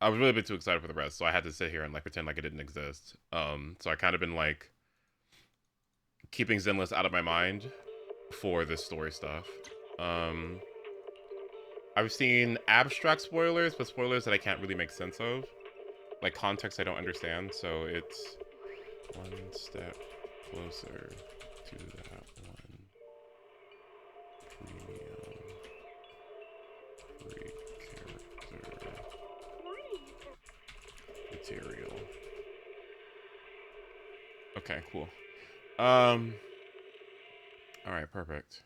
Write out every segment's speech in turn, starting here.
I was really a bit too excited for the rest, so I had to sit here and like pretend like it didn't exist. So I kind of been like keeping Zenless out of my mind for this story stuff. Um, I've seen abstract spoilers, but spoilers that I can't really make sense of, like context I don't understand. So it's one step closer to that one premium pre-character material. Okay, cool. All right, perfect.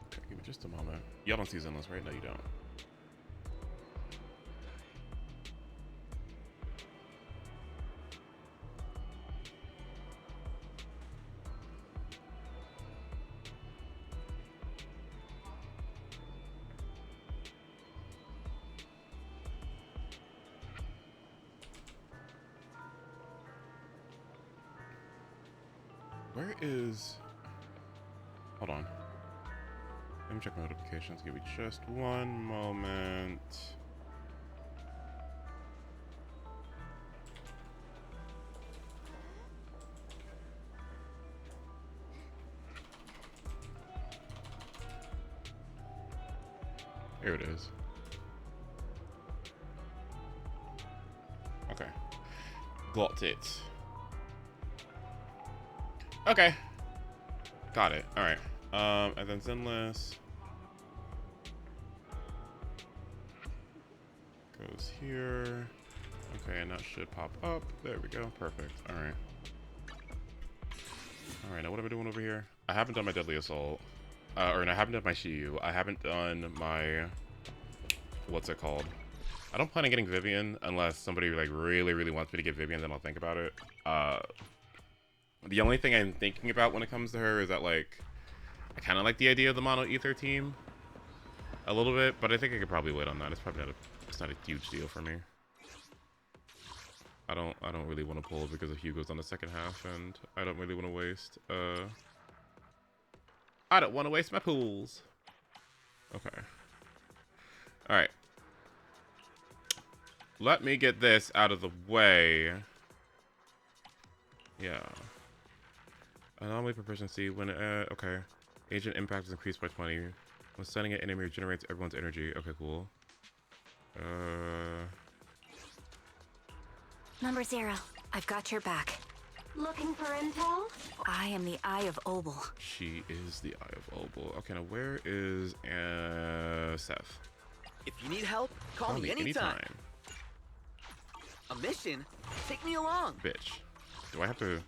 Okay, give me just a moment. Y'all don't see Zenless, right? No, you don't. Where is... Hold on. Let me check my notifications. Give me just one moment. Here it is. Okay. Got it. Okay. Got it. Alright. And then Zenless goes here. Okay, and that should pop up. There we go. Perfect. Alright. Alright, now what am I doing over here? I haven't done my Deadly Assault. Or I haven't done my Shiyu. I haven't done my... What's it called? I don't plan on getting Vivian unless somebody like really wants me to get Vivian, then I'll think about it. The only thing I'm thinking about when it comes to her is that like I kind of like the idea of the mono ether team a little bit, but I think I could probably wait on that. It's not a huge deal for me. I don't really want to pull because of Hugo's on the second half, and I don't really want to waste I don't want to waste my pools. Okay. All right. Let me get this out of the way. Yeah. Anomaly proficiency when okay. Agent impact is increased by 20. When sending an enemy regenerates everyone's energy. Okay, cool. Number 0, I've got your back. Looking for intel? I am the Eye of Obel. She is the Eye of Obel. Okay, now where is Seth? If you need help, call me anytime. A mission? Take me along. Bitch. Do I have to...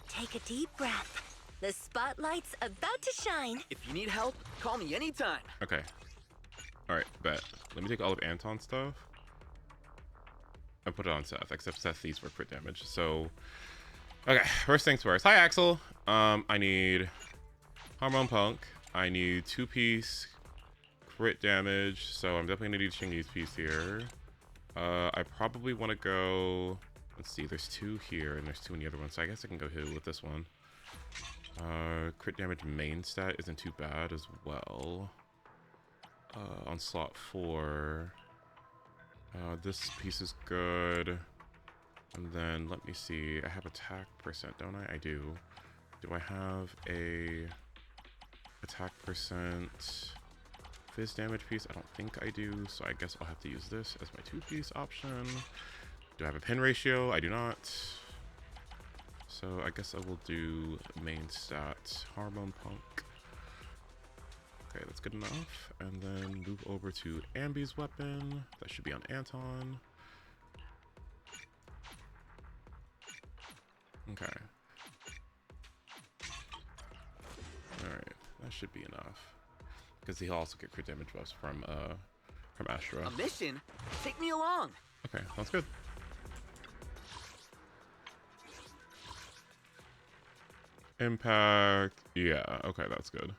Take a deep breath. The spotlight's about to shine. If you need help, call me anytime. Okay. Alright, bet. Let me take all of Anton's stuff and put it on Seth, except Seth needs for crit damage. So, okay, first things first. Hi, Axel. I need Hormone Punk. I need 2-piece crit damage, so I'm definitely gonna need Chingy's piece here. I probably want to go... Let's see, there's 2 here, and there's 2 in the other one, so I guess I can go hit with this one. Crit damage main stat isn't too bad as well. On slot 4... this piece is good. And then, let me see, I have attack percent, don't I? I do. Do I have a attack percent fizz damage piece? I don't think I do, so I guess I'll have to use this as my 2-piece option. Do I have a pin ratio? I do not. So I guess I will do main stat, Hormone Punk. Okay, that's good enough. And then move over to Ambi's weapon. That should be on Anton. Okay. Alright, that should be enough. Because he'll also get crit damage buffs from Astra. A mission? Take me along. Okay, sounds good. Impact. Yeah, okay, that's good.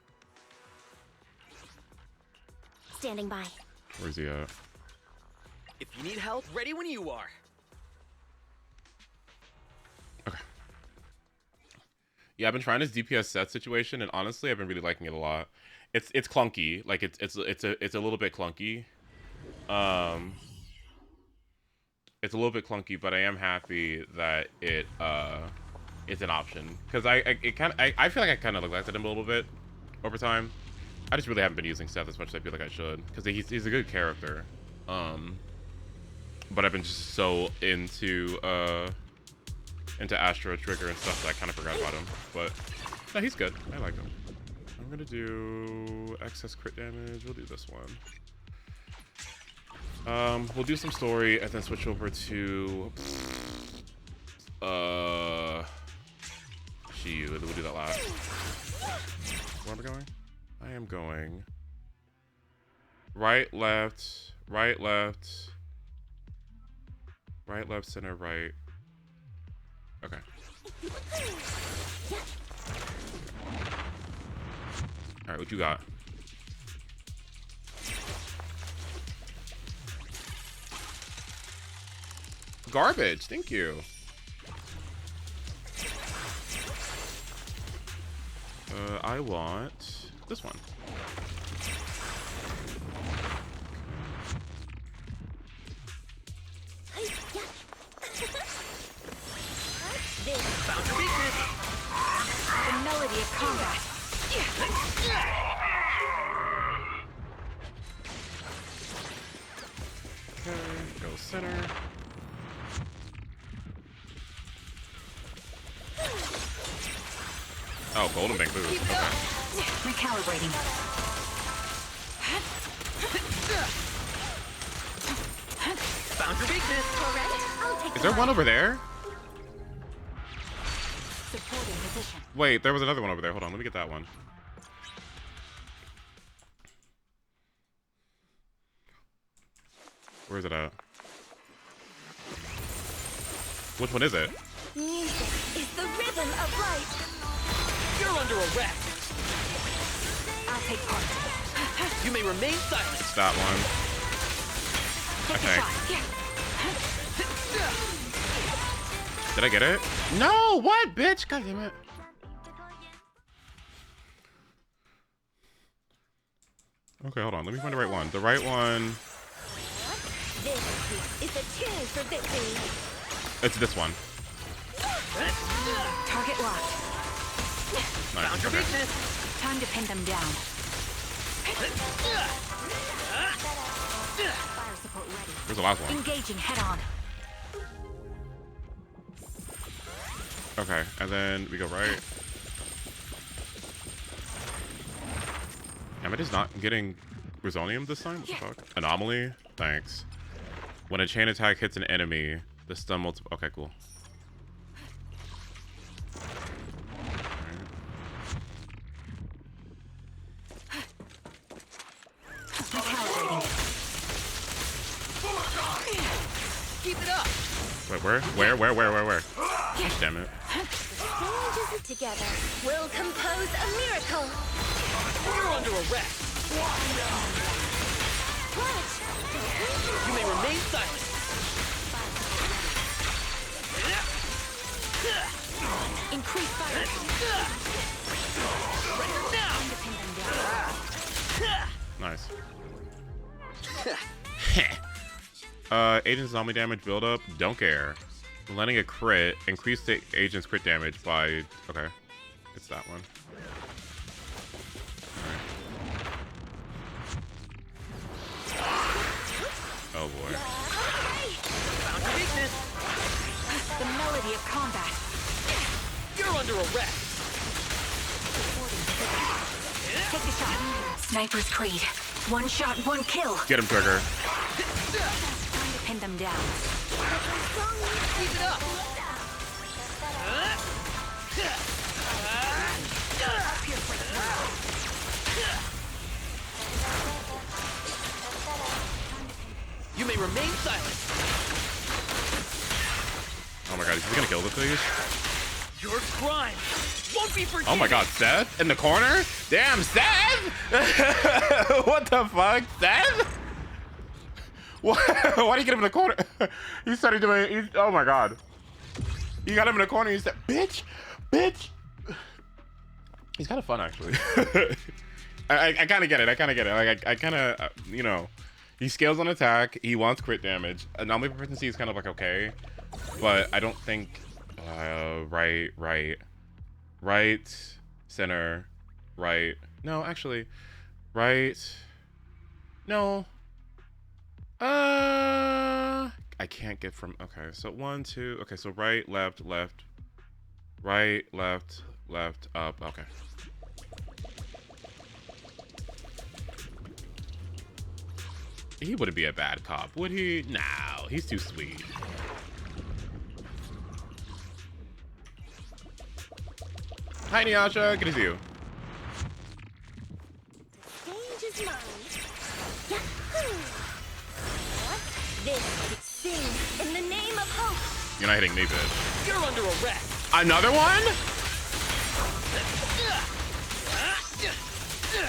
Standing by. Where's he at? If you need help, ready when you are. Okay. Yeah, I've been trying this DPS set situation, and honestly, I've been really liking it a lot. It's clunky, like it's a little bit clunky. It's a little bit clunky, but I am happy that it's an option because I feel like I kind of neglected him a little bit over time. I just really haven't been using Seth as much as I feel like I should because he's a good character. But I've been just so into Astro Trigger and stuff that I kind of forgot about him. But no, he's good. I like him. I'm gonna do excess crit damage. We'll do this one. We'll do some story and then switch over to Shiyu. We'll do that last. Where am I going? I am going right, left, right, left, right, left, center, right. Okay. All right, what you got? Garbage, thank you. I want this one. Found your weakness. The melody of combat. Okay, go center. Oh, golden bank boost. Okay. Recalibrating. Found your weakness. Correct. I'll take Is there one over there? supporting position. Wait, there was another one over there. Hold on, let me get that one. Where is it at? Which one is it? Music is the rhythm of life. You're under arrest. I'll take part. You may remain silent. It's that one. Take Okay. a shot. Here. Did I get it? No! What, bitch? God damn it. Okay, hold on. Let me find the right one. The right one. This is a tune for victory. It's this one. Target locked. Nice. Found your Okay. weakness. Time to pin them down. Fire support ready. Where's the last one? Engaging head on. Okay, and then we go right. Am I just not getting Resonium this time? What the fuck? Anomaly? Thanks. When a chain attack hits an enemy, the stun multiple. Okay, cool. Recalibrating. Keep it up. Wait, where? Gosh, damn it. Strangers it together. We'll compose a miracle. You're under arrest. Watch. You may remain silent. Increase fire. Surrender now. Time to pin them down. Nice. Agent's zombie damage buildup. Don't care. Letting a crit increase the agent's crit damage by. Okay, it's that one. Alright. Oh boy. Found your weakness. The melody of combat. You're under arrest. Take the shot. Sniper's Creed. One shot, one kill. Get him, Trigger. Time to pin them down. Keep it up. You may remain silent. Oh my god, is he gonna kill this thing? Your crime won't be forgiven. Oh my god, Seth? In the corner? Damn, Seth! What the fuck, Seth? Why do you get him in the corner? He started doing, oh my god. You got him in the corner, he said, bitch, bitch. He's kind of fun, actually. I kind of get it, I kind of get it. Like, I kind of, you know, he scales on attack, he wants crit damage. Anomaly proficiency is kind of like okay, but I don't think, right, center, right. No, actually, right, no. I can't get from, okay, so 1, 2, okay, so right, left, left, right, left, left, up, okay. He wouldn't be a bad cop, would he? No, he's too sweet. Hi, Nyasha, good to see you. The stage is mine. Yahoo! This could sing in the name of hope. You're not hitting me, bitch. You're under arrest. Another one?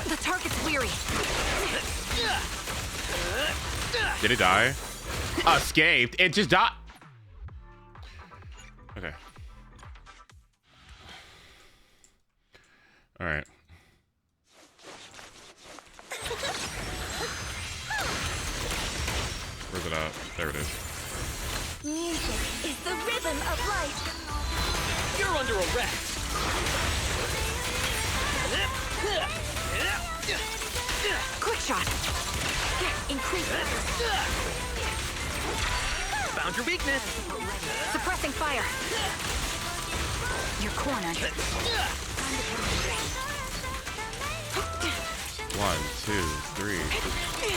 The target's weary. Did it die? Escaped. It just died. Okay. All right. Where's it at? There it is. Music is the rhythm of life. You're under arrest. Quick shot. Increase. Found your weakness. Suppressing fire. You're cornered. 1, 2, 3.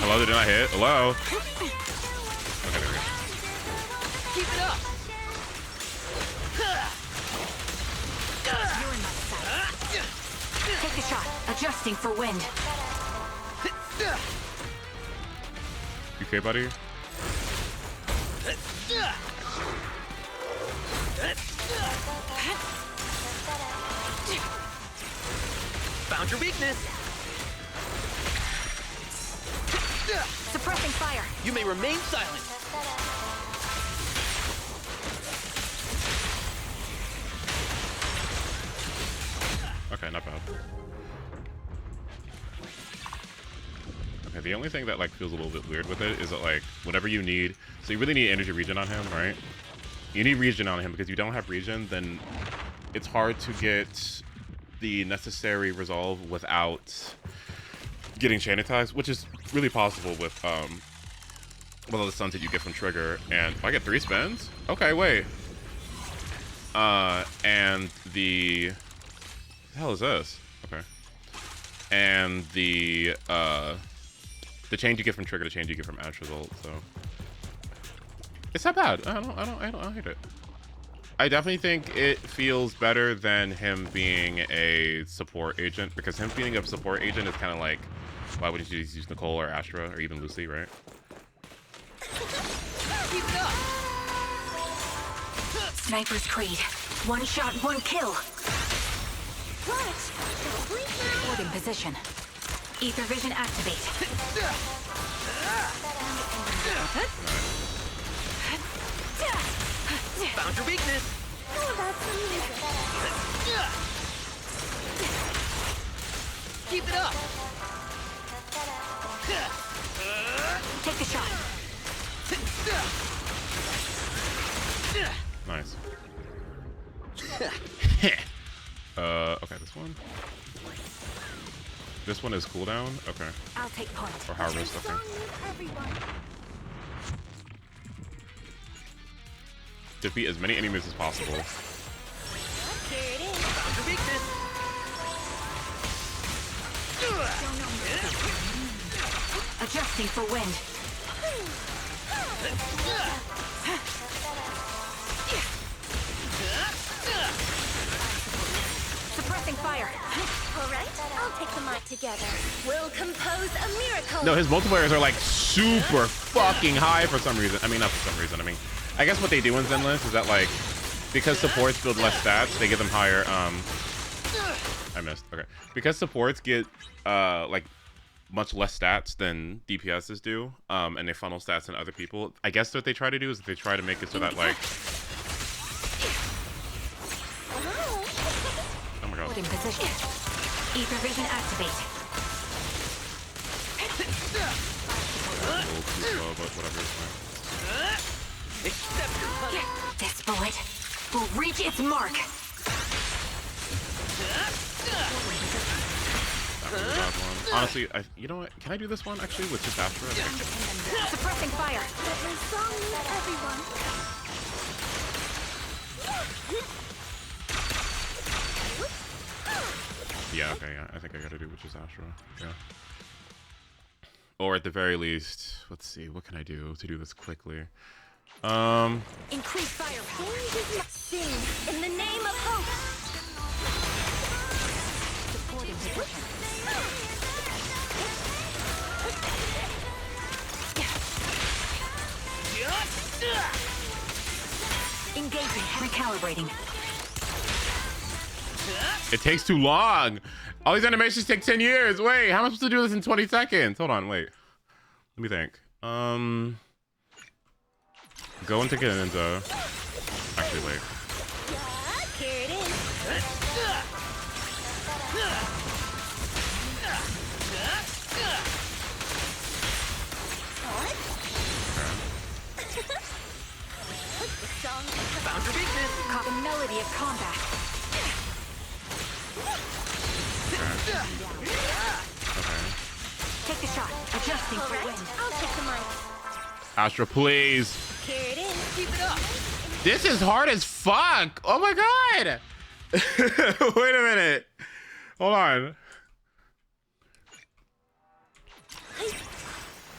Hello, did I hit? Hello? Okay, there we go. Keep it up. You're in my sight. Take the shot. Adjusting for wind. You okay, buddy? Found your weakness. Suppressing fire. You may remain silent. Okay, not bad. Okay, the only thing that like feels a little bit weird with it is that like whatever you need, so you really need energy regen on him, right? You need regen on him because you don't have regen, then it's hard to get the necessary resolve without getting chain attacks, which is really possible with all the stuns that you get from trigger. And I get 3 spins? Okay, wait. And the hell is this? Okay. And the change you get from trigger, the change you get from ash result, so it's not bad. I don't hate it. I definitely think it feels better than him being a support agent, because him being a support agent is kind of like, why wouldn't you just use Nicole or Astra or even Lucy, right? Keep it up. Sniper's Creed. One shot, one kill. What? In position. Ether vision activate. Found your weakness. Keep it up. Take the shot. Nice. Okay, this one. This one is cooldown. Okay. I'll take point. Or harvest. Okay. Defeat as many enemies as possible. Here it is. Found your weakness. Adjusting for wind. Suppressing fire. All right, I'll take them all together. We'll compose a miracle. No, his multipliers are like super fucking high for some reason. I mean, not for some reason. I mean, I guess what they do in ZENLESS is that like because supports build less stats, they give them higher. I missed. Okay, because supports get like much less stats than DPSs do, and they funnel stats in other people. I guess what they try to do is they try to make it so that like. Oh my god. In position. Ether vision activate. A little too slow, but whatever. It's fine. This bullet will reach its mark. That was a bad one. Honestly, you know what? Can I do this one actually with just Astra? Suppressing fire. Let my song meet everyone. Yeah, okay, yeah. I think I gotta do with just Astra. Yeah. Or at the very least, let's see, what can I do to do this quickly? Increase firepower. Sing in the name of hope. Supporting position. Engaging. Recalibrating. It takes too long. All these animations take 10 years. Wait, how am I supposed to do this in 20 seconds? Hold on, wait. Let me think. Go into Ninja. Actually, wait. Here it is. Found your weakness. Caught the melody of combat. Okay. Take the shot. Adjusting All for right, wind. I'll take the mic. Astra, please. Here it is. Keep it up. This is hard as fuck. Oh my god. Wait a minute. Hold on.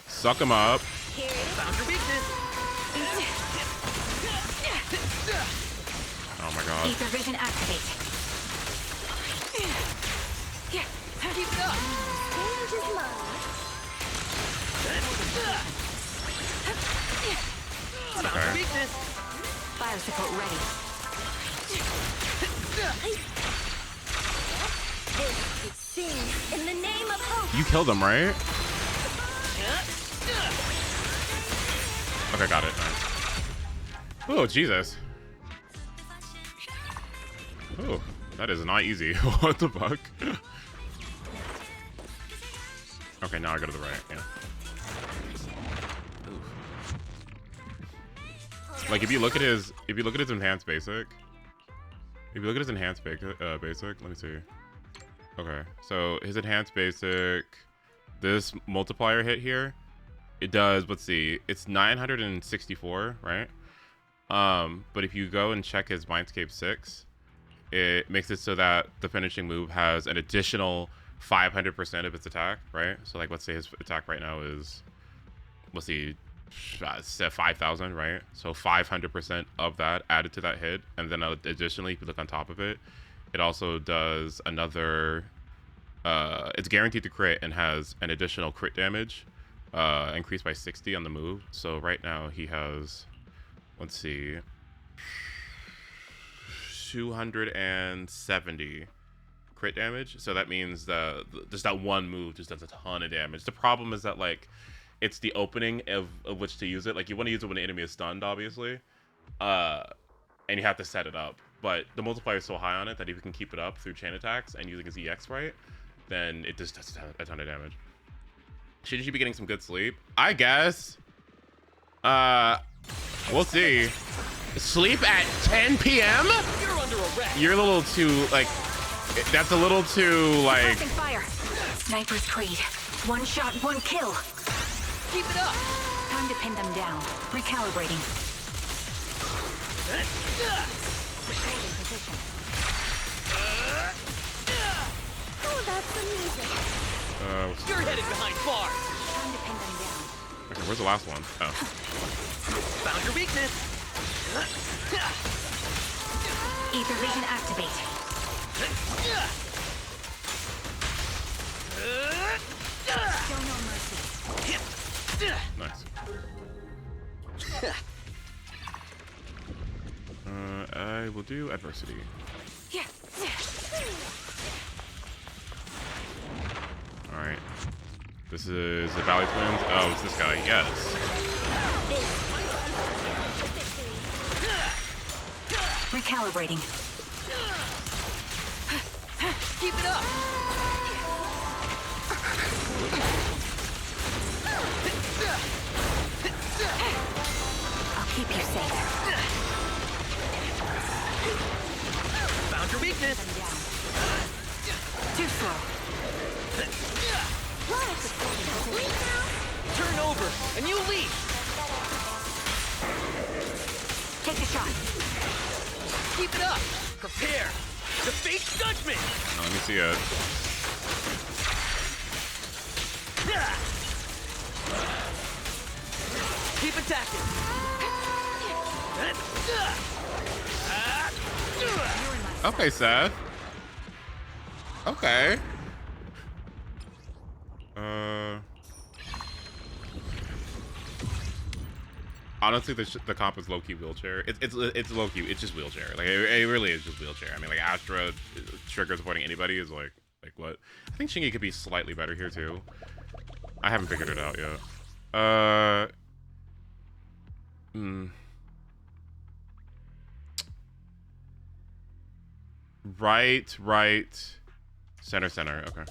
Suck him up. Here it is. Found your weakness. Oh my god. Ether vision activate. Keep it up. Change is mine. Found your weakness. Fire support ready. This is sing in the name of hope. You killed him, right? Okay, got it. Nice. Oh, Jesus. Oh, that is not easy. What the fuck? Okay, now I go to the right. Yeah. Oof. Like if you look at his enhanced basic, basic, let me see. Okay, so his enhanced basic, this multiplier hit here, it does, let's see, it's 964, right? But if you go and check his Mindscape 6, it makes it so that the finishing move has an additional 500% of its attack, right? So like, let's say his attack right now is, let's see, 5,000, right? So 500% of that added to that hit, and then additionally, if you look on top of it, it also does another. It's guaranteed to crit and has an additional crit damage, increased by 60 on the move. So right now he has, let's see, 270 crit damage. So that means that just that one move just does a ton of damage. The problem is that like, it's the opening of which to use it. Like you want to use it when the enemy is stunned, obviously, and you have to set it up. But the multiplier is so high on it that if you can keep it up through chain attacks and using his EX right, then it just does a ton of damage. Should you be getting some good sleep? I guess. We'll see. Sleep at 10 p.m. You're under arrest. You're a little too like. That's a little too like. Pressing fire. Sniper's Creed. One shot, one kill. Keep it up. Time to pin them down. Recalibrating. Oh, that's amusing. You're headed behind bars. Time to pin them down. Okay, where's the last one? Oh. Found your weakness. Ether vision activate. Show no mercy. Nice. I will do adversity. Alright. This is the Valley Twins. Oh, it's this guy. Yes. Recalibrating. Keep it up. I'll keep you safe. Found your weakness. Too slow. Turn over, and you leave. Take the shot. Keep it up. Prepare to face judgment. Oh, let me see it. Keep attacking. Okay, Seth. Okay. Honestly, the comp is low-key wheelchair. It's low-key. It's just wheelchair. Like it really is just wheelchair. I mean, like Astra trigger supporting anybody is like what? I think Shingy could be slightly better here too. I haven't figured it out yet. Right. Center. Okay.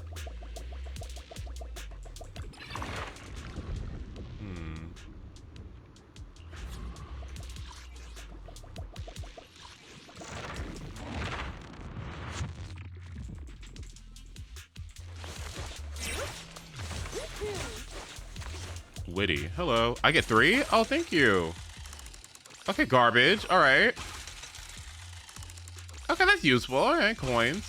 Witty. Hello. I get 3? Oh, thank you. Okay, garbage. All right. Okay, that's useful. All right, coins.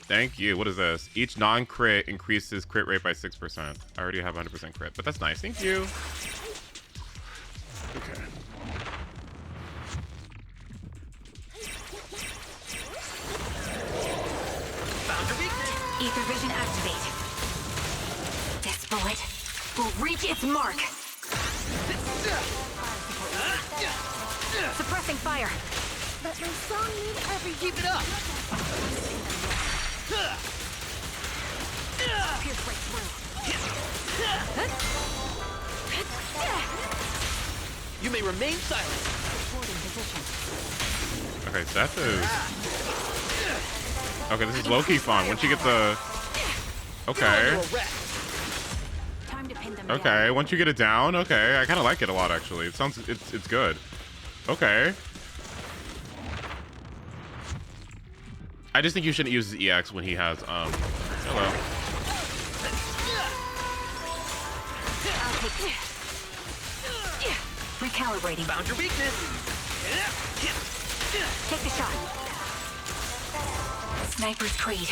Thank you. What is this? Each non-crit increases crit rate by 6%. I already have 100% crit, but that's nice. Thank you. Okay. Found your weakness. Ether vision activate. This bullet will reach its mark. Suppressing fire. But my song needs every Keep it up. Pierce right through. You may remain silent. Holding position. Okay, Seth is... Okay, this is low-key fun. Once you get the... Okay. Under arrest. Time to pin them down. Okay, once you get it down, okay. I kind of like it a lot, actually. It sounds... It's good. Okay. I just think you shouldn't use his EX when he has, hello. I'll take this. Recalibrating. Found your weakness. Take the shot. Sniper's Creed.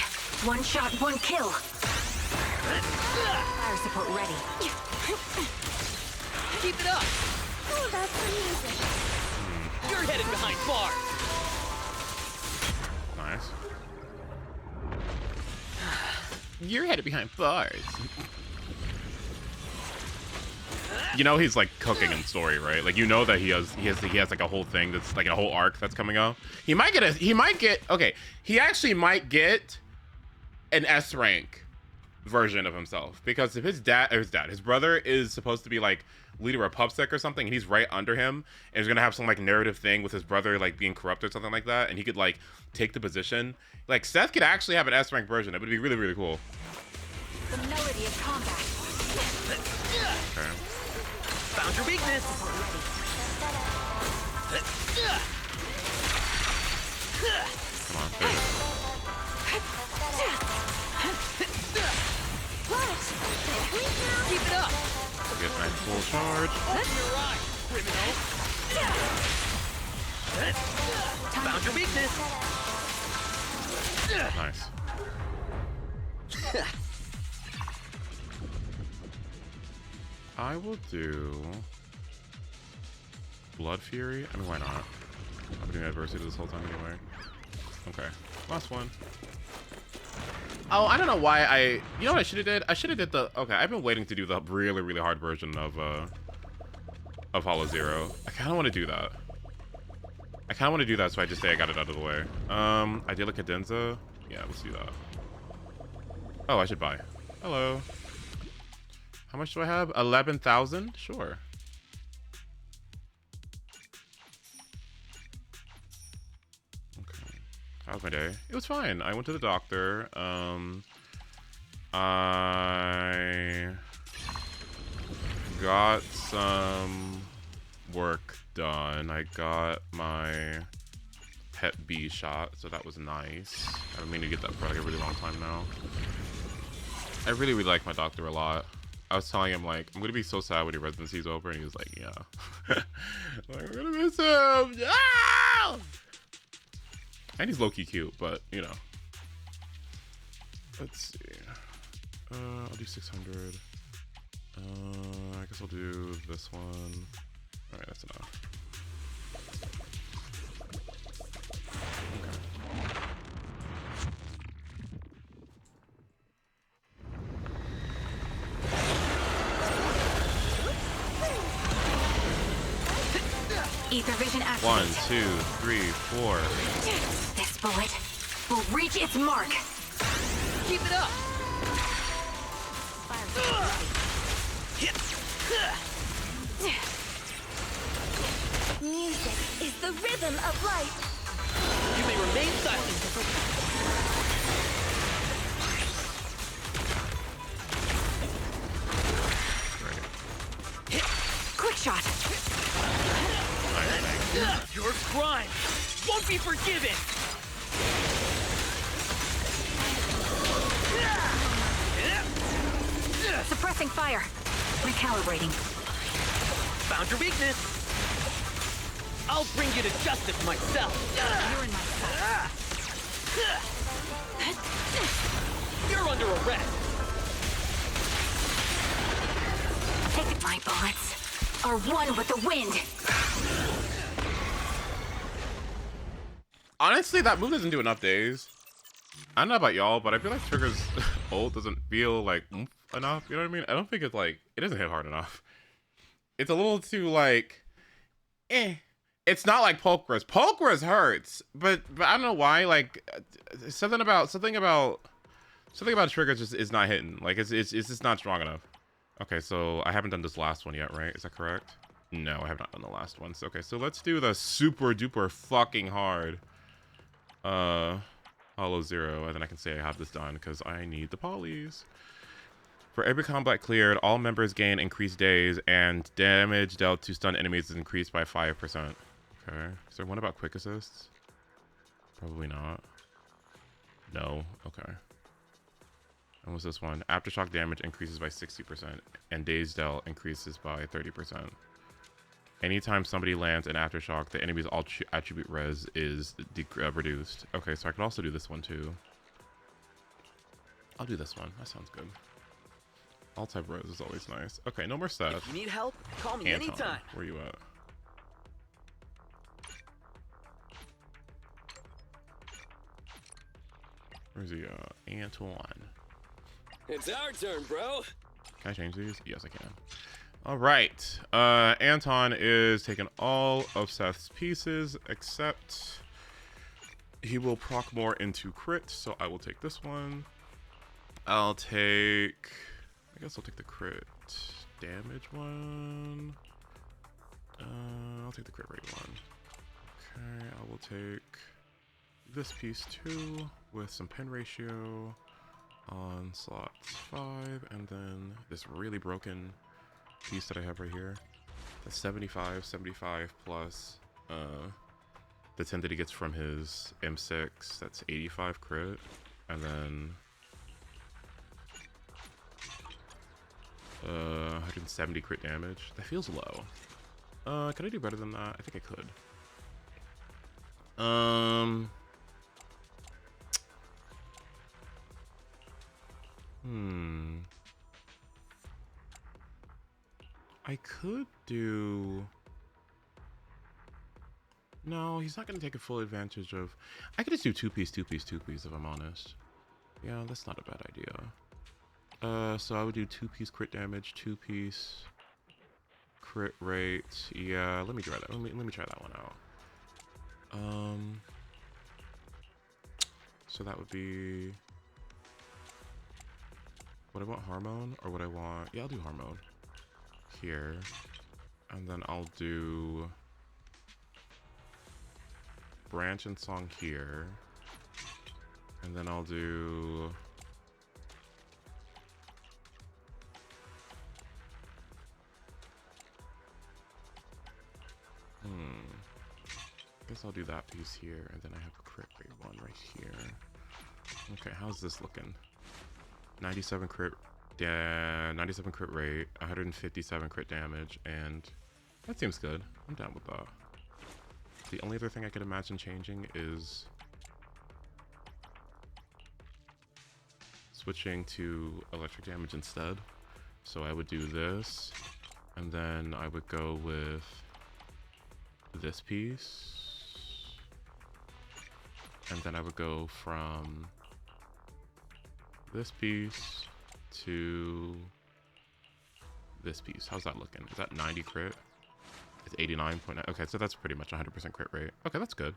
One shot, one kill. Fire support ready. Keep it up. Oh, that's the music. You're headed behind bars. Nice. You're headed behind bars. You know he's like cooking in story, right? Like you know that he has like a whole thing that's like a whole arc that's coming up. He might get he actually might get an S rank version of himself because if his brother is supposed to be like leader of PubSec or something, and he's right under him, and he's gonna have some like narrative thing with his brother like being corrupt or something like that, and he could like take the position. Like Seth could actually have an S rank version. It would be really, really cool. The melody of combat. Okay. Found your weakness. Come on, finish. Keep it up. Get my full charge. Open your eyes, criminal. Found your weakness. Nice. I will do Blood Fury. I mean, why not? I've been doing adversity this whole time anyway. Okay, last one. Oh, I don't know why you know what I should have did? I should have did the... Okay, I've been waiting to do the really, really hard version of Hollow Zero. I kind of want to do that. I kind of want to do that, so I just say I got it out of the way. I did a cadenza. Yeah, let's do that. Oh, I should buy. Hello. How much do I have? 11,000? Sure. Okay. How was my day? It was fine. I went to the doctor. I got some work done. I got my Hep B shot, so that was nice. I've been meaning to get that for like a really long time now. I really like my doctor a lot. I was telling him, like, I'm gonna be so sad when your residency's over, and he was like, yeah. Like, we're gonna miss him! No! And he's low-key cute, but, you know. Let's see. I'll do 600. I guess I'll do this one. Alright, that's enough. Ether vision activated. 1, 2, 3, 4. This bullet will reach its mark. Keep it up. Music is the rhythm of life. You may remain silent. Quick shot. Your crime won't be forgiven. Suppressing fire. Recalibrating. Found your weakness. I'll bring you to justice myself. You're in my sight. You're under arrest. Take it. My bullets are one with the wind. Honestly, that move doesn't do enough days. I don't know about y'all, but I feel like Trigger's ult doesn't feel like oomph enough. You know what I mean? I don't think it's like, it doesn't hit hard enough. It's a little too like, eh. It's not like Pulchris. Pulchris hurts, but I don't know why. Like something about Trigger just is not hitting. Like it's just not strong enough. Okay, so I haven't done this last one yet, right? Is that correct? No, I have not done the last one. So, okay, so let's do the super duper fucking hard Hollow Zero, and then I can say I have this done because I need the polys. For every combat cleared, all members gain increased days, and damage dealt to stun enemies is increased by 5%. Okay, is there one about quick assists? Probably not. No, okay. And what's this one? Aftershock damage increases by 60%, and days dealt increases by 30%. Anytime somebody lands an aftershock, the enemy's attribute res is reduced. Okay, so I can also do this one too. I'll do this one. That sounds good. All type res is always nice. Okay, no more stuff. If you need help, call me Anton, anytime. where you at? Where's he? Antoine. It's our turn, bro. Can I change these? Yes, I can. All right. Anton is taking all of Seth's pieces, except he will proc more into crit, so I will take this one. I guess I'll take the crit damage one. I'll take the crit rate one. Okay, I will take this piece too, with some pen ratio on slots 5, and then this really broken piece that I have right here. That's 75 plus the 10 that he gets from his M6. That's 85 crit, and then 170 crit damage. That feels low. Can I do better than that? I think I could. I could do... No, he's not going to take a full advantage of... I could just do 2-piece, 2-piece, 2-piece if I'm honest. Yeah, that's not a bad idea. So I would do 2-piece crit damage, 2-piece crit rate. Yeah, let me try that. Let me try that one out. So that would be... Would I want Hormone or would I want... Yeah, I'll do Hormone. Here. And then I'll do... Branch and Song here. And then I'll do... Guess I'll do that piece here, and then I have a crit rate one right here. Okay, how's this looking? 97 crit, 97 crit rate, 157 crit damage, and that seems good. I'm down with that. The only other thing I could imagine changing is switching to electric damage instead. So I would do this, and then I would go with this piece. And then I would go from this piece to this piece. How's that looking? Is that 90 crit? It's 89.9. Okay, so that's pretty much 100% crit rate. Okay, that's good.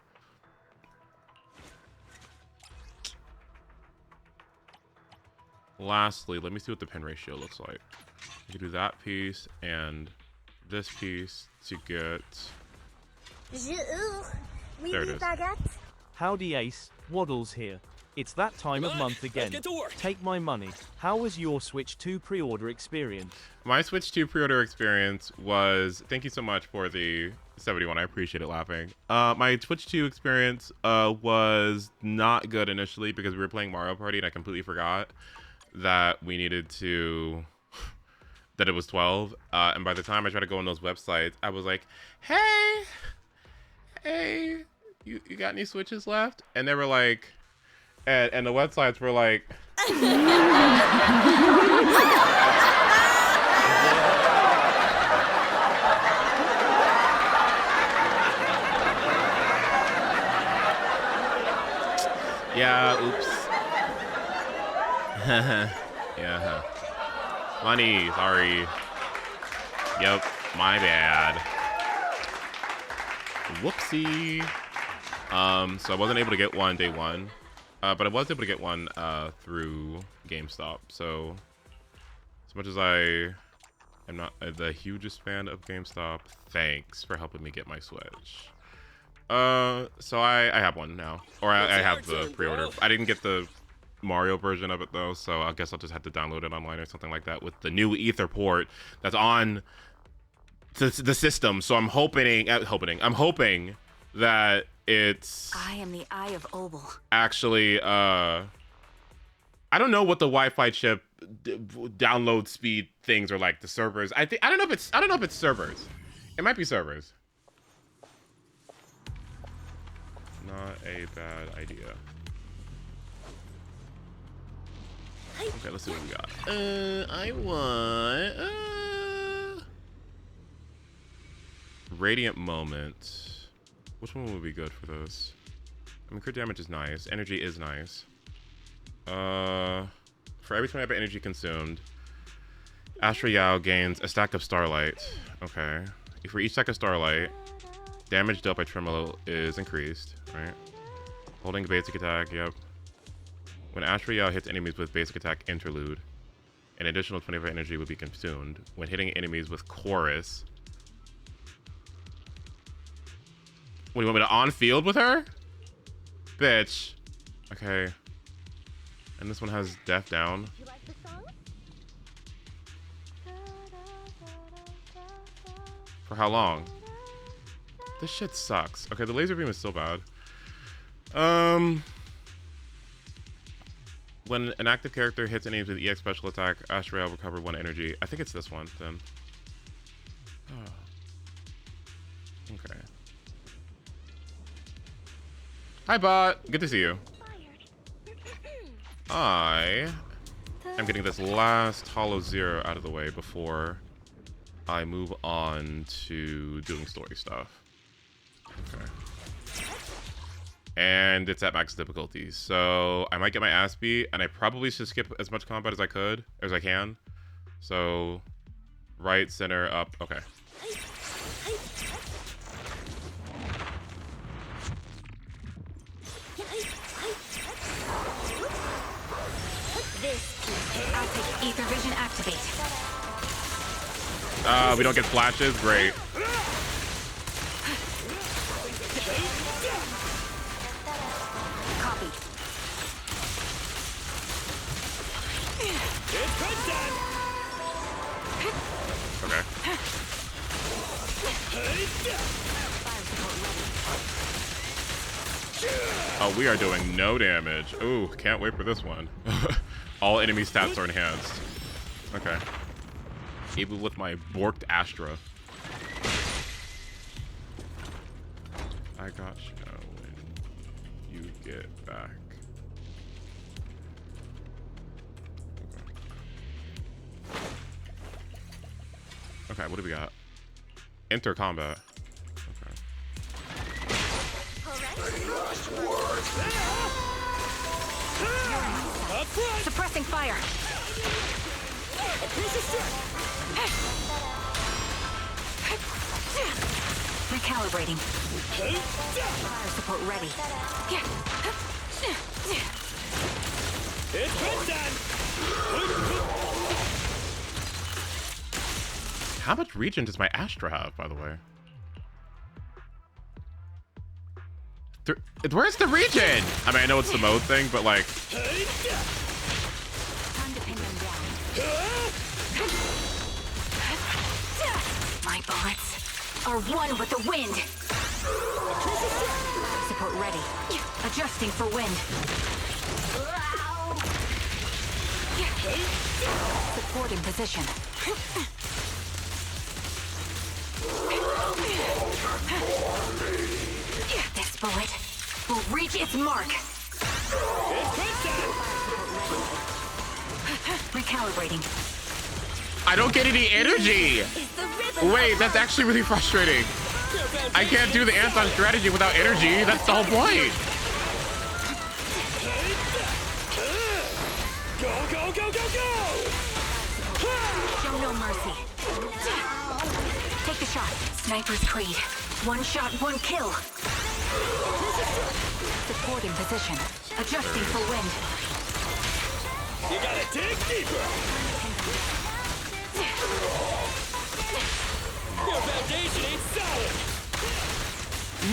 Lastly, let me see what the pin ratio looks like. I can do that piece and this piece to get... There it is. Howdy Ace, Waddles here. It's that time of month again. Take my money. How was your Switch 2 pre-order experience? My Switch 2 pre-order experience was... Thank you so much for the 71. I appreciate it laughing. My Switch 2 experience was not good initially because we were playing Mario Party and I completely forgot that we needed to... that it was 12. And by the time I tried to go on those websites, I was like, hey, you got any Switches left? And they were like, and the websites were like, yeah, oops. Yeah. Money, sorry. Yep, my bad. Whoopsie. So I wasn't able to get one day one, but I was able to get one through GameStop. So as much as I am not the hugest fan of GameStop, thanks for helping me get my Switch. So I have one now, or I have the pre-order. I didn't get the Mario version of it though, so I guess I'll just have to download it online or something like that with the new Ether port that's on the system. So I'm hoping that it's... I am the Eye of Obel. Actually, I don't know what the Wi-Fi chip download speed things are like. The servers. I don't know if it's servers. It might be servers. Not a bad idea. Okay, let's see what we got. I want Radiant Moment. Which one would be good for this? I mean, crit damage is nice. Energy is nice. For every 20 energy consumed, Astro Yao gains a stack of Starlight. Okay. For each stack of Starlight, damage dealt by Tremolo is increased, right? Holding basic attack, yep. When Astro Yao hits enemies with basic attack interlude, an additional 25 energy would be consumed. When hitting enemies with Chorus... What, do you want me to on field with her? Bitch. Okay. And this one has death down. You like the song? For how long? This shit sucks. Okay, the laser beam is still bad. When an active character hits enemies with EX special attack, Astro will recover 1 energy. I think it's this one, then. Oh. Okay. Hi, bot. Good to see you. I am getting this last Hollow Zero out of the way before I move on to doing story stuff. Okay. And it's at max difficulty, so I might get my ass beat, and I probably should skip as much combat as I can. So, right, center, up. Okay. I'll take ether vision activate. We don't get flashes. Great. Copy. Okay. Oh, we are doing no damage. Ooh, can't wait for this one. All enemy stats are enhanced. Okay. Even with my borked Astra. I got you when you get back. Okay, what do we got? Enter combat. Okay. Suppressing fire. Recalibrating. Fire support ready. How much regen does my Astra have, by the way? Where's the regen? I mean, I know it's the mode thing, but like... Time to pin them down. My bullets are one with the wind. Support ready. Adjusting for wind. Support in position. This bullet will reach its mark. Recalibrating. I don't get any energy! Wait, that's actually really frustrating. I can't do the Anton strategy without energy. That's the whole point. Go, go, go, go, go! Show no mercy. Take the shot. Sniper's Creed. One shot, one kill. Supporting position. Adjusting for wind. You gotta dig deeper! Your foundation ain't solid!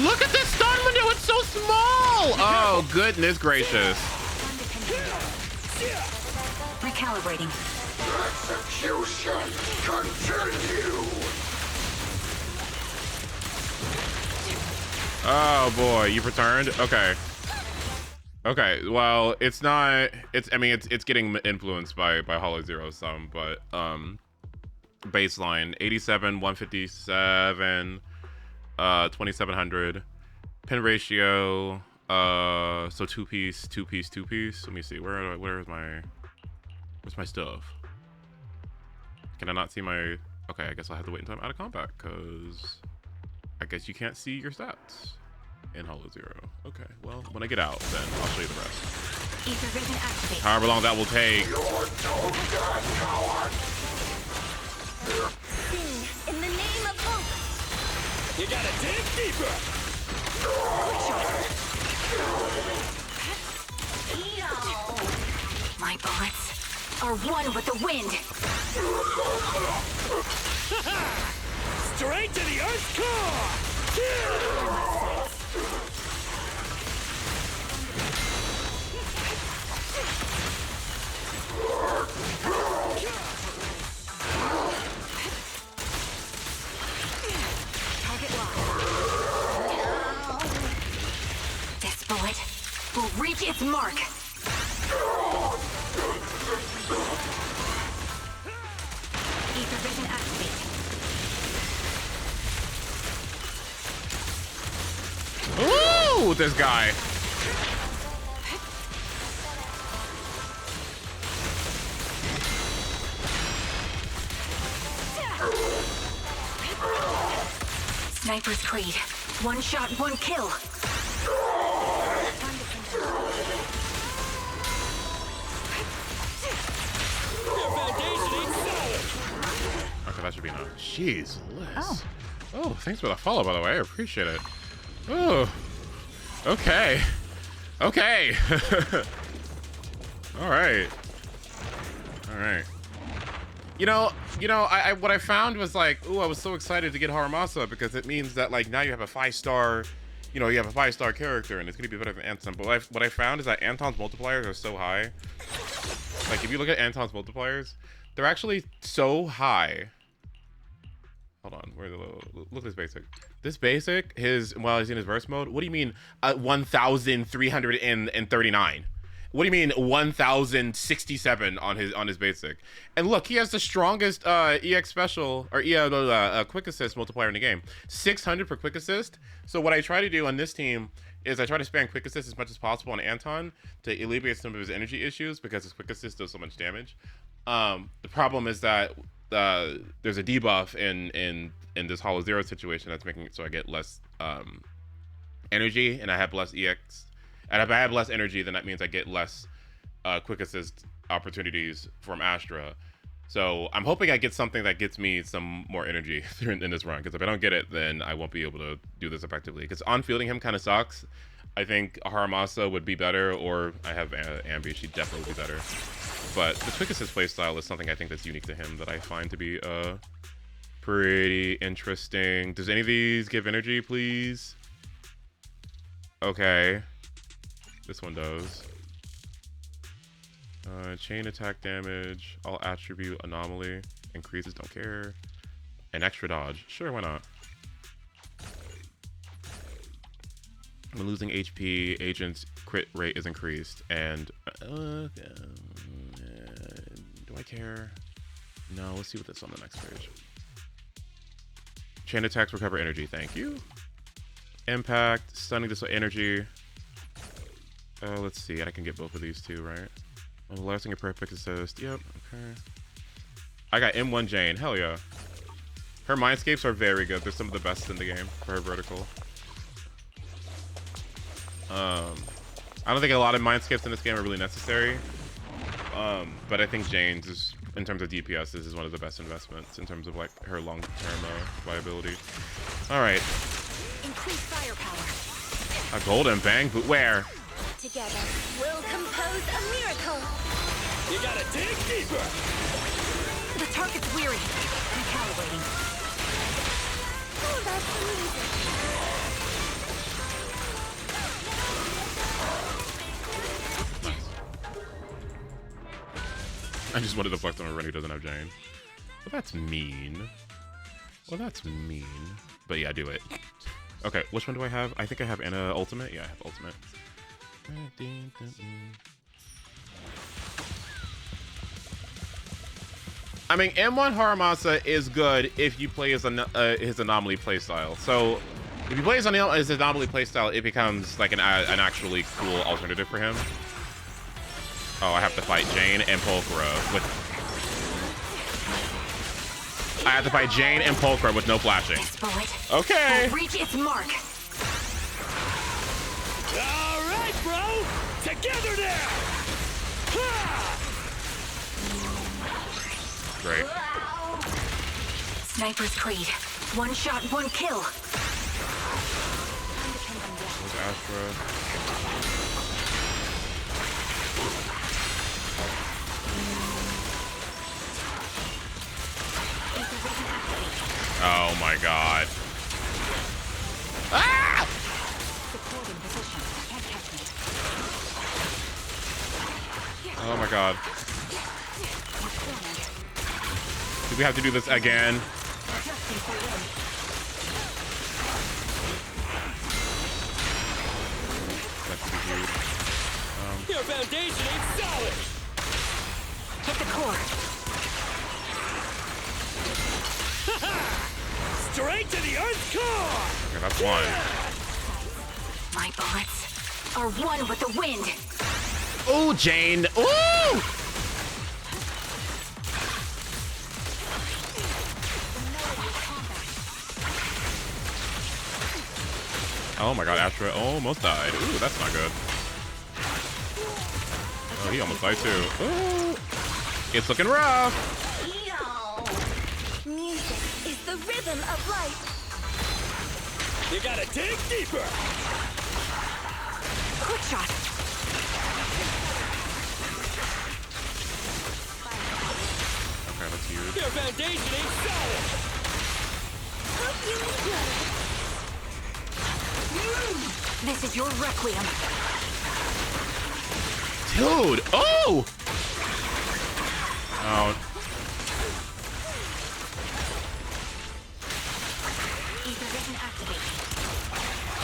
Look at this stun window, it's so small! Oh, goodness gracious. Recalibrating. Execution continue. Oh boy, you've returned? Okay. Okay, well, it's not, I mean, it's getting influenced by Hollow Zero some, but, baseline, 87, 157, 2700, pin ratio, so two piece. Let me see, where's my stuff? Can I not see my, okay, I guess I'll have to wait until I'm out of combat, because I guess you can't see your stats in Hollow Zero. Okay, well, when I get out, then I'll show you the rest. Ether vision activate. However long that will take. Sing in the name of hope. You gotta dig deeper! My bullets are one with the wind. Straight to the Earth's core! Target locked. This bullet will reach its mark. Ether vision activate. Ooh, this guy. Sniper's Creed. One shot, one kill. Your foundation ain't solid! Okay, that should be enough. Jeez, Liz. Oh, thanks for the follow, by the way. I appreciate it. Oh, okay. Okay. All right. You know, I what I found was like, ooh, I was so excited to get Haramasa because it means that like now you have a 5-star, you know, you have a 5-star character and it's gonna be better than Anton. But what I found is that Anton's multipliers are so high. Like if you look at Anton's multipliers, they're actually so high. Hold on, look at this basic. This basic, while he's in his verse mode, what do you mean 1,339? What do you mean 1,067 on his basic? And look, he has the strongest EX special or quick assist multiplier in the game. 600 for quick assist. So what I try to do on this team is I try to spam quick assist as much as possible on Anton to alleviate some of his energy issues because his quick assist does so much damage. The problem is that there's a debuff in this Hollow Zero situation that's making it so I get less energy and I have less EX. And if I have less energy, then that means I get less quick assist opportunities from Astra. So I'm hoping I get something that gets me some more energy in this run. Because if I don't get it, then I won't be able to do this effectively. Because on-fielding him kind of sucks. I think Haramasa would be better, or I have Ambi. She'd definitely be better. But the quick assist playstyle is something I think that's unique to him that I find to be pretty interesting. Does any of these give energy, please? Okay. This one does. Chain attack damage, all attribute anomaly, increases, don't care. And extra dodge. Sure, why not? When losing HP, agent's crit rate is increased. And do I care? No, let's see what this is on the next page. Chain attacks recover energy, thank you. Impact, stunning this energy. Let's see, I can get both of these too, right? Lasting a perfect assist. Yep, okay. I got M1 Jane, hell yeah. Her mindscapes are very good. They're some of the best in the game for her vertical. I don't think a lot of mindscapes in this game are really necessary. But I think Jane's is, in terms of DPS, is one of the best investments in terms of like her long-term viability. All right. Increase firepower. A golden bang boot. Where? Together, we'll compose a miracle. You gotta dig deeper. The target's weary. Recalibrating. Oh, that's I just wanted to flex on a run who doesn't have Jane. Well, that's mean. Well, that's mean. But yeah, do it. Okay, which one do I have? I think I have Anna Ultimate. Yeah, I have Ultimate. I mean, M1 Haramasa is good if you play as his anomaly playstyle. So, if you play as his anomaly playstyle, it becomes like an actually cool alternative for him. Oh, I have to fight Jane and Pulchra with. I have to fight Jane and Pulchra with no flashing. This bullet Okay. will reach its mark. All right, bro. Together now. Ha! Great. Sniper's Creed. One shot, one kill. Where's Astra? Oh my god. Ah! Supporting position. Can't catch me. Oh my god. Do we have to do this again? Adjusting for wind. That's pretty huge. Your foundation ain't solid. Hit the core. Straight to the Earth's core. Okay, that's one. My bullets are one with the wind. Ooh, Jane. Ooh! Oh my god, Astra almost died. Ooh, that's not good. Oh, he almost died too. Ooh! It's looking rough. music is the rhythm of life. You gotta dig deeper. Quick shot. foundation ain't solid. Hope you enjoy. This is your requiem. Dude! Oh! Oh. Ether vision activated.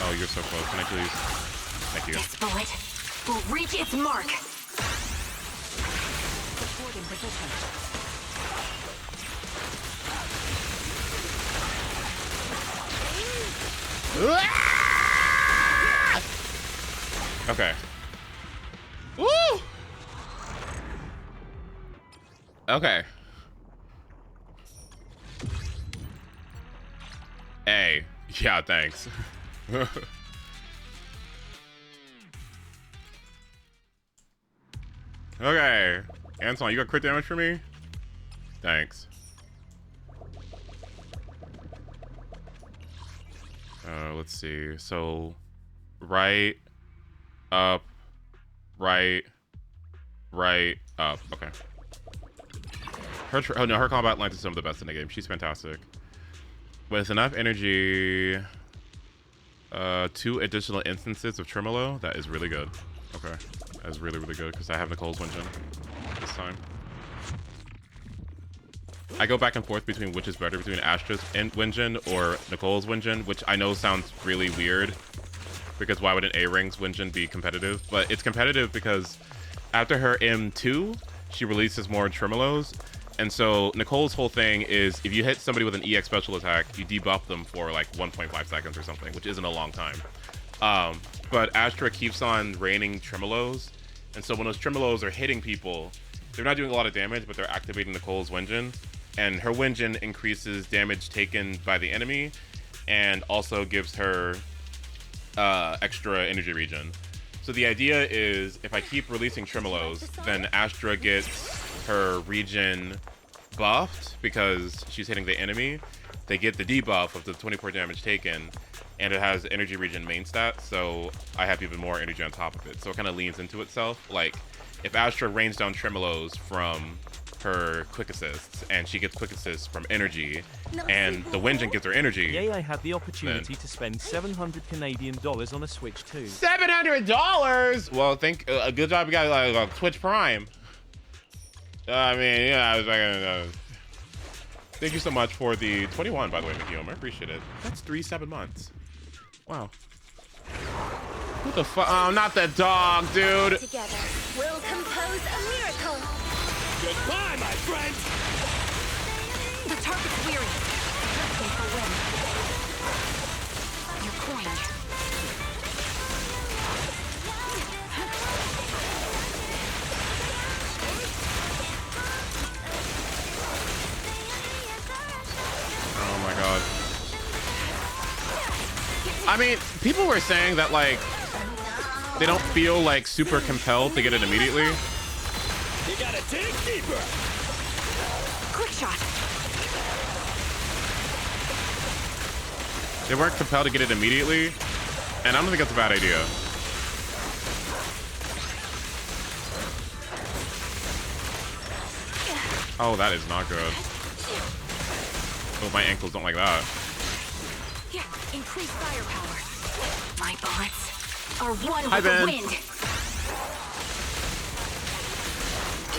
Oh, you're so close. Can I please? Thank you. This bullet will reach its mark. Support in position. Okay. Woo! Okay. Hey. Yeah, thanks. Okay. Anton, you got crit damage for me? Thanks. Let's see. So, right, up, right, up. Okay. Her combat lines are some of the best in the game. She's fantastic. With enough energy, 2 additional instances of Tremolo. That is really good. Okay. That is really, really good because I have Nicole's Winjin this time. I go back and forth between which is better, between Astra's Winjin or Nicole's Winjin, which I know sounds really weird because why would an A-Rings Winjin be competitive? But it's competitive because after her M2, she releases more Tremolos. And so Nicole's whole thing is if you hit somebody with an EX special attack, you debuff them for like 1.5 seconds or something, which isn't a long time. But Astra keeps on raining Tremolos. And so when those Tremolos are hitting people, they're not doing a lot of damage, but they're activating Nicole's Winjin. And her Winjin increases damage taken by the enemy and also gives her extra energy regen. So the idea is if I keep releasing Tremolos, then Astra gets her regen buffed because she's hitting the enemy. They get the debuff of the 24 damage taken, and it has energy regen main stat, so I have even more energy on top of it. So it kind of leans into itself. Like, if Astra rains down Tremolos from her quick assists, and she gets quick assists from energy, and the Winjin gives her energy. Yay, I had the opportunity to spend 700 Canadian dollars on a Switch too. $700? Well, good job you got like Twitch Prime. I mean, yeah, I was like, thank you so much for the 21, by the way, Mikioma. I appreciate it. That's 7 months. Wow. What the fuck? Oh, not the dog, dude. Together, we'll compose a miracle. Goodbye, my friend. The target's weary. Looking for win. You're cornered. Oh my god. I mean, people were saying that, like, they don't feel, like, super compelled to get it immediately. You gotta dig deeper. Quick shot. They weren't compelled to get it immediately, and I don't think that's a bad idea. Oh, that is not good. Oh, my ankles don't like that. Yeah, increase firepower. My bullets are one Hi, with the Ben. wind.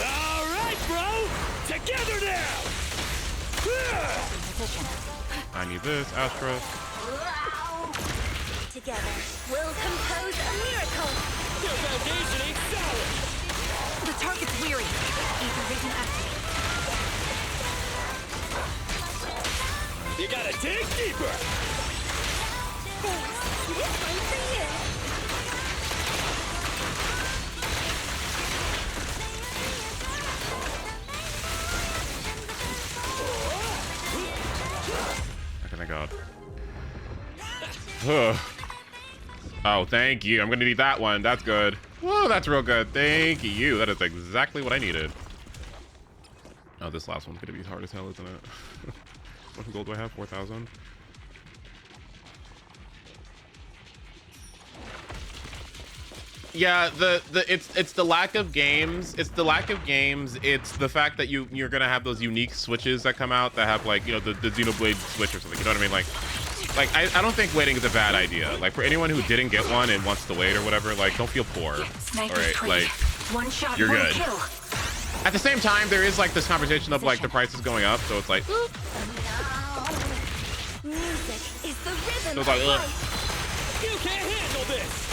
All right, bro. Together now. Position. I need this, Astra. Together, we'll compose a miracle. Your foundation ain't solid. The target's weary. Ether vision activated. You gotta dig deeper. Thanks. This one's for you. Okay, thank God. Ugh. Oh, thank you. I'm gonna need that one. That's good. Whoa, that's real good. Thank you. That is exactly what I needed. Oh, this last one's gonna be hard as hell, isn't it? What gold do I have? 4,000. Yeah, it's the lack of games. It's the lack of games. It's the fact that you're gonna have those unique switches that come out that have like, you know, the Xenoblade Switch or something. You know what I mean? Like I don't think waiting is a bad idea. Like for anyone who didn't get one and wants to wait or whatever, like don't feel poor. All right, like One shot, you're one good. kill. At the same time, there is like this conversation of like the prices going up, so it's like, Music is the rhythm so it's like, of life. You can't handle this!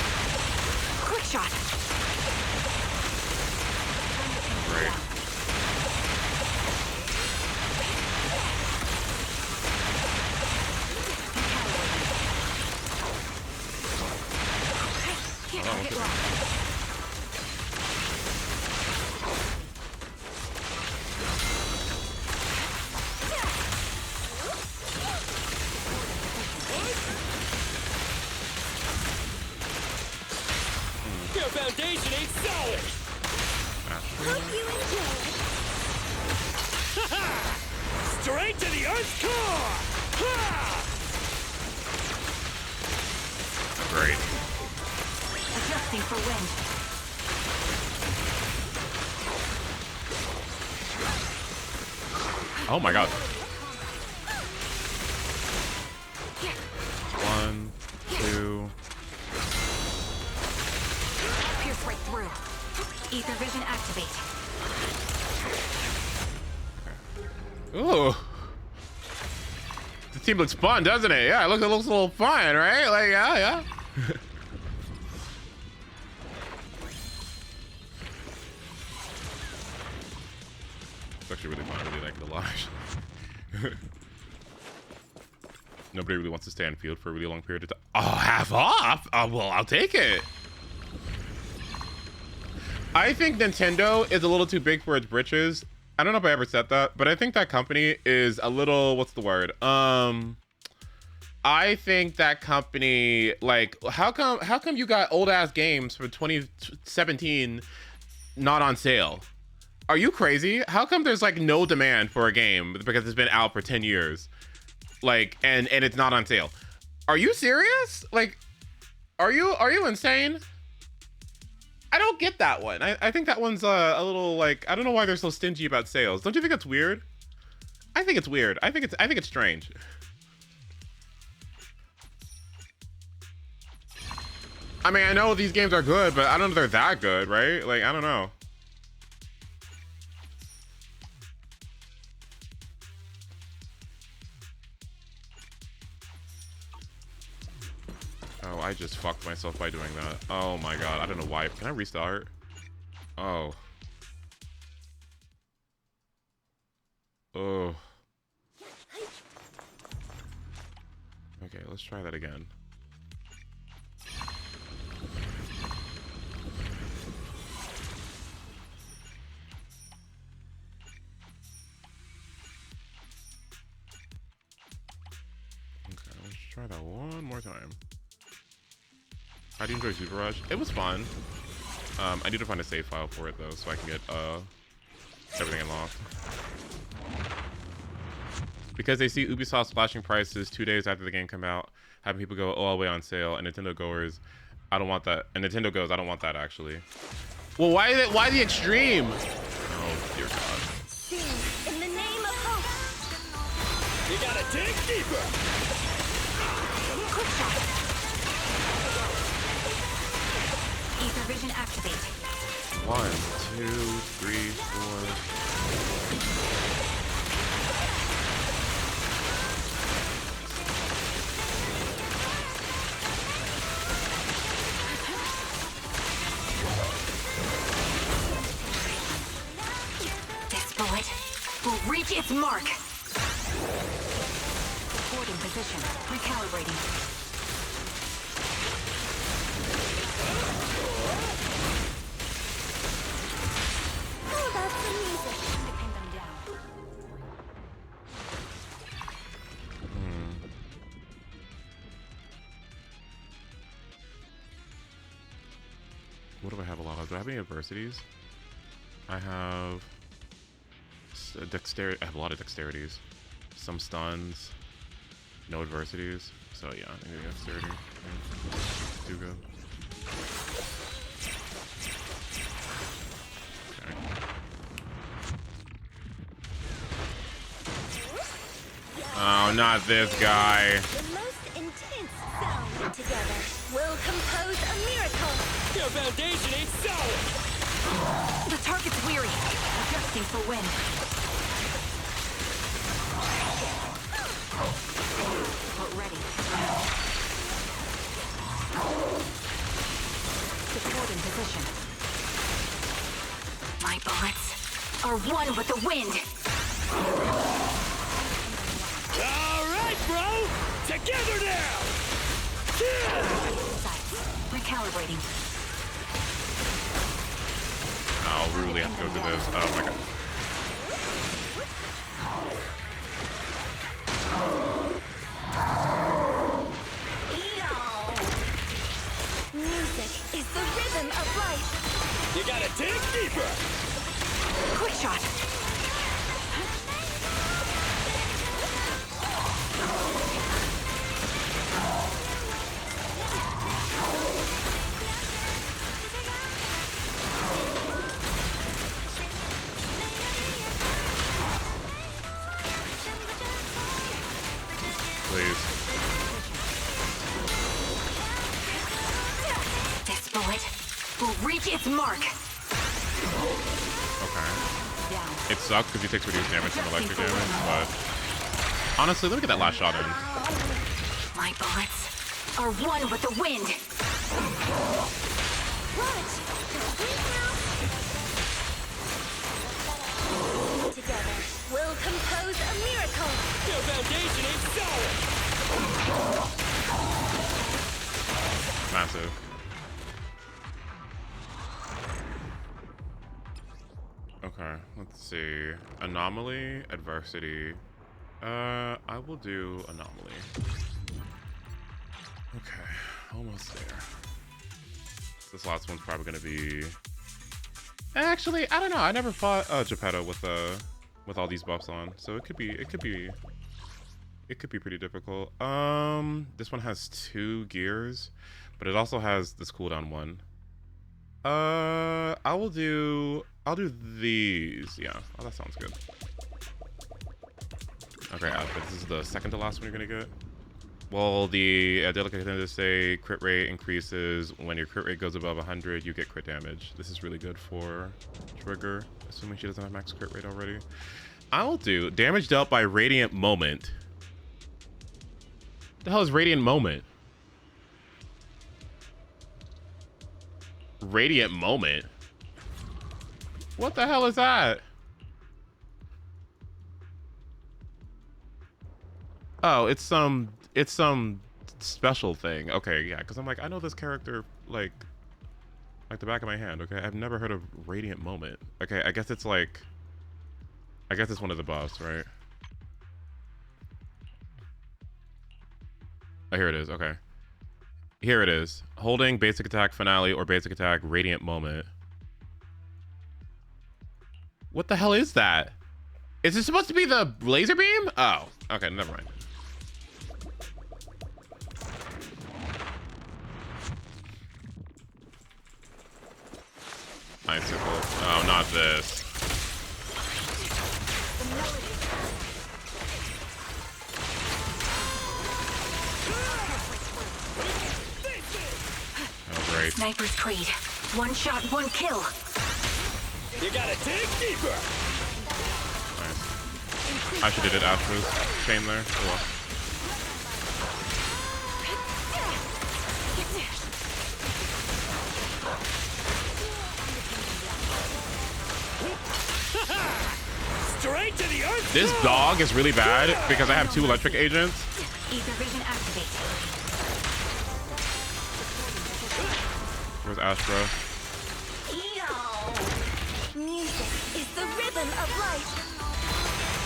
Quick shot. great. Hit Oh, target okay. lock. Your foundation ain't solid! Hope you enjoy. Straight to the Earth's core! Ha! Great. Adjusting for wind. Oh my god. 1, 2. Pierce right through. Ether vision activate. Ooh. The team looks fun, doesn't it? Yeah, it looks a little fun, right? Like, yeah. It's actually really fun. I really like it a lot. Nobody really wants to stay on field for a really long period of time. Oh, half off? Oh, well, I'll take it. I think Nintendo is a little too big for its britches. I don't know if I ever said that, but I think that company is a little, what's the word? I think that company, like, how come you got old ass games from 2017 not on sale? Are you crazy? How come there's like no demand for a game because it's been out for 10 years? Like, and it's not on sale. Are you serious? Like, are you insane? I don't get that one. I think that one's a little like, I don't know why they're so stingy about sales. Don't you think it's weird? I think it's weird. I think it's strange. I mean, I know these games are good, but I don't know if they're that good, right? Like, I don't know. Oh, I just fucked myself by doing that. Oh my god, I don't know why. Can I restart? Oh. Oh. Okay, let's try that again. Okay, let's try that one more time. How do you enjoy Super Rush? It was fun. I need to find a save file for it though, so I can get everything unlocked. Because they see Ubisoft splashing prices 2 days after the game come out, having people go all the way on sale, and Nintendo goers, I don't want that. And Nintendo goes, I don't want that actually. Well, why the extreme? Oh dear God. Sing in the name of hope. You gotta dig deeper! Quick shot. Ether vision activate. 1, 2, 3, 4. This bullet will reach its mark. Holding position. Recalibrating. How about some music? Time to pin them down. What do I have a lot of? Do I have any adversities? I have dexterity. I have a lot of dexterities. Some stuns. No adversities. So yeah, I think dexterity. Yeah. Do good. Oh, not this guy. The most intense sound together will compose a miracle. Your foundation ain't solid. The target's weary. Adjusting for wind. But ready. Support in position. My bullets are one with the wind. All right, bro. Together now. Sights. Recalibrating. I'll really have to go through this. Oh my god. Music is the rhythm of life. You gotta dig deeper. Quick shot. Please. This bullet will reach its mark. Okay. Down. It sucks because he takes reduced damage from electric damage, but honestly, let me get that last shot in. My bullets are one with the wind. Together will compose a miracle. Your foundation ain't solid. Massive. Okay, let's see. Anomaly, adversity. I will do anomaly. Okay, almost there. This last one's probably gonna be. Actually, I don't know. I never fought Geppetto with all these buffs on, so it could be pretty difficult. This one has 2 gears, but it also has this cooldown one. I'll do these. Yeah, oh, that sounds good. Okay, but this is the second to last one you're gonna get. Well, the delicate contenders say crit rate increases when your crit rate goes above 100. You get crit damage. This is really good for Trigger, assuming she doesn't have max crit rate already. I'll do damage dealt by Radiant Moment. The hell is Radiant Moment? Radiant Moment? What the hell is that? Oh, it's some special thing. Okay, yeah, because I'm like, I know this character like the back of my hand. Okay, I've never heard of Radiant Moment. Okay, I guess it's one of the buffs, right? Oh, here it is. Okay. Here it is. Holding basic attack finale or basic attack Radiant Moment. What the hell is that? Is this supposed to be the laser beam? Oh, okay, never mind. Icicle. Oh, not this. Oh, great. Sniper's Creed. One shot, one kill. You gotta dig deeper. Nice. I should have did it after this chain there. Oh, well. Straight to the earth. This dog is really bad because I have 2 electric agents. Ether vision activate. Where's Astro? Music is the rhythm of life.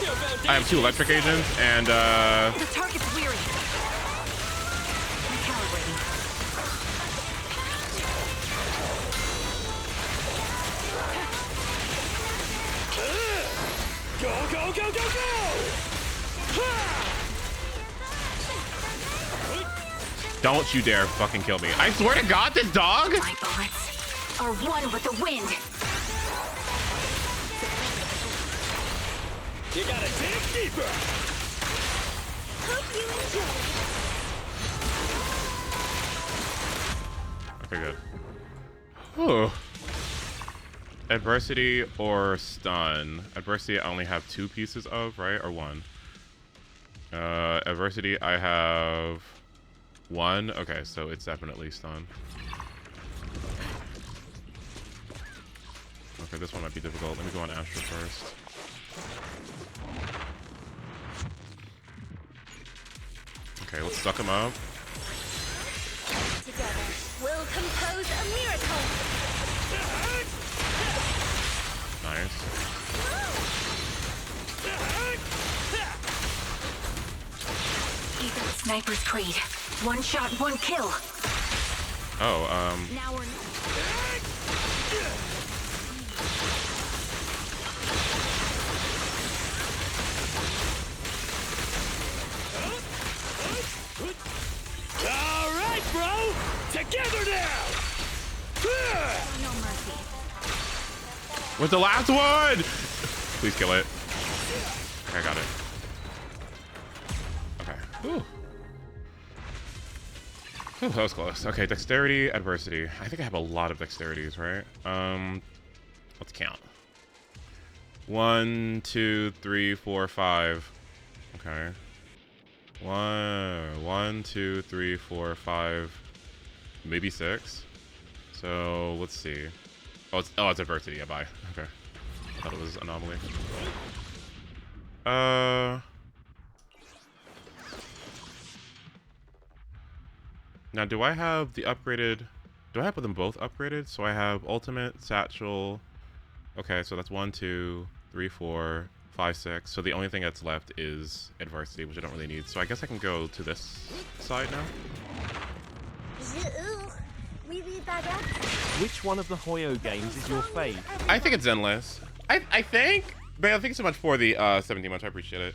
Your I have 2 electric agents and The target's weary. Recalibrating. Go, go, go, go, go! don't you dare fucking kill me. I swear to God, this dog? My bullets are one with the wind. You gotta dig deeper. Hope you enjoy. Okay, good. Whew. Adversity or stun. Adversity I only have 2 pieces of, right? Or 1. Adversity I have 1. Okay, so it's definitely stun. Okay, this one might be difficult. Let me go on Astro first. Okay, let's suck him up. Together, we'll compose a miracle. Nice. Ethan Sniper's Creed. 1 shot, 1 kill. Oh, Now we're All right, bro. Together now. no mercy. with the last one! Please kill it. Okay, I got it. Okay. Whew. Whew, that was close. Okay, dexterity, adversity. I think I have a lot of dexterities, right? Let's count. 1, 2, 3, 4, 5. Okay. 1, 2, 3, 4, 5, maybe 6. So let's see. Oh, it's adversity. Yeah, bye. Okay. I thought it was anomaly. Now, do I have the upgraded? Do I have them both upgraded? So I have ultimate, satchel. Okay, so that's 1, 2, 3, 4, 5, 6. So the only thing that's left is adversity, which I don't really need. So I guess I can go to this side now. Which one of the Hoyo games is your fave? I think it's ZENLESS. I think. But thank you so much for the 17 months. I appreciate it.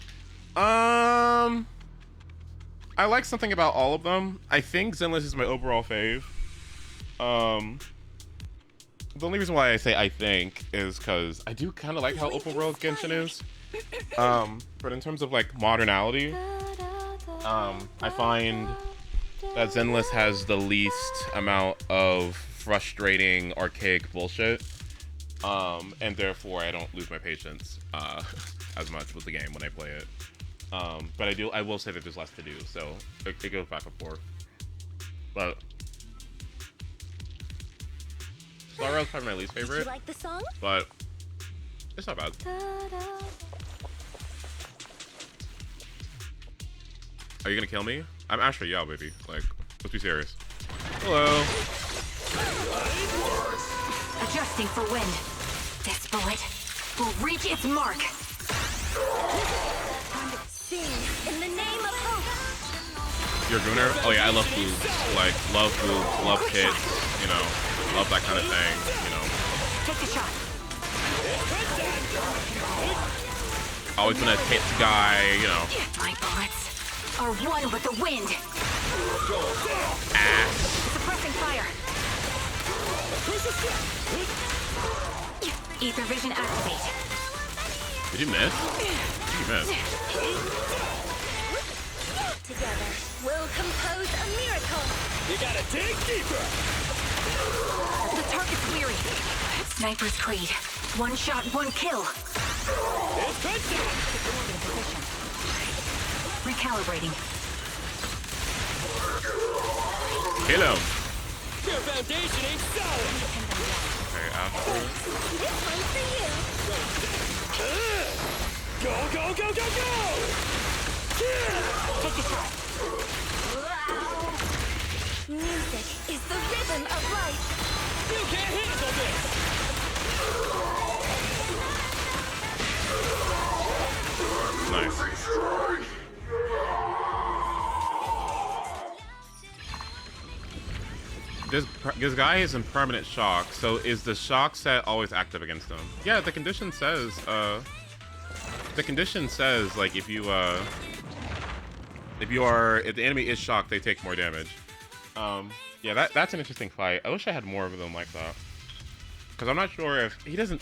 I like something about all of them. I think ZENLESS is my overall fave. The only reason why I say I think is because I do kind of like how open world Genshin is. But in terms of like modernality, I find that ZENLESS has the least amount of frustrating archaic bullshit. And therefore I don't lose my patience as much with the game when I play it. But I will say that there's less to do, so it goes back and forth. But Star Rail's probably my least favorite. Did you like the song? But it's not bad. Are you gonna kill me? I'm Asher Yao, baby. Like, let's be serious. Hello. Adjusting for wind. This bullet will reach its mark. Sing in the name of hope. You're a gooner? Oh yeah, I love boobs. Like, love boobs, love tits, you know, love that kind of thing, you know. Take the shot. Always been a tits guy, you know. My bullets are one with the wind. Ass. Suppressing fire. Ether vision activate. Did you miss? You missed. Together, we'll compose a miracle. You gotta dig deeper. The target's weary. Sniper's Creed. 1 shot, 1 kill. It's good time. Recalibrating. Kill him. Your foundation ain't solid. Okay, after. This one's for you. Go, go, go, go, go! Take the shot. Music is the rhythm of life. You can't handle this! Nice. This guy is in permanent shock, so is the shock set always active against him? Yeah, the condition says, like, if the enemy is shocked, they take more damage. Yeah, that's an interesting fight. I wish I had more of them like that. Because I'm not sure if does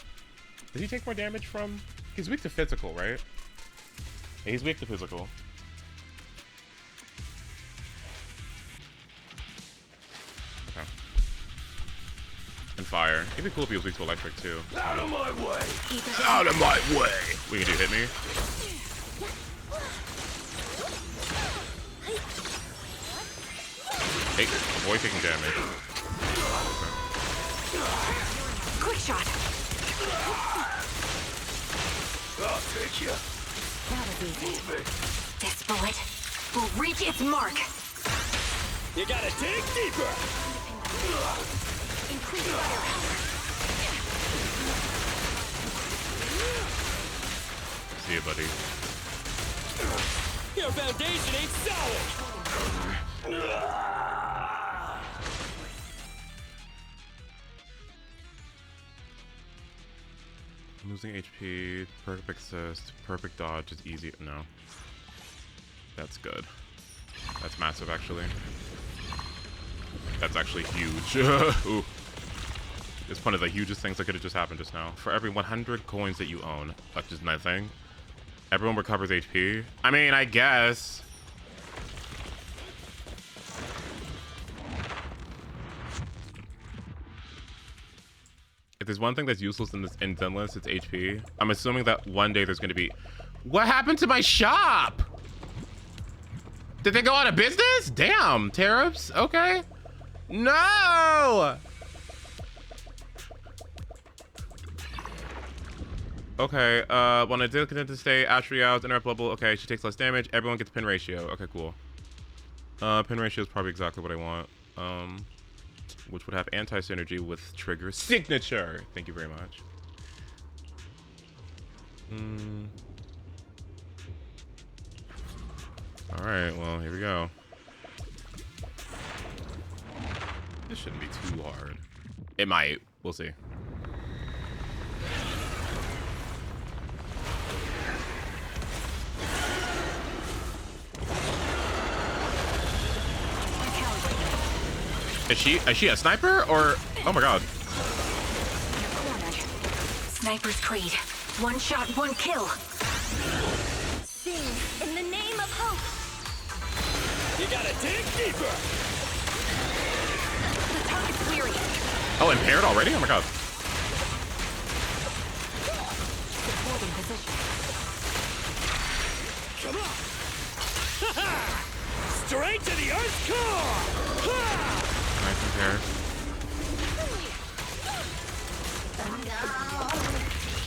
he take more damage from, he's weak to physical, right? Yeah, he's weak to physical. fire. It'd be cool if he was weak to electric too. Out of my way! Out of my way! We can do hit me. Hey, avoid taking damage. Quick shot. I'll take you. That was easy. This bullet will reach its mark. You gotta dig deeper. Increase firepower. See you, buddy. Your foundation ain't solid. Losing HP, perfect assist, perfect dodge is easy. No. That's good. That's massive, actually. That's actually huge. Ooh. It's one of the hugest things that could have just happened just now. For every 100 coins that you own, which is nothing, everyone recovers HP. I mean, I guess. If there's one thing that's useless in this in ZENLESS, it's HP. I'm assuming that one day there's going to be... What happened to my shop? Did they go out of business? Damn, tariffs. Okay. No! Okay, when I did continue to stay, Astro out, interrupt level. Okay, she takes less damage. Everyone gets pin ratio. Okay, cool. Pin ratio is probably exactly what I want. Which would have anti-synergy with trigger signature. Thank you very much. Alright, well, here we go. This shouldn't be too hard. It might. We'll see. Is she a sniper or... Oh my god. Sniper's Creed. One shot, one kill. Sing in the name of hope. You gotta dig deeper. The target's weary. Oh, impaired already? Oh my god. Supporting position. Come on. Straight to the Earth's core. Nice impair.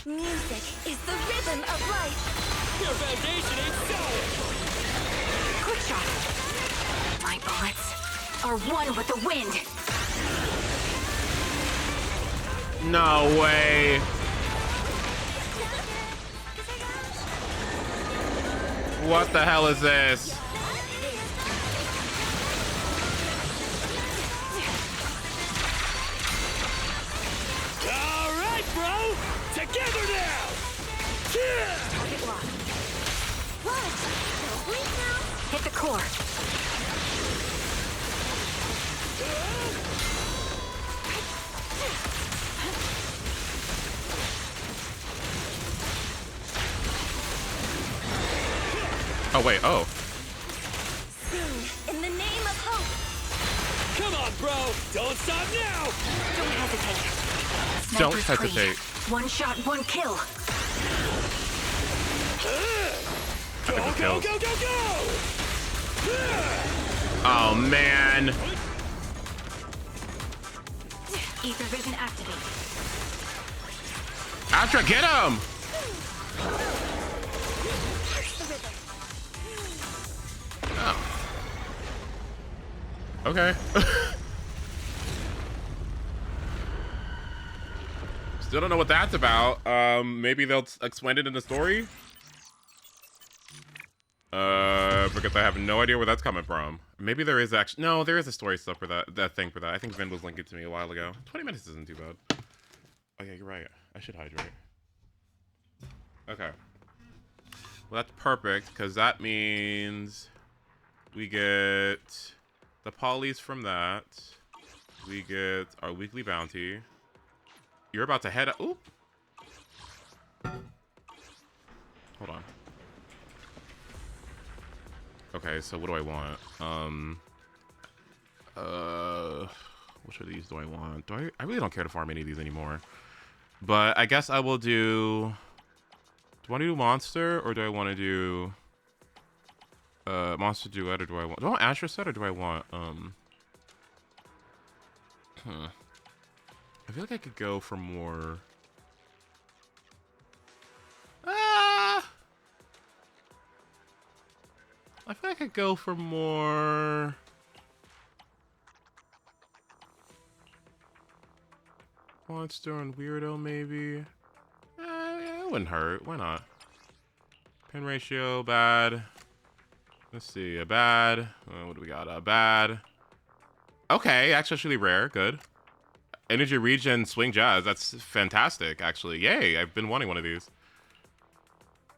Music is the rhythm of life. Your foundation ain't solid. Quick shot. My bullets are one with the wind. No way. What the hell is this? All right, bro. Together now. Target locked. What? Don't blink now. Hit the core. Oh wait, oh. Sing in the name of hope. Come on, bro. Don't stop now. Don't hesitate. Don't Sniper's Creed. hesitate. One shot, one kill. Go, go, kills. go, go, go. Oh man. Ether vision activated. Astra, get him! Oh. Okay. Still don't know what that's about. Maybe they'll explain it in the story. Because I have no idea where that's coming from. Maybe there is actually... No, there is a story stuff for that thing for that. I think Vin was linking it to me a while ago. 20 minutes isn't too bad. Oh yeah, you're right. I should hydrate. Okay. Well, that's perfect, because that means we get the polys from that. We get our weekly bounty. You're about to head up. Ooh. Hold on. Okay, so what do I want? Which of these do I want? I really don't care to farm any of these anymore. But I guess I will do... Do I want to do monster, or do I want to do... monster duet, or do I want Astra set, or do I want, I feel like I could go for more... I feel like I could go for more... Monster and Weirdo, maybe? Yeah, it wouldn't hurt. Why not? Pen ratio, bad. Let's see, a bad. What do we got? A bad. Okay, actually rare. Good. Energy regen, swing jazz. That's fantastic, actually. Yay, I've been wanting one of these.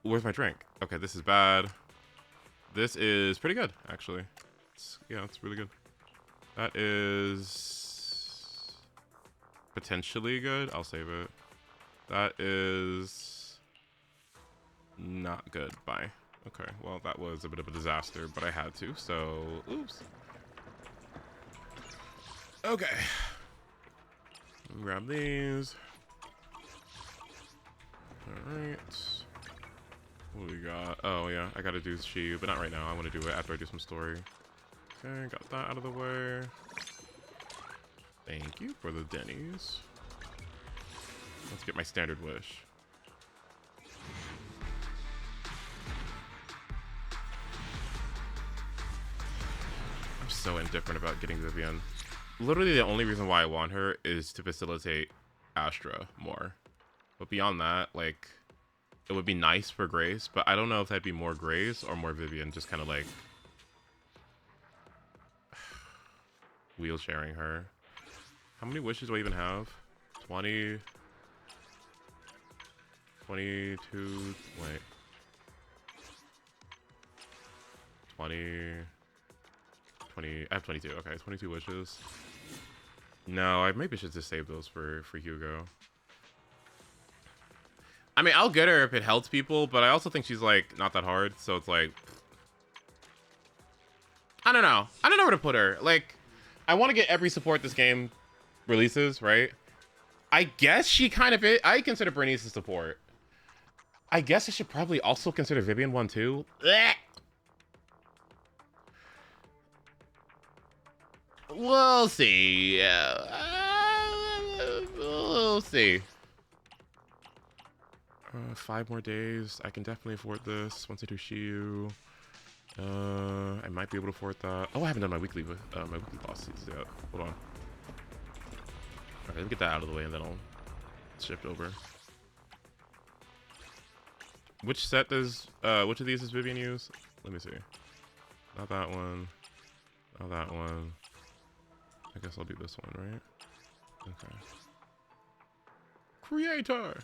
Where's my drink? Okay, this is bad. This is pretty good, actually. Yeah, it's really good. That is potentially good. I'll save it. That is not good. Bye. Okay, well, that was a bit of a disaster, but I had to, so oops. Okay. Grab these. Alright. What do we got? Oh, yeah, I gotta do Shiyu, but not right now. I want to do it after I do some story. Okay, got that out of the way. Thank you for the Denny's. Let's get my standard wish. I'm so indifferent about getting Vivian. Literally the only reason why I want her is to facilitate Astra more. But beyond that, like, it would be nice for Grace, but I don't know if that'd be more Grace or more Vivian, just kind of like wheelsharing her. How many wishes do I even have? 20, 22, wait. 20, I have 22, okay, 22 wishes. No, I maybe should just save those for Hugo. I mean, I'll get her if it helps people, but I also think she's, like, not that hard, so it's like... I don't know. I don't know where to put her. Like, I want to get every support this game releases, right? I guess she kind of... I consider Bernice a support. I guess I should probably also consider Vivian one, too. Blech. We'll see. We'll see. 5 more days. I can definitely afford this once I do Shiyu. I might be able to afford that. Oh, I haven't done my weekly boss seats yet. Hold on. Alright, let me get that out of the way and then I'll shift over. Which set does which of these does Vivian use? Let me see. Not that one. Not that one. I guess I'll do this one, right? Okay. Creator!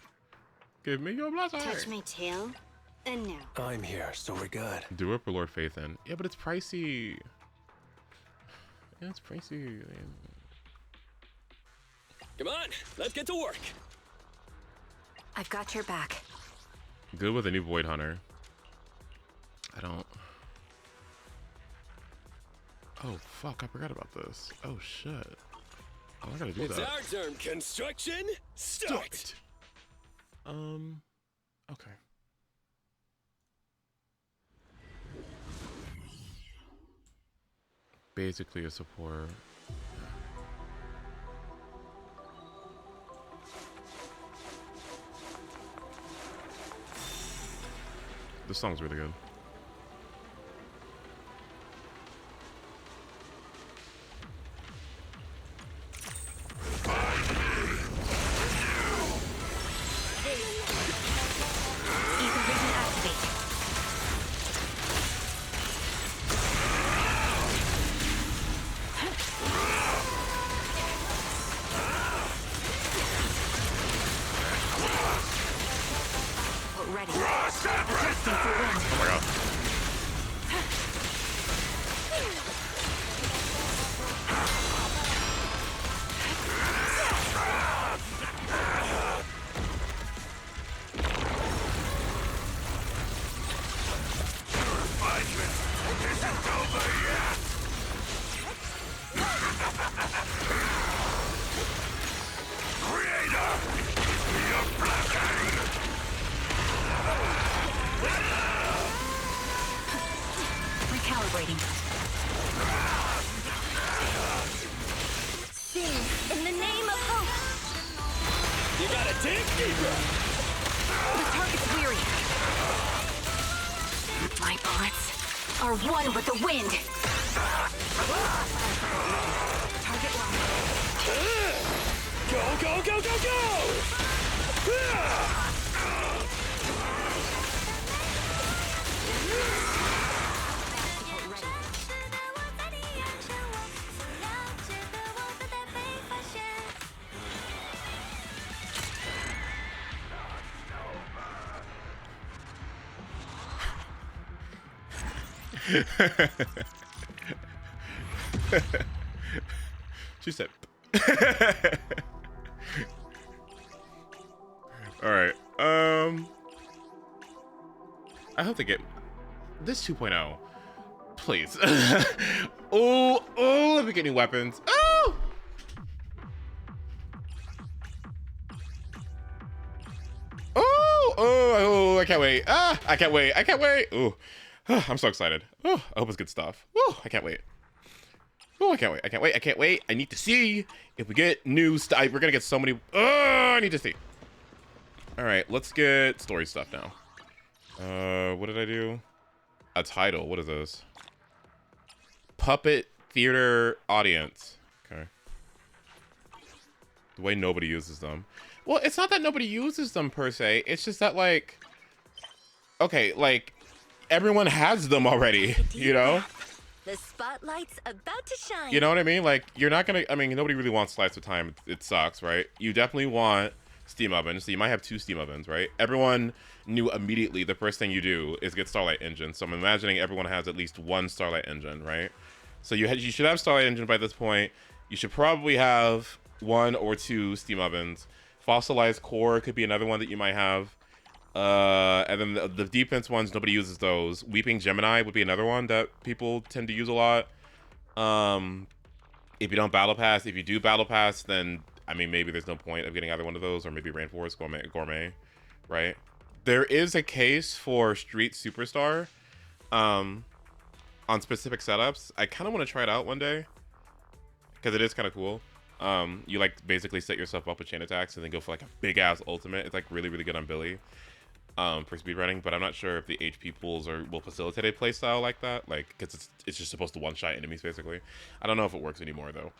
Give me your blessing! Touch my tail, and now. I'm here, so we're good. Do it for Lord Faith in. Yeah, but it's pricey. Yeah, it's pricey. Come on, let's get to work. I've got your back. Good with a new Void Hunter. I don't... Oh, fuck, I forgot about this. Oh, shit. Oh, I gotta do that. It's our turn. Construction, start! Okay. Basically a support. This song's really good. Recalibrating. Sing in the name of hope. You gotta dig deeper. The target's weary. My bullets are one with the wind. Target locked. Go, go, go, go, go! She said. All right. I hope they get this 2.0. Please. Oh, let me get new weapons. Oh! Oh, I can't wait. I can't wait. I can't wait. Ooh. I'm so excited. Oh, I hope it's good stuff. Oh, I can't wait. Oh, I can't wait. I can't wait. I can't wait. I need to see if we get new stuff. We're gonna get so many. Oh, I need to see. All right, let's get story stuff now. What did I do? A title. What is this? Puppet theater audience. Okay. The way nobody uses them. Well, it's not that nobody uses them per se. It's just that like, okay, like everyone has them already, you know? The spotlight's about to shine. You know what I mean? Like, you're not gonna, I mean, nobody really wants slice of time. It sucks, right? You definitely want steam ovens, so you might have 2 steam ovens, right? Everyone knew immediately the first thing you do is get Starlight Engine. So I'm imagining everyone has at least 1 Starlight Engine, right? So you should have Starlight Engine by this point. You should probably have 1 or 2 steam ovens. Fossilized core could be another one that you might have. And then the defense ones, nobody uses those. Weeping Gemini would be another one that people tend to use a lot. If you don't battle pass, if you do battle pass, then I mean maybe there's no point of getting either one of those, or maybe Rainforest Gourmet, right? There is a case for Street Superstar on specific setups. I kind of want to try it out one day because it is kind of cool. You like basically set yourself up with chain attacks and then go for like a big ass ultimate. It's like really good on Billy for speedrunning, but I'm not sure if the HP pools will facilitate a playstyle like that, like because it's just supposed to one-shot enemies basically. I don't know if it works anymore though.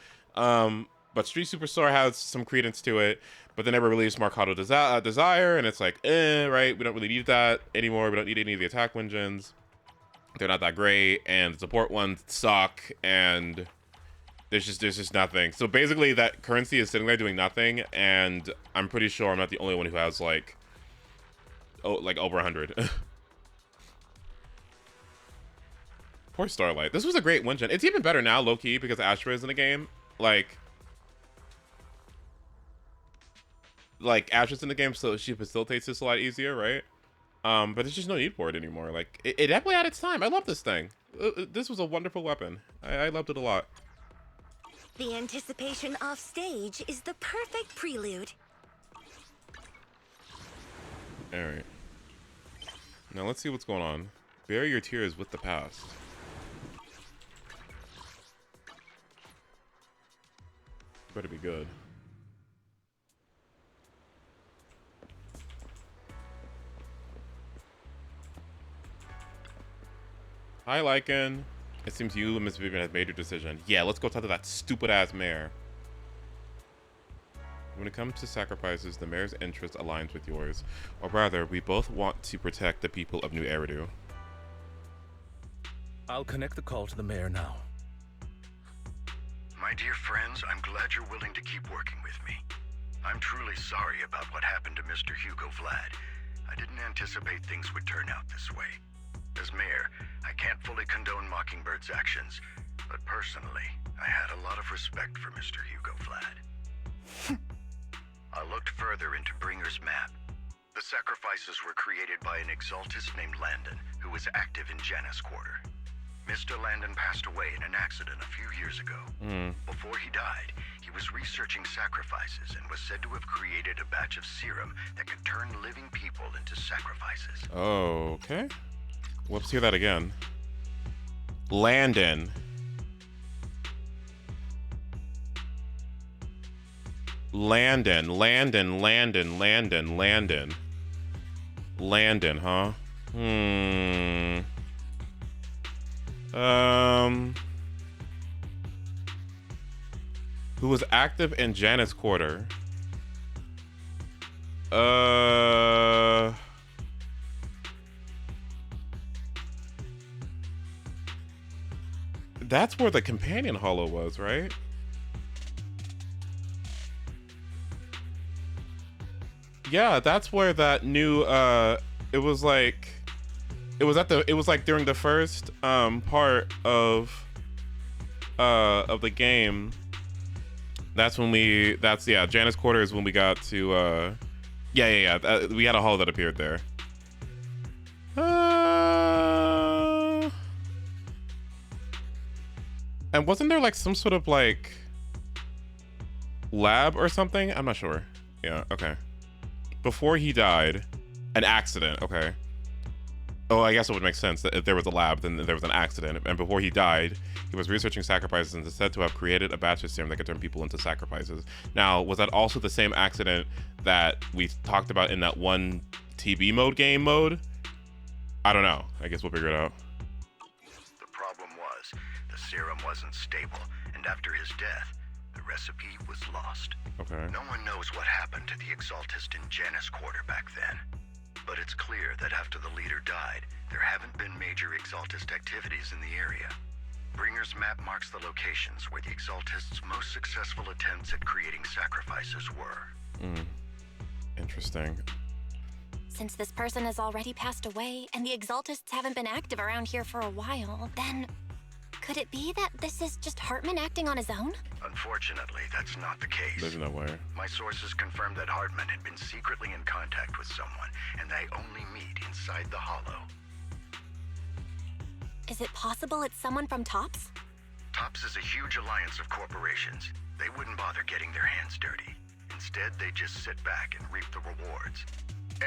But Street Superstar has some credence to it, but they never released Mercado Desire, and it's like, right? We don't really need that anymore. We don't need any of the attack engines. They're not that great, and the support ones suck, and there's just nothing. So basically, that currency is sitting there doing nothing, and I'm pretty sure I'm not the only one who has like over 100. Poor Starlight. This was a great win gen. It's even better now, low key, because Astra is in the game. Like Astra's in the game, so she facilitates this a lot easier, right? But there's just no need for it anymore. Like it definitely had its time. I love this thing. This was a wonderful weapon. I loved it a lot. The anticipation off stage is the perfect prelude. All right. Now let's see what's going on. Bury your tears with the past. Better be good. Hi, Lycan. It seems you and Miss Vivian have made your decision. Yeah, let's go talk to that stupid-ass mayor. When it comes to sacrifices, the mayor's interest aligns with yours. Or rather, we both want to protect the people of New Eridu. I'll connect the call to the mayor now. My dear friends, I'm glad you're willing to keep working with me. I'm truly sorry about what happened to Mr. Hugo Vlad. I didn't anticipate things would turn out this way. As mayor, I can't fully condone Mockingbird's actions, but personally, I had a lot of respect for Mr. Hugo Vlad. I looked further into Bringer's map. The sacrifices were created by an exaltist named Landon, who was active in Janus Quarter. Mr. Landon passed away in an accident a few years ago. Before he died, he was researching sacrifices and was said to have created a batch of serum that could turn living people into sacrifices. Oh, okay. Let's hear that again. Landon. Landon, huh? Who was active in Janet's quarter? That's where the companion hollow was, right? Yeah, that's where that new it was like during the first part of the game. Yeah, Janet's quarter is when we got to yeah. We had a hollow that appeared there. And wasn't there like some sort of like lab or something? I'm not sure. Yeah, okay. Before he died, an accident, okay. Oh, I guess it would make sense that if there was a lab, then there was an accident. And before he died, he was researching sacrifices and is said to have created a batch of serum that could turn people into sacrifices. Now, was that also the same accident that we talked about in that one TB mode game mode? I don't know. I guess we'll figure it out. The problem was, the serum wasn't stable, and after his death, the recipe was lost. Okay. No one knows what happened to the Exaltist in Janus quarter back then. But it's clear that after the leader died, there haven't been major Exaltist activities in the area. Bringer's map marks the locations where the Exaltist's most successful attempts at creating sacrifices were. Interesting. Since this person has already passed away, and the Exaltists haven't been active around here for a while, then could it be that this is just Hartman acting on his own? Unfortunately, that's not the case. There's no way. My sources confirmed that Hartman had been secretly in contact with someone, and they only meet inside the Hollow. Is it possible it's someone from TOPS? TOPS is a huge alliance of corporations. They wouldn't bother getting their hands dirty. Instead, they just sit back and reap the rewards.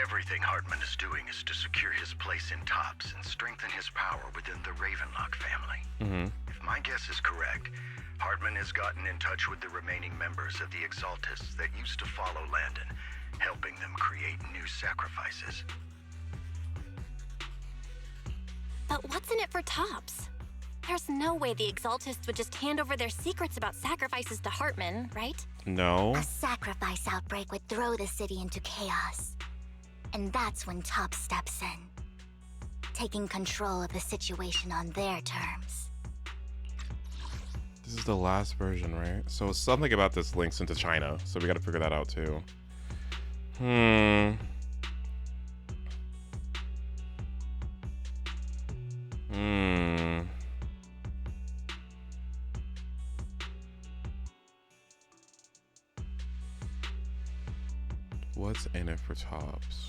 Everything Hartman is doing is to secure his place in TOPS and strengthen his power within the Ravenlock family. If my guess is correct, Hartman has gotten in touch with the remaining members of the Exaltists that used to follow Landon, helping them create new sacrifices. But what's in it for TOPS? There's no way the Exaltists would just hand over their secrets about sacrifices to Hartman, right? No. A sacrifice outbreak would throw the city into chaos. And that's when TOPS steps in, taking control of the situation on their terms. This is the last version, right? So something about this links into China, so we gotta figure that out too. What's in it for TOPS?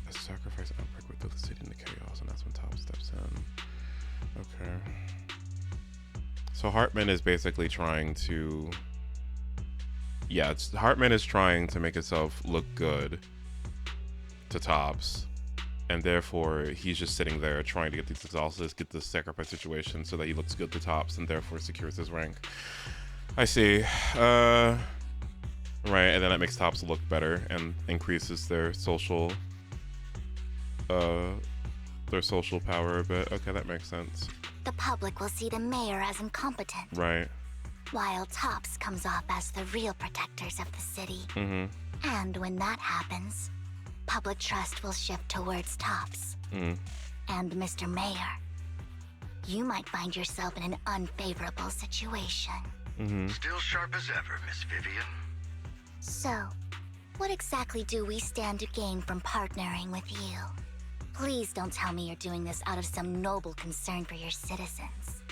A sacrifice outbreak would throw the city into chaos, and that's when TOPS steps in. Okay. So Hartman is basically trying to... Yeah, Hartman is trying to make himself look good to TOPS. And therefore, he's just sitting there trying to get these Exaltists, get this sacrifice situation so that he looks good to TOPS and therefore secures his rank. I see. Right, and then that makes TOPS look better and increases their social power a bit. Okay, that makes sense. The public will see the mayor as incompetent. Right. While TOPS comes off as the real protectors of the city. And when that happens, public trust will shift towards TOPS. And Mr. Mayor, you might find yourself in an unfavorable situation. Still sharp as ever, Miss Vivian. So, what exactly do we stand to gain from partnering with you? Please don't tell me you're doing this out of some noble concern for your citizens.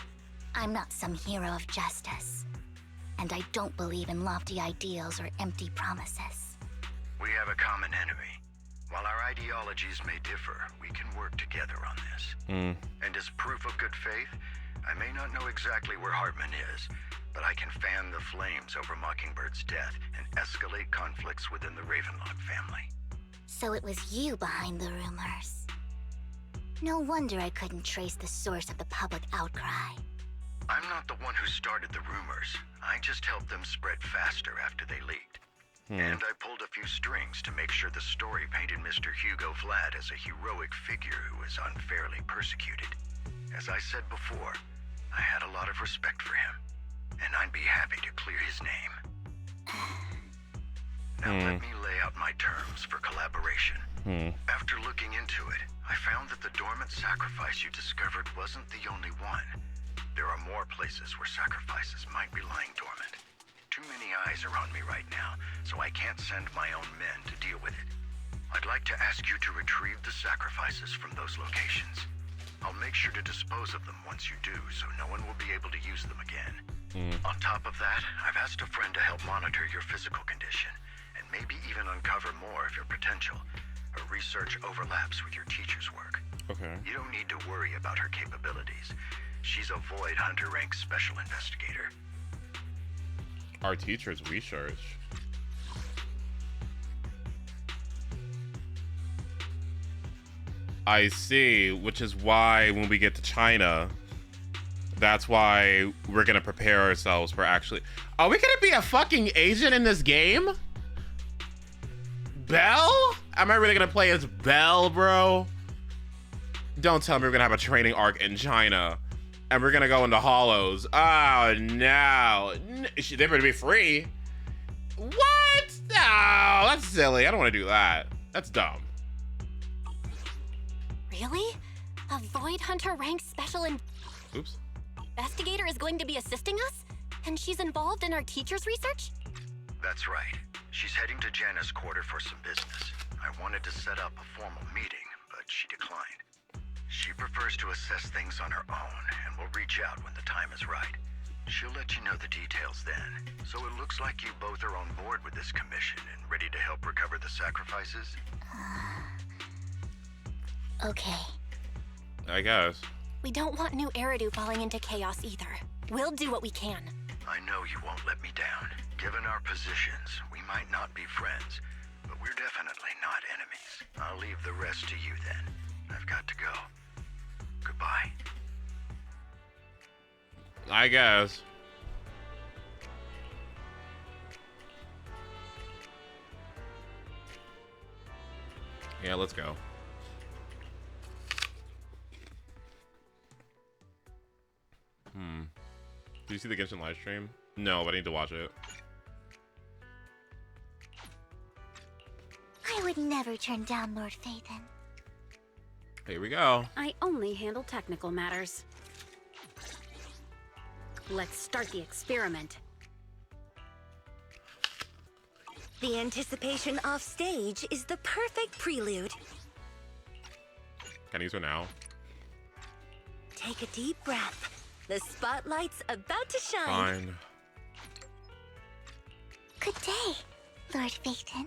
I'm not some hero of justice, and I don't believe in lofty ideals or empty promises. We have a common enemy. While our ideologies may differ, we can work together on this. And as proof of good faith, I may not know exactly where Hartman is, but I can fan the flames over Mockingbird's death and escalate conflicts within the Ravenlock family. So it was you behind the rumors. No wonder I couldn't trace the source of the public outcry. I'm not the one who started the rumors. I just helped them spread faster after they leaked. And I pulled a few strings to make sure the story painted Mr. Hugo Vlad as a heroic figure who was unfairly persecuted. As I said before, I had a lot of respect for him, and I'd be happy to clear his name. Now let me lay out my terms for collaboration. After looking into it, I found that the dormant sacrifice you discovered wasn't the only one. There are more places where sacrifices might be lying dormant. Too many eyes are on me right now, so I can't send my own men to deal with it. I'd like to ask you to retrieve the sacrifices from those locations. I'll make sure to dispose of them once you do, so no one will be able to use them again. On top of that, I've asked a friend to help monitor your physical condition, and maybe even uncover more of your potential. Her research overlaps with your teacher's work. Okay. You don't need to worry about her capabilities. She's a Void Hunter rank special investigator. Our teacher's research. I see, which is why when we get to China, that's why we're gonna prepare ourselves for actually... Are we gonna be a fucking agent in this game? Belle? Am I really gonna play as Belle, bro? Don't tell me we're gonna have a training arc in China. And we're gonna go into Hollows. Oh no. They're gonna be free. What? No, that's silly. I don't wanna do that. That's dumb. Really? A Void Hunter ranked special Oops. investigator is going to be assisting us? And she's involved in our teacher's research? That's right. She's heading to Janna's quarter for some business. I wanted to set up a formal meeting, but she declined. She prefers to assess things on her own, and will reach out when the time is right. She'll let you know the details then. So it looks like you both are on board with this commission and ready to help recover the sacrifices? Okay. I guess. We don't want new Eridu falling into chaos either. We'll do what we can. I know you won't let me down. Given our positions, we might not be friends, but we're definitely not enemies. I'll leave the rest to you then. I've got to go. Goodbye. I guess. Yeah, let's go. Did you see the Genshin live stream? No, but I need to watch it. I would never turn down Lord Phaethon. Here we go. I only handle technical matters. Let's start the experiment. The anticipation off stage is the perfect prelude. Can I use her now? Take a deep breath. The spotlight's about to shine. Fine. Good day, Lord Phaethon.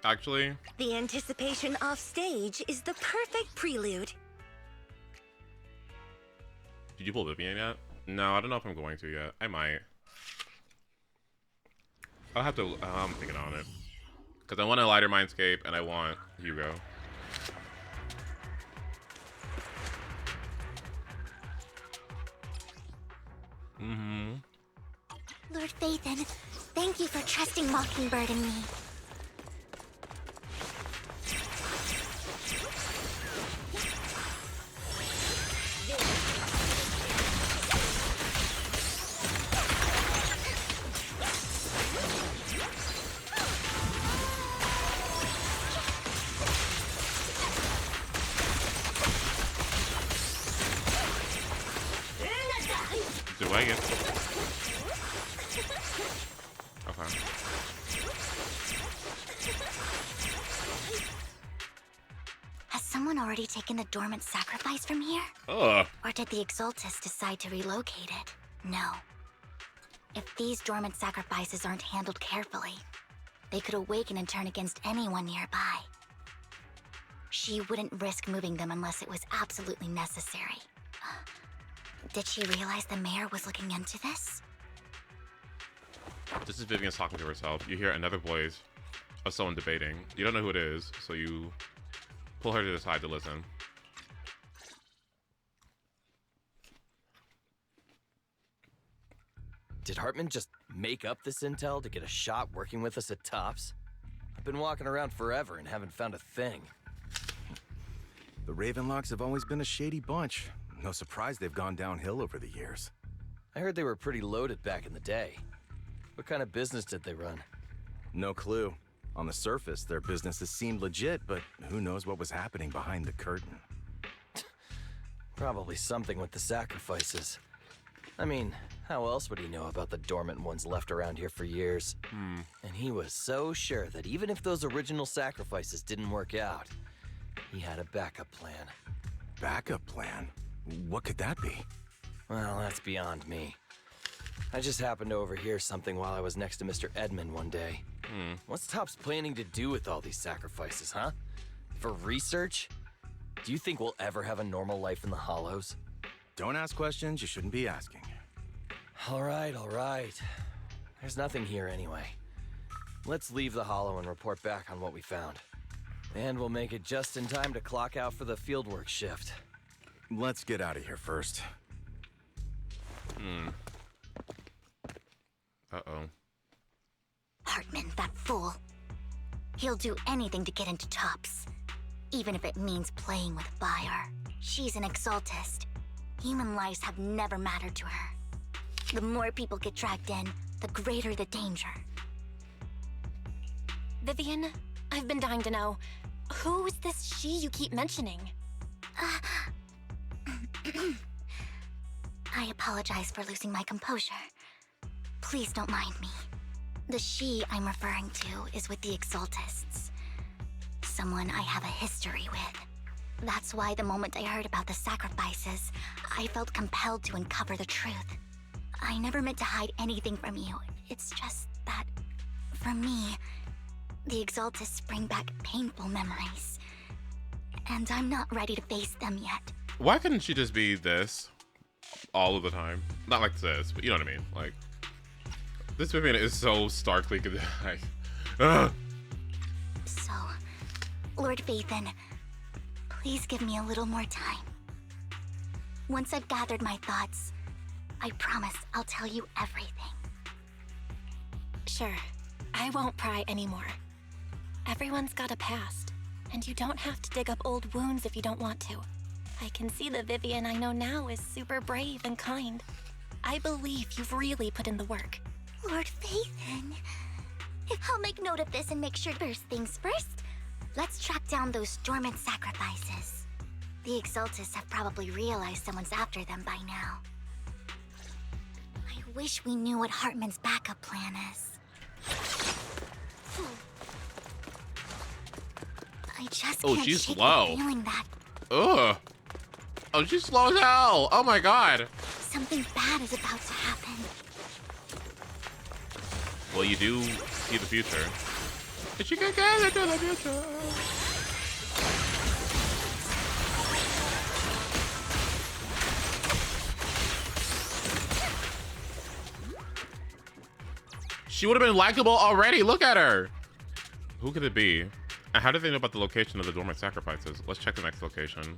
Actually, The anticipation off stage is the perfect prelude. did you pull Vivian yet? No, I don't know if I'm going to yet. I might. I'll have to. I'm thinking on it. Because I want a lighter Mindscape and I want Hugo. Lord Phaethon, thank you for trusting Mockingbird and me. Do I get? Okay. Has someone already taken the dormant sacrifice from here? Ugh. Or did the Exaltus decide to relocate it? No. If these dormant sacrifices aren't handled carefully, they could awaken and turn against anyone nearby. She wouldn't risk moving them unless it was absolutely necessary. Did she realize the mayor was looking into this? This is Vivian talking to herself. You hear another voice of someone debating. You don't know who it is, so you pull her to the side to listen. Did Hartman just make up this intel to get a shot working with us at Tops? I've been walking around forever and haven't found a thing. The Ravenlocks have always been a shady bunch. No surprise they've gone downhill over the years. I heard they were pretty loaded back in the day. What kind of business did they run? No clue. On the surface, their businesses seemed legit, but who knows what was happening behind the curtain. Probably something with the sacrifices. I mean, how else would he know about the dormant ones left around here for years? And he was so sure that even if those original sacrifices didn't work out, he had a backup plan. Backup plan? What could that be? Well, that's beyond me. I just happened to overhear something while I was next to Mr. Edmund one day. What's Tops planning to do with all these sacrifices, huh? For research? Do you think we'll ever have a normal life in the Hollows? Don't ask questions you shouldn't be asking. All right, all right. There's nothing here anyway. Let's leave the Hollow and report back on what we found. And we'll make it just in time to clock out for the fieldwork shift. Let's get out of here first. Uh-oh. Hartman, that fool. He'll do anything to get into Tops, even if it means playing with fire. She's an exaltist. Human lives have never mattered to her. The more people get dragged in, the greater the danger. Vivian, I've been dying to know, who is this she you keep mentioning? I apologize for losing my composure. Please don't mind me. The she I'm referring to is with the Exaltists. Someone I have a history with. That's why the moment I heard about the sacrifices, I felt compelled to uncover the truth. I never meant to hide anything from you. It's just that, for me, the Exaltists bring back painful memories. And I'm not ready to face them yet. Why couldn't she just be this all of the time? Not like this, but you know what I mean. Like, this Vivian is so starkly like, ugh. So, Lord Vathan, please give me a little more time. Once I've gathered my thoughts, I promise I'll tell you everything. Sure, I won't pry anymore. Everyone's got a past, and you don't have to dig up old wounds if you don't want to. I can see the Vivian I know now is super brave and kind. I believe you've really put in the work. Lord Vathan, I'll make note of this and make sure first things first. Let's track down those dormant sacrifices. The Exaltists have probably realized someone's after them by now. I wish we knew what Hartman's backup plan is. I just can't she's shake slow. the feeling that Ugh. Oh, she's slow as hell. Oh my god. something bad is about to happen. Well, you do see the future. But you can get into the future. She would have been likable already. Look at her. Who could it be? And how do they know about the location of the dormant sacrifices? Let's check the next location.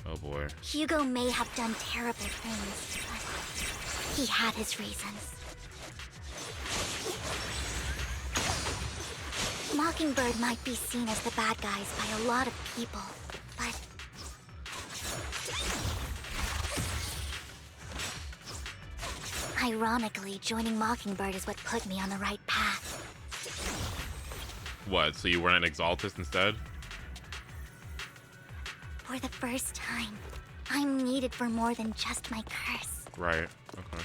Oh boy. Hugo may have done terrible things, but he had his reasons. Mockingbird might be seen as the bad guys by a lot of people, but ironically, joining Mockingbird is what put me on the right path. What, so you weren't an Exaltist instead? For the first time, I'm needed for more than just my curse. Right, okay.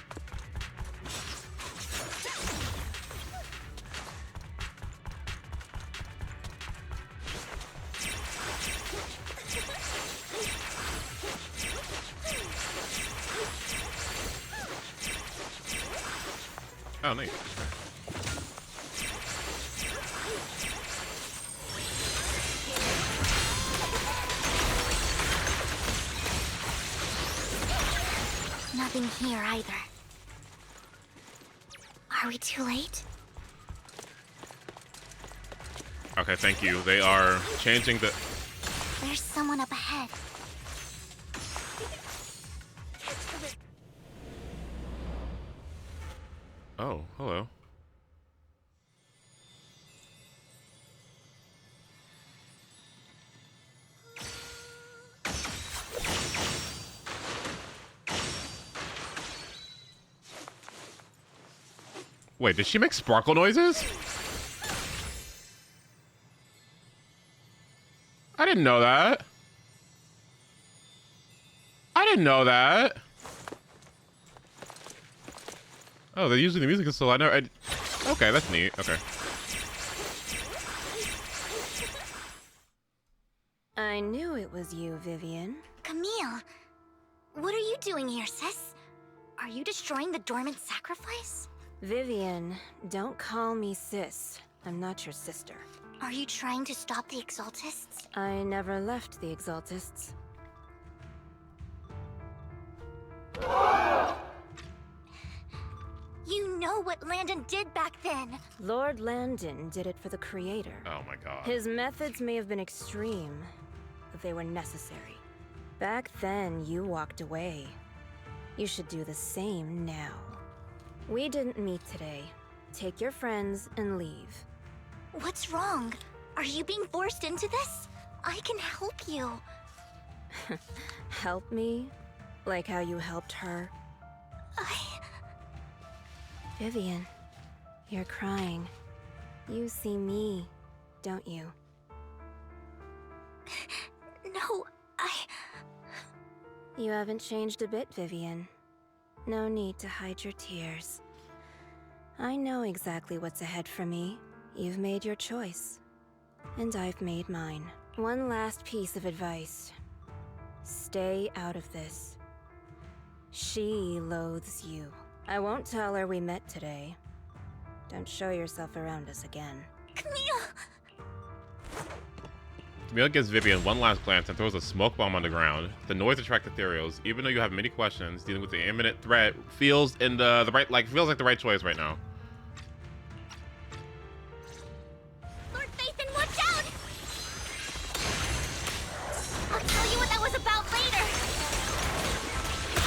Oh, nice. Nothing here either. Are we too late? Okay, thank you. They are changing the... There's someone up ahead. Oh, hello. Wait, did she make sparkle noises? I didn't know that. I didn't know that. Oh, they're using the music still. I know. Okay, that's neat. Okay. I knew it was you, Vivian. Camille, what are you doing here, sis? Are you destroying the dormant sacrifice? Vivian, don't call me sis. I'm not your sister. Are you trying to stop the Exaltists? I never left the Exaltists. You know what Landon did back then. Lord Landon did it for the Creator. Oh my god. His methods may have been extreme, but they were necessary. Back then, you walked away. You should do the same now. We didn't meet today. Take your friends and leave. What's wrong? Are you being forced into this? I can help you. Help me? Like how you helped her? Vivian, you're crying. You see me, don't you? No, You haven't changed a bit, Vivian. No need to hide your tears. I know exactly what's ahead for me. You've made your choice. And I've made mine. One last piece of advice. Stay out of this. She loathes you. I won't tell her we met today. Don't show yourself around us again. Camille! Camille gives Vivian one last glance and throws a smoke bomb on the ground. The noise attracts ethereals. Even though you have many questions, dealing with the imminent threat feels in the right feels like the right choice right now. Lord Phaethon, watch out! I'll tell you what that was about later.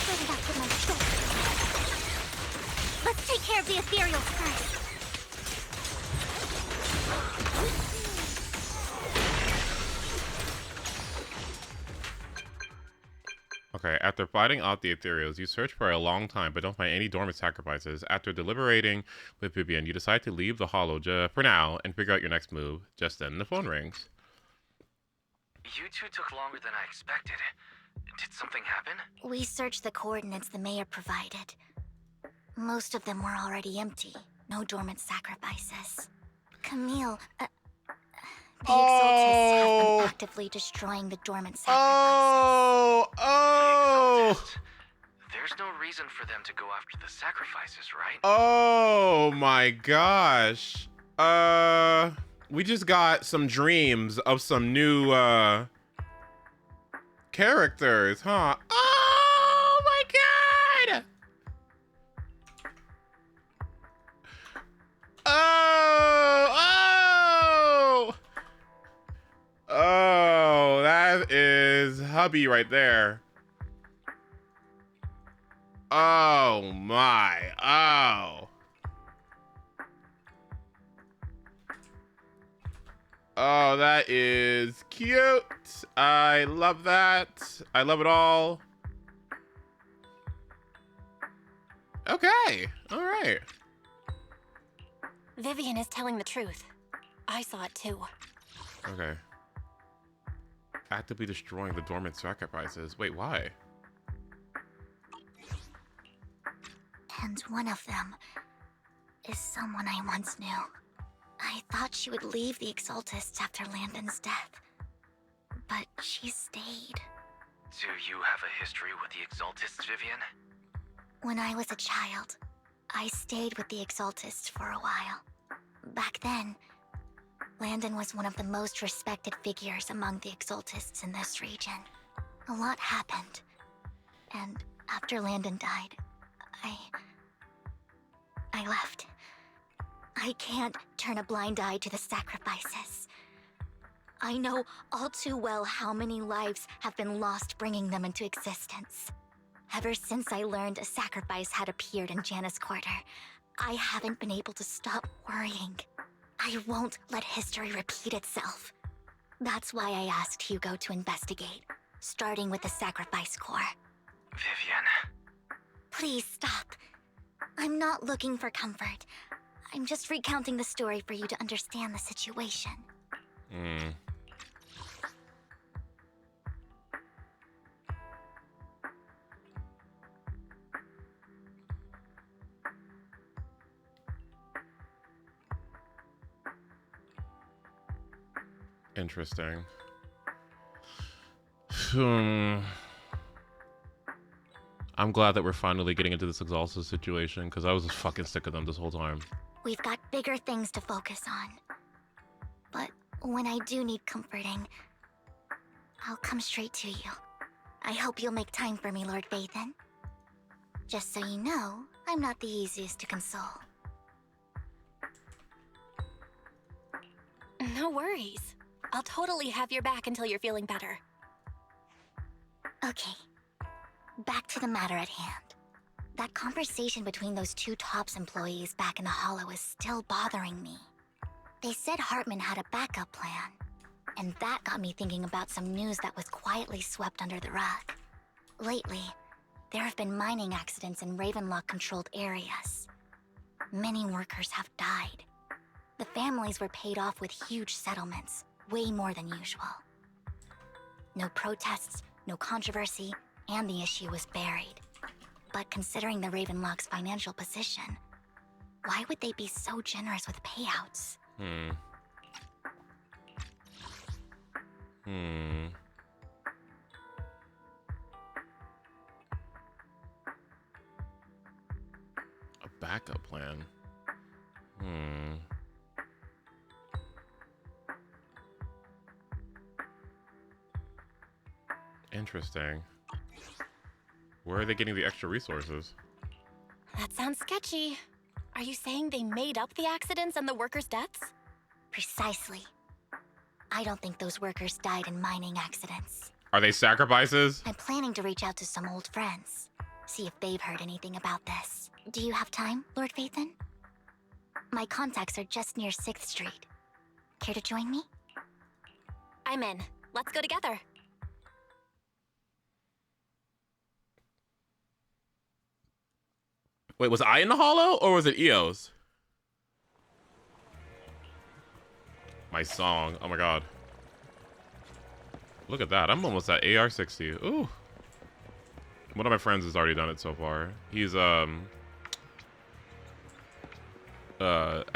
Bring back to my shoulder. Let's take care of the ethereals first. Okay, after fighting out the ethereals, you search for a long time but don't find any dormant sacrifices. After deliberating with Vivian, you decide to leave the hollow for now and figure out your next move. Just then, the phone rings. You two took longer than I expected. Did something happen? We searched the coordinates the mayor provided. Most of them were already empty. No dormant sacrifices. Camille, the Exaltists have been actively destroying the dormant sacrifices. There's no reason for them to go after the sacrifices, right? Oh my gosh. We just got some dreams of some new characters, huh? Oh my god! Oh, that is hubby right there. Oh my, Oh, that is cute. I love that. I love it all. Okay, all right. Vivian is telling the truth. I saw it too. Okay. Actively destroying the dormant sacrifices. Wait, why? And one of them is someone I once knew. I thought she would leave the Exaltists after Landon's death, but she stayed. Do you have a history with the Exaltists, Vivian? When I was a child, I stayed with the Exaltists for a while. Back then, Landon was one of the most respected figures among the Exaltists in this region. A lot happened. And after Landon died, I left. I can't turn a blind eye to the sacrifices. I know all too well how many lives have been lost bringing them into existence. Ever since I learned a sacrifice had appeared in Janus Quarter, I haven't been able to stop worrying. I won't let history repeat itself. That's why I asked Hugo to investigate, starting with the Sacrifice Corps. Vivian. Please stop. I'm not looking for comfort. I'm just recounting the story for you to understand the situation. Interesting. I'm glad that we're finally getting into this Exalted situation, because I was just fucking sick of them this whole time. We've got bigger things to focus on. But when I do need comforting, I'll come straight to you. I hope you'll make time for me, Lord Vathan. Just so you know, I'm not the easiest to console. No worries. I'll totally have your back until you're feeling better. Okay. Back to the matter at hand. That conversation between those two TOPS employees back in the Hollow is still bothering me. They said Hartman had a backup plan, and that got me thinking about some news that was quietly swept under the rug. Lately, there have been mining accidents in Ravenlock-controlled areas. Many workers have died. The families were paid off with huge settlements, way more than usual. No protests, no controversy, and the issue was buried. But considering the Ravenlock's financial position, why would they be so generous with payouts? A backup plan. Interesting. Where are they getting the extra resources? That sounds sketchy. Are you saying they made up the accidents and the workers' deaths? Precisely. I don't think those workers died in mining accidents. Are they sacrifices? I'm planning to reach out to some old friends, see if they've heard anything about this. Do you have time, Lord Vathan? My contacts are just near 6th Street. Care to join me? I'm in. Let's go together. Wait, was I in the Hollow or was it EOS? My song. Oh my god. Look at that. I'm almost at AR-60. Ooh. One of my friends has already done it so far. He's, I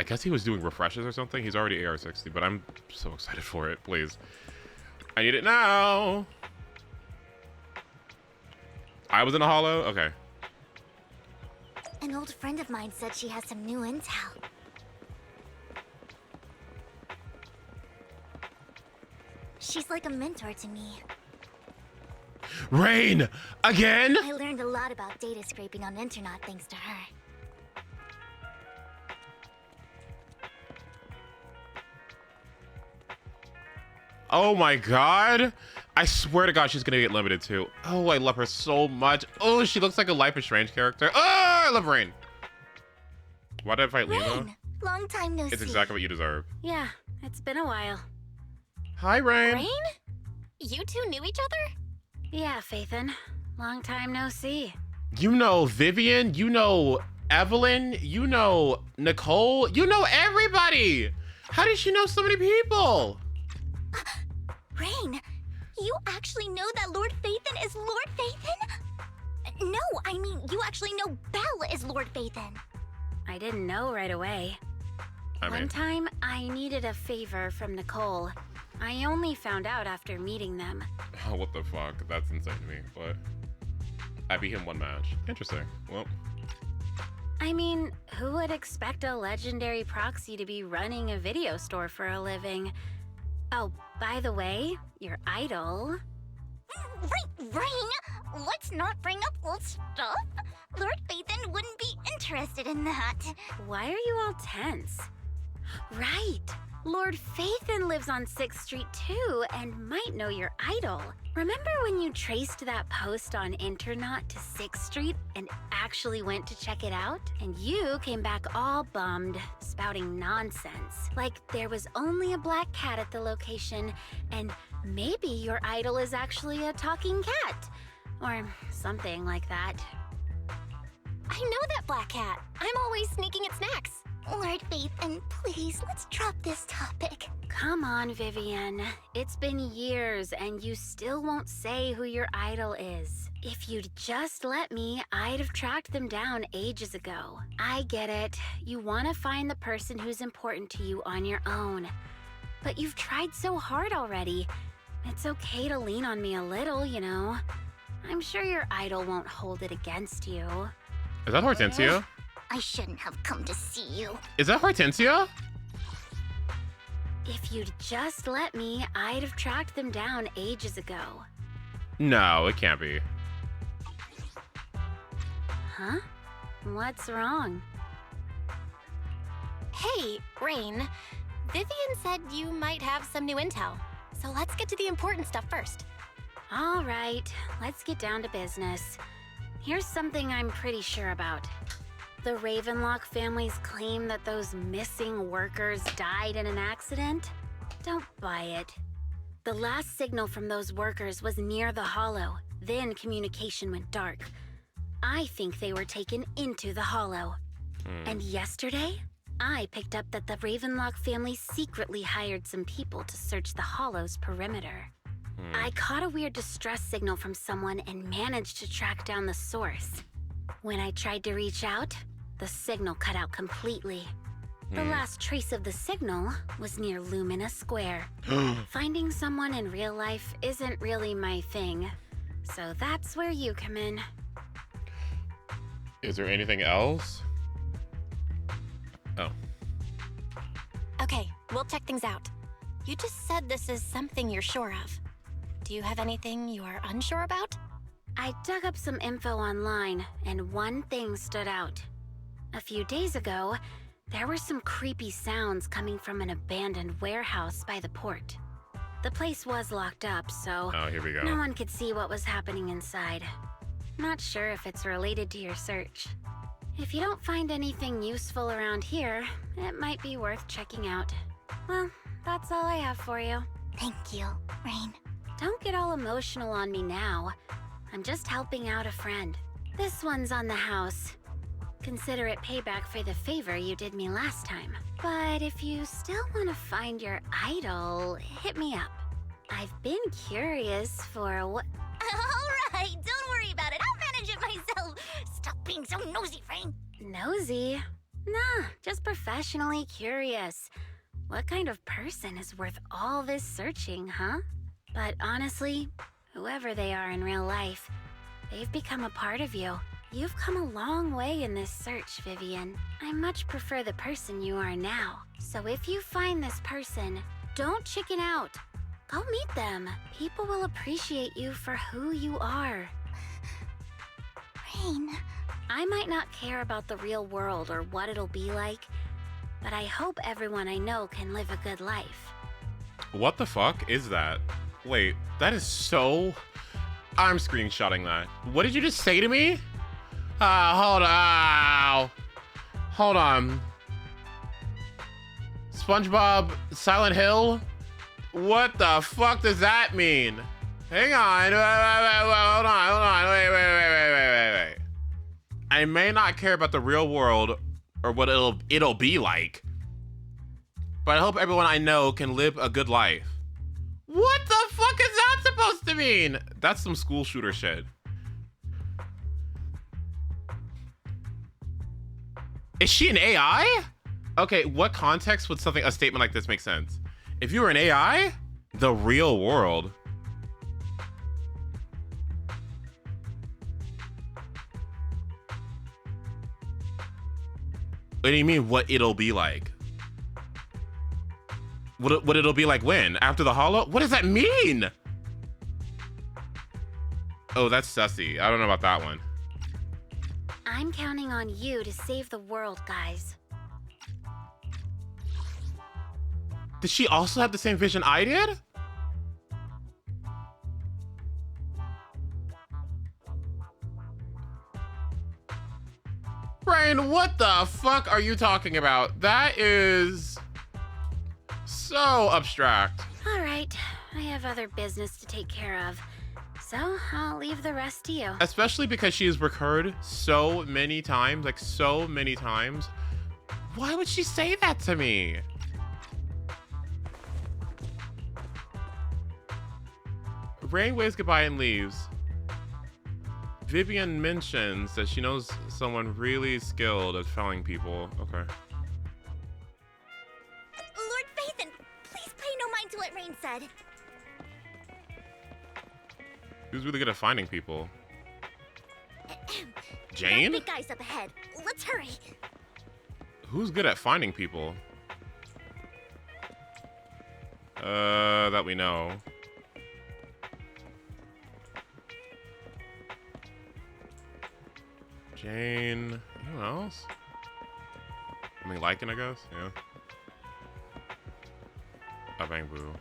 guess he was doing refreshes or something. He's already AR-60, but I'm so excited for it. Please. I need it now. I was in a Hollow? Okay. An old friend of mine said she has some new intel. She's like a mentor to me. Rain! Again? I learned a lot about data scraping on internet thanks to her. Oh my god. I swear to god she's gonna get limited too. Oh, I love her so much. Oh, she looks like a Life is Strange character. Oh, I love Rain. Why did I fight Lima? Rain! Long time no see. It's exactly what you deserve. Yeah, it's been a while. Hi, Rain. Rain? You two knew each other? Yeah, Phaethon. Long time no see. You know Vivian, you know Evelyn, you know Nicole, you know everybody! How did she know so many people? Rain, you actually know that Lord Phaethon is Lord Phaethon? No, I mean, you actually know Belle is Lord Phaethon. I didn't know right away. One time, I needed a favor from Nicole. I only found out after meeting them. Oh, what the fuck? That's insane to me, but I beat him one match. Interesting. Well. I mean, who would expect a legendary proxy to be running a video store for a living? Oh, by the way, your idol... Rain, let's not bring up old stuff. Lord Phaethon wouldn't be interested in that. Why are you all tense? Right, Lord Phaethon lives on 6th Street too, and might know your idol. Remember when you traced that post on Internaut to 6th Street and actually went to check it out? And you came back all bummed, spouting nonsense. Like there was only a black cat at the location, and maybe your idol is actually a talking cat. Or something like that. I know that black cat. I'm always sneaking at snacks. Lord Phaethon, please, let's drop this topic. Come on, Vivian. It's been years and you still won't say who your idol is. If you'd just let me, I'd have tracked them down ages ago. I get it. You want to find the person who's important to you on your own. But you've tried so hard already. It's okay to lean on me a little, you know. I'm sure your idol won't hold it against you. Is that Hortensia? I shouldn't have come to see you. Is that Hortensia? If you'd just let me, I'd have tracked them down ages ago. No, it can't be. Huh? What's wrong? Hey, Rain. Vivian said you might have some new intel. So let's get to the important stuff first. All right, let's get down to business. Here's something I'm pretty sure about. The Ravenlock family's claim that those missing workers died in an accident? Don't buy it. The last signal from those workers was near the Hollow. Then communication went dark. I think they were taken into the Hollow. And yesterday, I picked up that the Ravenlock family secretly hired some people to search the Hollow's perimeter. I caught a weird distress signal from someone and managed to track down the source. When I tried to reach out, the signal cut out completely. The last trace of the signal was near Lumina Square. Finding someone in real life isn't really my thing, so that's where you come in. Is there anything else? Oh. Okay, we'll check things out. You just said this is something you're sure of. Do you have anything you're unsure about? I dug up some info online, and one thing stood out. A few days ago, there were some creepy sounds coming from an abandoned warehouse by the port. The place was locked up, so here we go. No one could see what was happening inside. Not sure if it's related to your search. If you don't find anything useful around here, it might be worth checking out. Well, that's all I have for you. Thank you, Rain. Don't get all emotional on me now. I'm just helping out a friend. This one's on the house. Consider it payback for the favor you did me last time. But if you still want to find your idol, hit me up. I've been curious for what... All right, don't worry about it. I'll manage it myself. Stop being so nosy, Rain. Nosy? Nah, just professionally curious. What kind of person is worth all this searching, huh? But honestly, whoever they are in real life, they've become a part of you. You've come a long way in this search, Vivian. I much prefer the person you are now. So if you find this person, don't chicken out. Go meet them. People will appreciate you for who you are. Rain. I might not care about the real world or what it'll be like, but I hope everyone I know can live a good life. What the fuck is that? Wait, that is so... I'm screenshotting that. What did you just say to me? Hold on. Hold on. SpongeBob Silent Hill? What the fuck does that mean? Hang on. Hold on. Wait. I may not care about the real world or what it'll be like, but I hope everyone I know can live a good life. What the fuck is that supposed to mean? That's some school shooter shit. Is she an AI? Okay, what context would a statement like this make sense? If you were an AI, the real world. What do you mean, what it'll be like? What it'll be like when? After the holo? What does that mean? Oh, that's sussy. I don't know about that one. I'm counting on you to save the world, guys. Did she also have the same vision I did? Brian, what the fuck are you talking about? That is so abstract. All right, I have other business to take care of, so I'll leave the rest to you. Especially because she has recurred so many times, like so many times. Why would she say that to me? Rain waves goodbye and leaves. Vivian mentions that she knows someone really skilled at felling people. Okay. Lord Phaethon, please pay no mind to what Rain said. Who's really good at finding people? Jane? That big guy's up ahead. Let's hurry. Who's good at finding people? That we know. Jane. Anyone else? I mean, Lycan, I guess. Yeah. A bang boo.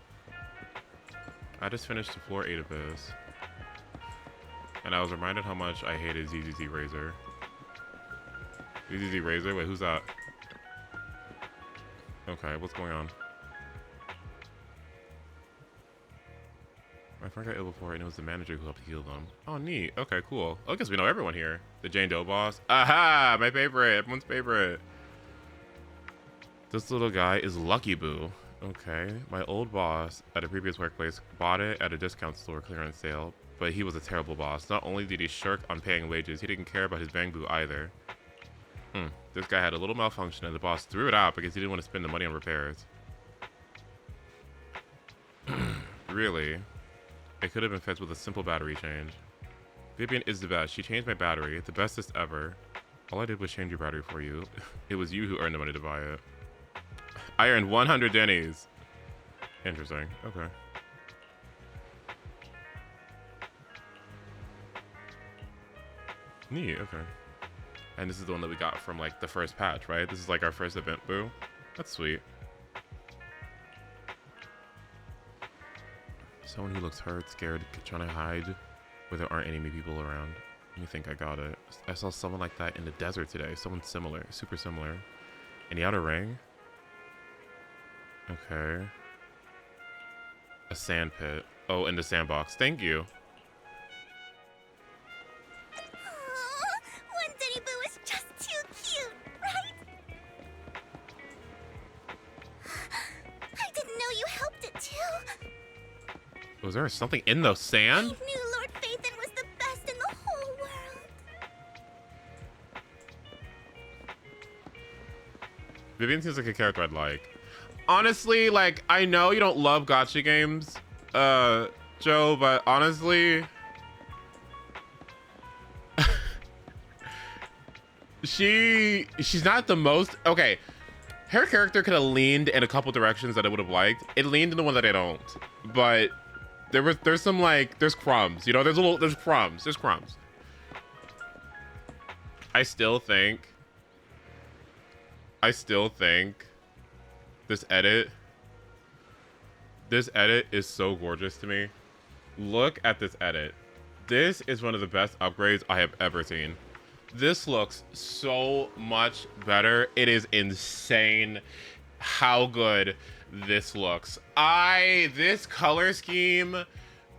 I just finished floor 8 of this, and I was reminded how much I hated ZZZ Razor. ZZZ Razor? Wait, who's that? Okay, what's going on? My friend got ill before, and it was the manager who helped heal them. Oh, neat. Okay, cool. I guess we know everyone here. The Jane Doe boss. Aha! My favorite. Everyone's favorite. This little guy is Lucky Boo. Okay. My old boss at a previous workplace bought it at a discount store clearance sale, but he was a terrible boss. Not only did he shirk on paying wages, he didn't care about his bang boo either. This guy had a little malfunction, and the boss threw it out because he didn't want to spend the money on repairs. Really? It could have been fixed with a simple battery change. Vivian is the best. She changed my battery. The bestest ever. All I did was change your battery for you. It was you who earned the money to buy it. I earned 100 Denny's. Interesting. Okay. Neat. Okay. And this is the one that we got from like the first patch, right? This is like our first event boo. That's sweet. Someone who looks hurt, scared, trying to hide where there aren't any people around. Let me think, I got it. I saw someone like that in the desert today. Someone similar, super similar. In the outer ring? Okay. A sand pit. Oh, in the sandbox. Thank you. One Denny Boo is just too cute, right? I didn't know you helped it too. Was there something in the sand? I knew Lord Phaethon was the best in the whole world. Vivian seems like a character I'd like. Honestly, like, I know you don't love gacha games, Joe, but honestly, she's not the most, okay, her character could have leaned in a couple directions that I would have liked. It leaned in the one that I don't, but there's some, like, there's crumbs, you know, there's crumbs. I still think this edit is so gorgeous to me. Look at this edit. This is one of the best upgrades I have ever seen. This looks so much better. It is insane how good this looks. This color scheme,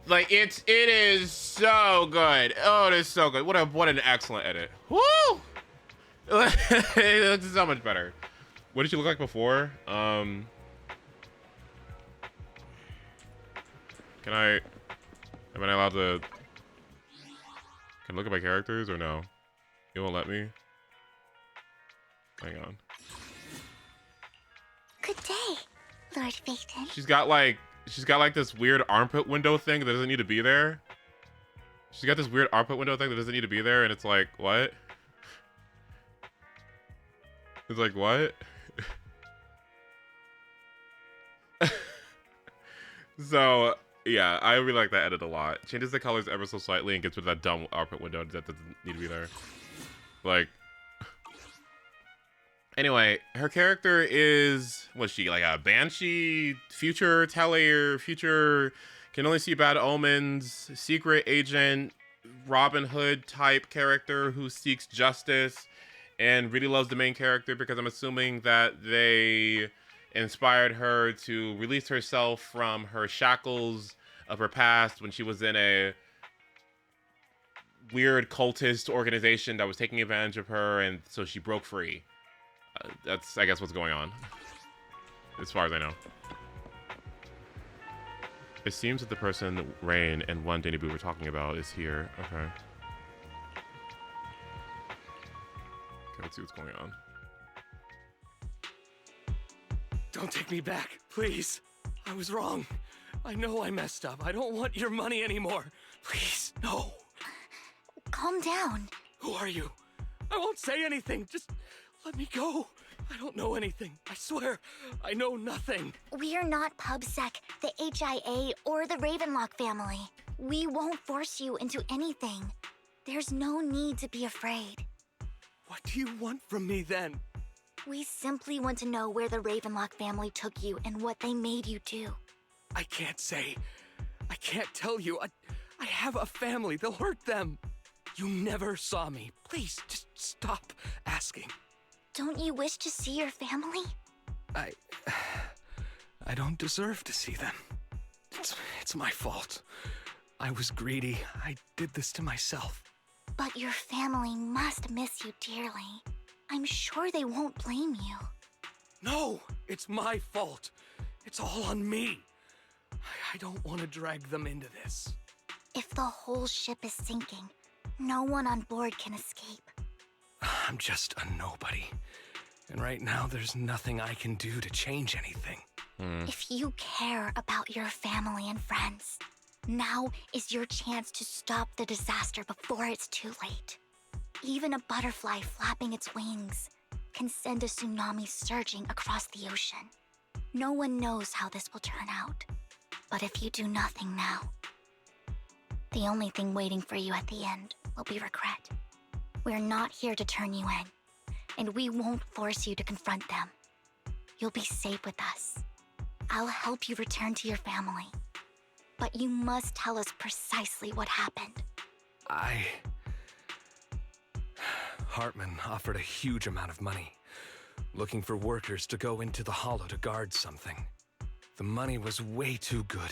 like, it is so good. Oh, it is so good. What an excellent edit. Woo! It looks so much better. What did she look like before? Am I allowed to... Can I look at my characters or no? You won't let me? Hang on. Good day, Lord Phaethon. She's got like this weird armpit window thing that doesn't need to be there. She's got this weird armpit window thing that doesn't need to be there, and it's like, what? It's like, what? So, yeah, I really like that edit a lot. Changes the colors ever so slightly and gets rid of that dumb output window that doesn't need to be there. Like, anyway, her character is, what's she, like a banshee, future teller, future, can only see bad omens, secret agent, Robin Hood type character who seeks justice and really loves the main character because I'm assuming that they inspired her to release herself from her shackles of her past when she was in a weird cultist organization that was taking advantage of her, and so she broke free. That's, I guess, what's going on, as far as I know. It seems that the person Rain and one Danny Boo were talking about is here. Okay. Let's see what's going on. Don't take me back, please. I was wrong. I know I messed up. I don't want your money anymore. Please, no. Calm down. Who are you? I won't say anything. Just let me go. I don't know anything. I swear, I know nothing. We're not PubSec, the HIA, or the Ravenlock family. We won't force you into anything. There's no need to be afraid. What do you want from me then? We simply want to know where the Ravenlock family took you and what they made you do. I can't say. I can't tell you. I have a family. They'll hurt them. You never saw me. Please, just stop asking. Don't you wish to see your family? I don't deserve to see them. It's my fault. I was greedy. I did this to myself. But your family must miss you dearly. I'm sure they won't blame you. No, it's my fault. It's all on me. I don't want to drag them into this. If the whole ship is sinking, no one on board can escape. I'm just a nobody. And right now, there's nothing I can do to change anything. If you care about your family and friends, now is your chance to stop the disaster before it's too late. Even a butterfly flapping its wings can send a tsunami surging across the ocean. No one knows how this will turn out. But if you do nothing now, the only thing waiting for you at the end will be regret. We're not here to turn you in, and we won't force you to confront them. You'll be safe with us. I'll help you return to your family. But you must tell us precisely what happened. Hartman offered a huge amount of money, looking for workers to go into the hollow to guard something. The money was way too good.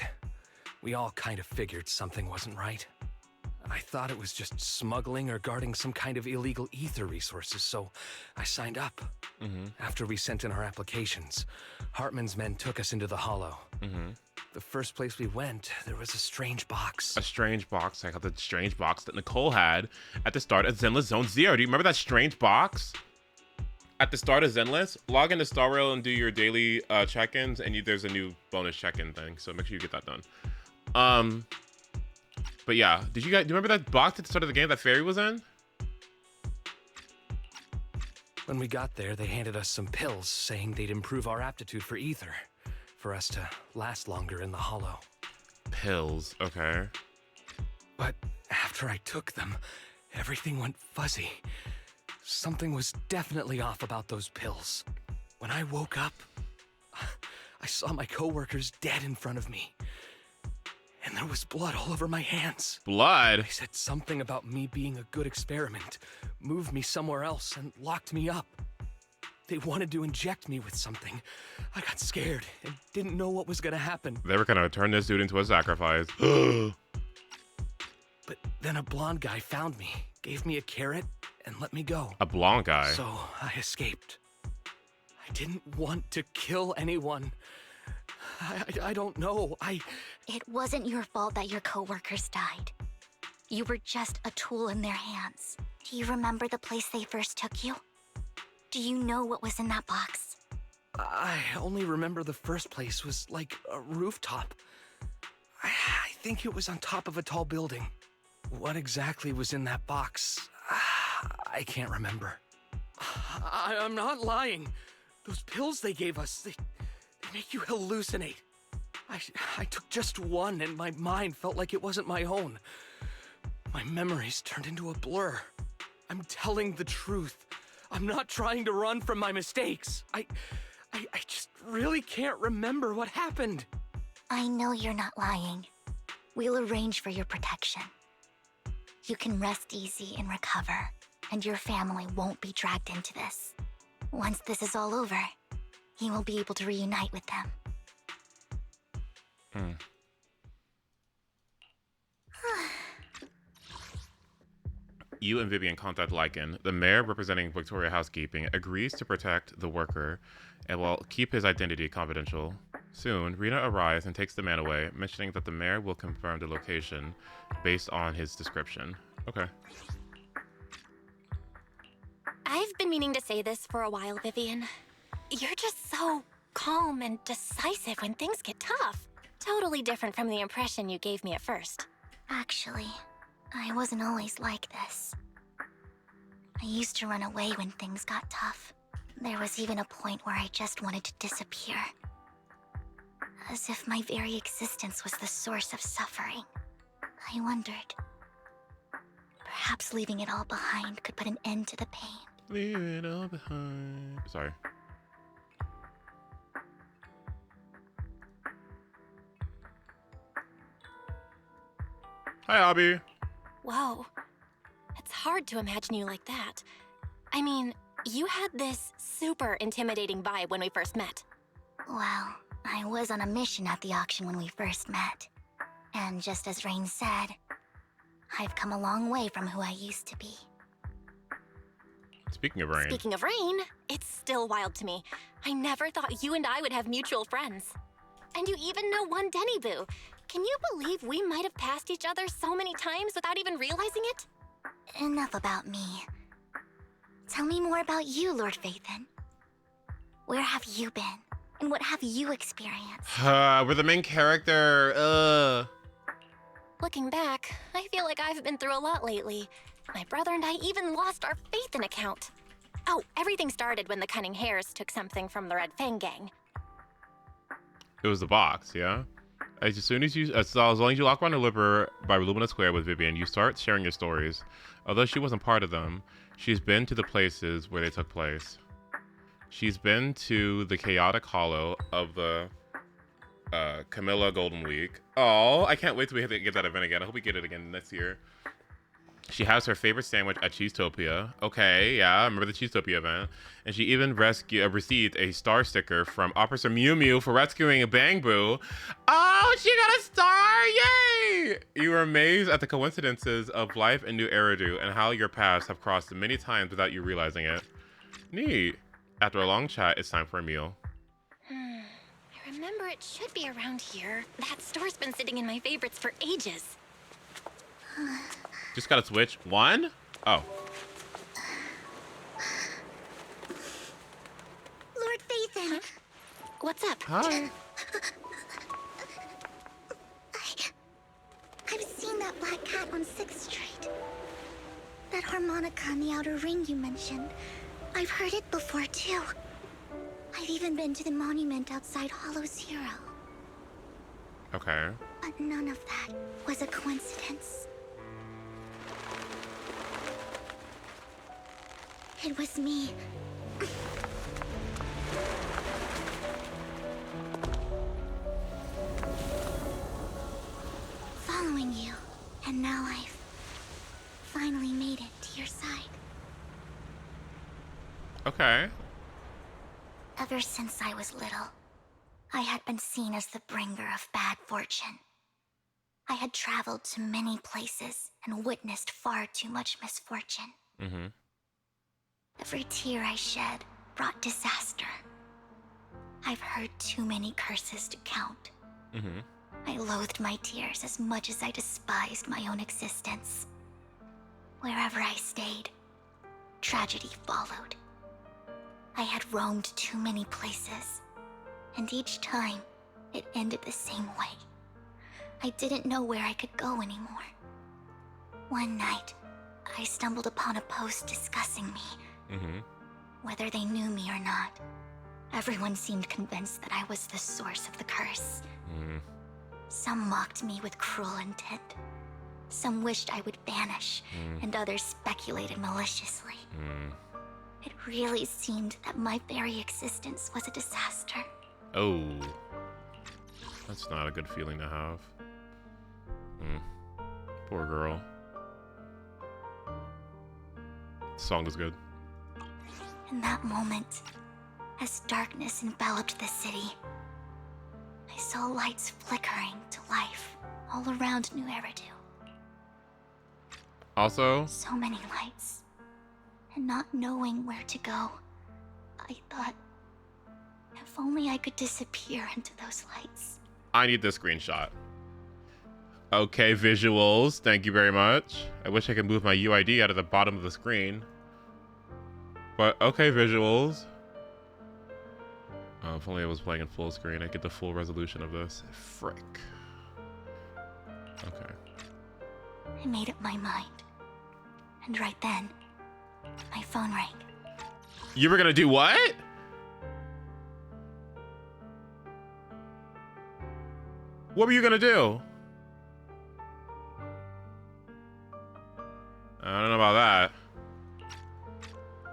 We all kind of figured something wasn't right. I thought it was just smuggling or guarding some kind of illegal ether resources, so I signed up. After we sent in our applications, Hartman's men took us into the hollow. The first place we went, there was a strange box. A strange box. I got the strange box that Nicole had at the start of Zenless Zone Zero. Do you remember that strange box? At the start of Zenless, log into Star Rail and do your daily check-ins, and there's a new bonus check-in thing, so make sure you get that done. But yeah, do you remember that box at the start of the game that Fairy was in? When we got there, they handed us some pills saying they'd improve our aptitude for ether, for us to last longer in the hollow. Pills, okay. But after I took them, everything went fuzzy. Something was definitely off about those pills. When I woke up, I saw my coworkers dead in front of me. And there was blood all over my hands. Blood? They said something about me being a good experiment, moved me somewhere else, and locked me up. They wanted to inject me with something. I got scared and didn't know what was gonna happen. They were gonna turn this dude into a sacrifice. But then a blonde guy found me, gave me a carrot, and let me go. A blonde guy? So I escaped. I didn't want to kill anyone. I don't know. It wasn't your fault that your coworkers died. You were just a tool in their hands. Do you remember the place they first took you? Do you know what was in that box? I only remember the first place was like a rooftop. I think it was on top of a tall building. What exactly was in that box? I can't remember. I'm not lying. Those pills they gave us, they make you hallucinate. I took just one and my mind felt like it wasn't my own. My memories turned into a blur. I'm telling the truth. I'm not trying to run from my mistakes. I just really can't remember what happened. I know you're not lying. We'll arrange for your protection. You can rest easy and recover, and your family won't be dragged into this. Once this is all over, you will be able to reunite with them. You and Vivian contact Lycan. The mayor, representing Victoria Housekeeping, agrees to protect the worker and will keep his identity confidential. Soon, Rena arrives and takes the man away, mentioning that the mayor will confirm the location based on his description. Okay. I've been meaning to say this for a while, Vivian. You're just so calm and decisive when things get tough. Totally different from the impression you gave me at first. Actually, I wasn't always like this. I used to run away when things got tough. There was even a point where I just wanted to disappear. As if my very existence was the source of suffering. I wondered. Perhaps leaving it all behind could put an end to the pain. Leave it all behind. Sorry. Hi, Abby. Whoa. It's hard to imagine you like that. I mean, you had this super intimidating vibe when we first met. Well, I was on a mission at the auction when we first met. And just as Rain said, I've come a long way from who I used to be. Speaking of Rain. Speaking of Rain, it's still wild to me. I never thought you and I would have mutual friends. And you even know one Denny Boo. Can you believe we might have passed each other so many times without even realizing it? Enough about me. Tell me more about you, Lord Phaethon. Where have you been? And what have you experienced? We're the main character. Looking back, I feel like I've been through a lot lately. My brother and I even lost our Phaethon account. Oh, everything started when the Cunning Hares took something from the Red Fang gang. It was the box, yeah? As long as you walk around the river by Lumina Square with Vivian, you start sharing your stories. Although she wasn't part of them, she's been to the places where they took place. She's been to the chaotic hollow of the Camilla Golden Week. Oh, I can't wait till we get that event again. I hope we get it again this year. She has her favorite sandwich at Cheesetopia. Okay, yeah, I remember the Cheesetopia event. And she even received a star sticker from Officer Mew Mew for rescuing a Bang Boo. Oh, she got a star! Yay! You were amazed at the coincidences of life in New Eridu and how your paths have crossed many times without you realizing it. Neat. After a long chat, it's time for a meal. I remember it should be around here. That store's been sitting in my favorites for ages. Just gotta switch. One? Oh. Lord Phaethon! What's up? Hi. I've seen that black cat on 6th Street. That harmonica in the outer ring you mentioned. I've heard it before, too. I've even been to the monument outside Hollow Zero. Okay. But none of that was a coincidence. It was me. Following you, and now I've finally made it to your side. Okay. Ever since I was little, I had been seen as the bringer of bad fortune. I had traveled to many places and witnessed far too much misfortune. Mm-hmm. Every tear I shed brought disaster. I've heard too many curses to count. Mm-hmm. I loathed my tears as much as I despised my own existence. Wherever I stayed, tragedy followed. I had roamed too many places, and each time, it ended the same way. I didn't know where I could go anymore. One night, I stumbled upon a post discussing me. Mm-hmm. Whether they knew me or not, everyone seemed convinced that I was the source of the curse. Some mocked me with cruel intent. Some wished I would vanish, and others speculated maliciously. It really seemed that my very existence was a disaster. Oh. That's not a good feeling to have. Poor girl. The song is good. In that moment, as darkness enveloped the city, I saw lights flickering to life all around New Eridu. Also, so many lights, and not knowing where to go, I thought, if only I could disappear into those lights. I need this screenshot. Okay, visuals. Thank you very much. I wish I could move my UID out of the bottom of the screen. But okay, visuals. If only I was playing in full screen, I'd get the full resolution of this. Frick. Okay. I made up my mind. And right then, my phone rang. You were gonna do what? What were you gonna do? I don't know about that.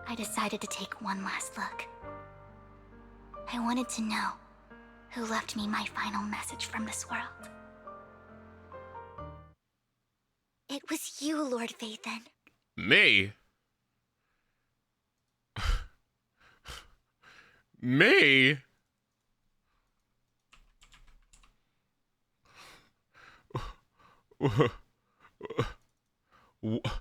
I decided to take one last look. I wanted to know who left me my final message from this world. It was you, Lord Vathan. Me? Me? What?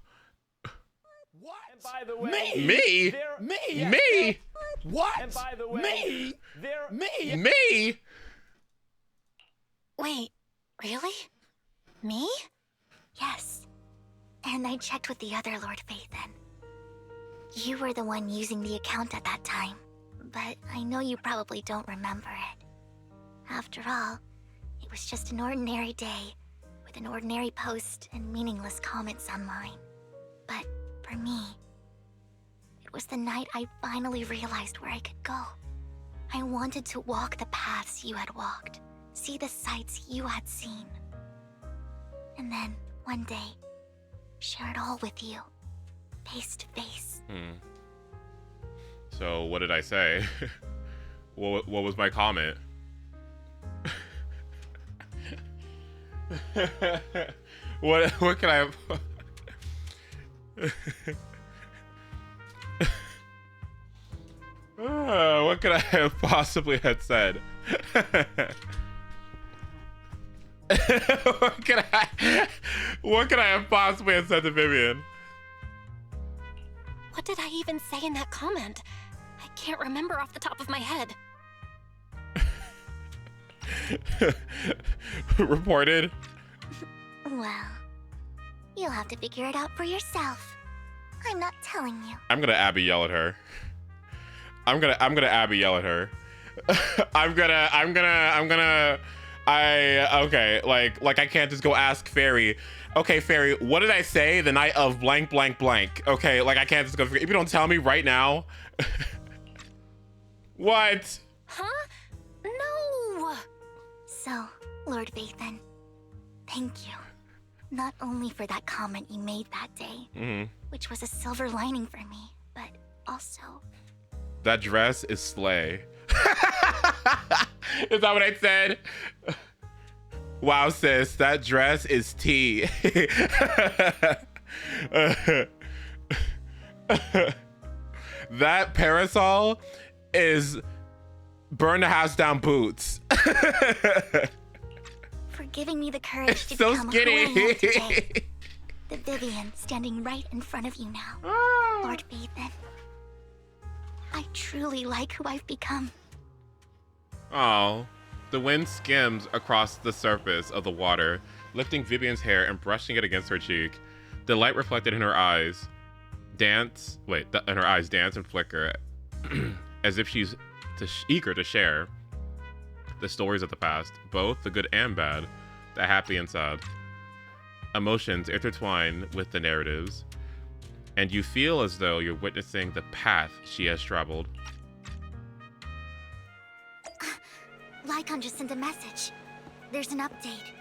And by the way, me? Me? What? And by the way, Me? Wait, really? Me? Yes. And I checked with the other Lord Vathan. You were the one using the account at that time, but I know you probably don't remember it. After all, it was just an ordinary day, with an ordinary post and meaningless comments online. But for me, it was the night I finally realized where I could go. I wanted to walk the paths you had walked, see the sights you had seen. And then, one day, share it all with you, face to face. So what did I say? what was my comment? what can I have? What could I have possibly had said? What could I have possibly have said to Vivian? What did I even say in that comment? I can't remember off the top of my head. Reported? Well, you'll have to figure it out for yourself. I'm not telling you. I'm gonna Abby yell at her. I'm gonna Abby yell at her. Okay, like I can't just go ask Fairy. Okay, Fairy, what did I say the night of blank blank blank? Okay, like I can't just go, if you don't tell me right now. What? Huh? No! So, Lord Vathan, thank you. Not only for that comment you made that day, which was a silver lining for me, but also... That dress is slay. Is that what I said? Wow, sis, that dress is tea. That parasol is burn the house down boots. For giving me the courage to so become skinny. who I am today. The Vivian standing right in front of you now. Lord Vathan. I truly like who I've become. Oh, the wind skims across the surface of the water, lifting Vivian's hair and brushing it against her cheek. The light reflected in her eyes dance and flicker as if she's eager to share the stories of the past, both the good and bad, the happy and sad. Emotions intertwine with the narratives. and you feel as though you're witnessing the path she has traveled. Lycon just sent a message. There's an update.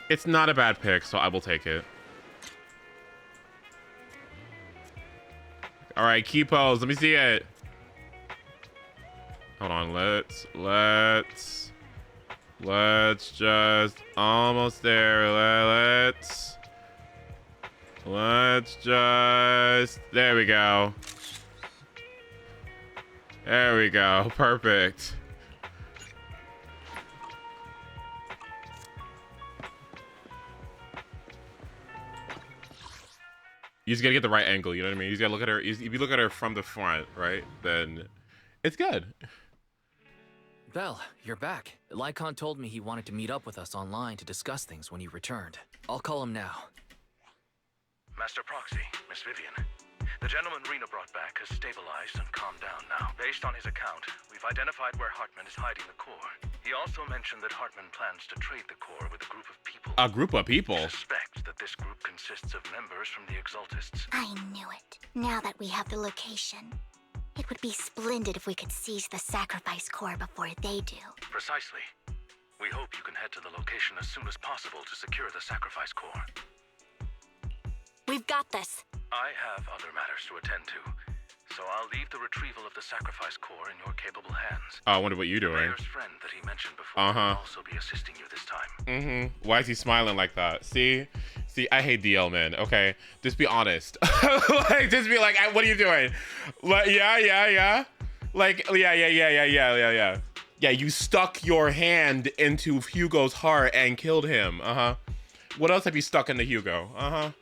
It's not a bad pick, so I will take it. All right, key pose. Let me see it. Hold on. Let's just almost there. Let's just, there we go. There we go. Perfect. You just gotta get the right angle, you know what I mean? You just gotta look at her. If you look at her from the front, right, then it's good. Belle, you're back. Lycon told me he wanted to meet up with us online to discuss things when you returned. I'll call him now. Master Proxy, Miss Vivian. The gentleman Rena brought back has stabilized and calmed down now. Based on his account, we've identified where Hartman is hiding the core. He also mentioned that Hartman plans to trade the core with a group of people. A group of people? We suspect that this group consists of members from the Exaltists. I knew it. Now that we have the location, it would be splendid if we could seize the sacrifice core before they do. Precisely. We hope you can head to the location as soon as possible to secure the sacrifice core. We've got this. I have other matters to attend to, so I'll leave the retrieval of the sacrifice core in your capable hands. Oh, I wonder what you're doing. The mayor's friend that he mentioned before will also be assisting you this time. Why is he smiling like that? See, I hate DL, man. Okay, just be honest. Like, just be like, what are you doing? Like, yeah. Like, yeah. Yeah, you stuck your hand into Hugo's heart and killed him. What else have you stuck into Hugo?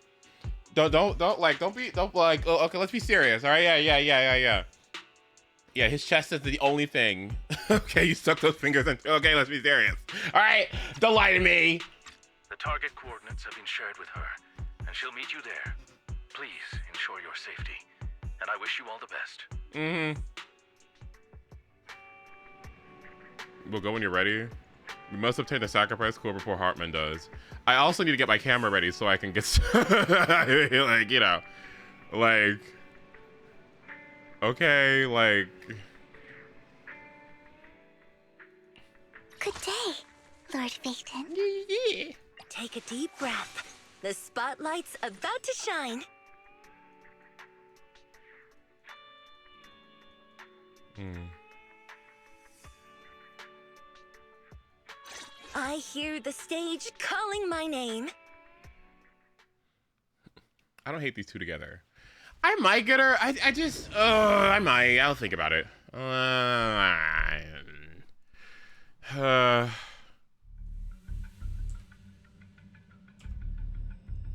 Don't like, oh, okay, let's be serious. All right, yeah. Yeah, his chest is the only thing. Okay, you stuck those fingers in. Okay, let's be serious. All right, don't lie to me. The target coordinates have been shared with her, and she'll meet you there. Please ensure your safety, and I wish you all the best. We'll go when you're ready. We must obtain the sacrifice core before Hartman does. I also need to get my camera ready so I can get like, you know, like, okay, like. Good day, Lord Phaeton. Yeah. Take a deep breath. The spotlight's about to shine. I hear the stage calling my name. I don't hate these two together. I might get her. I just, I might. I'll think about it.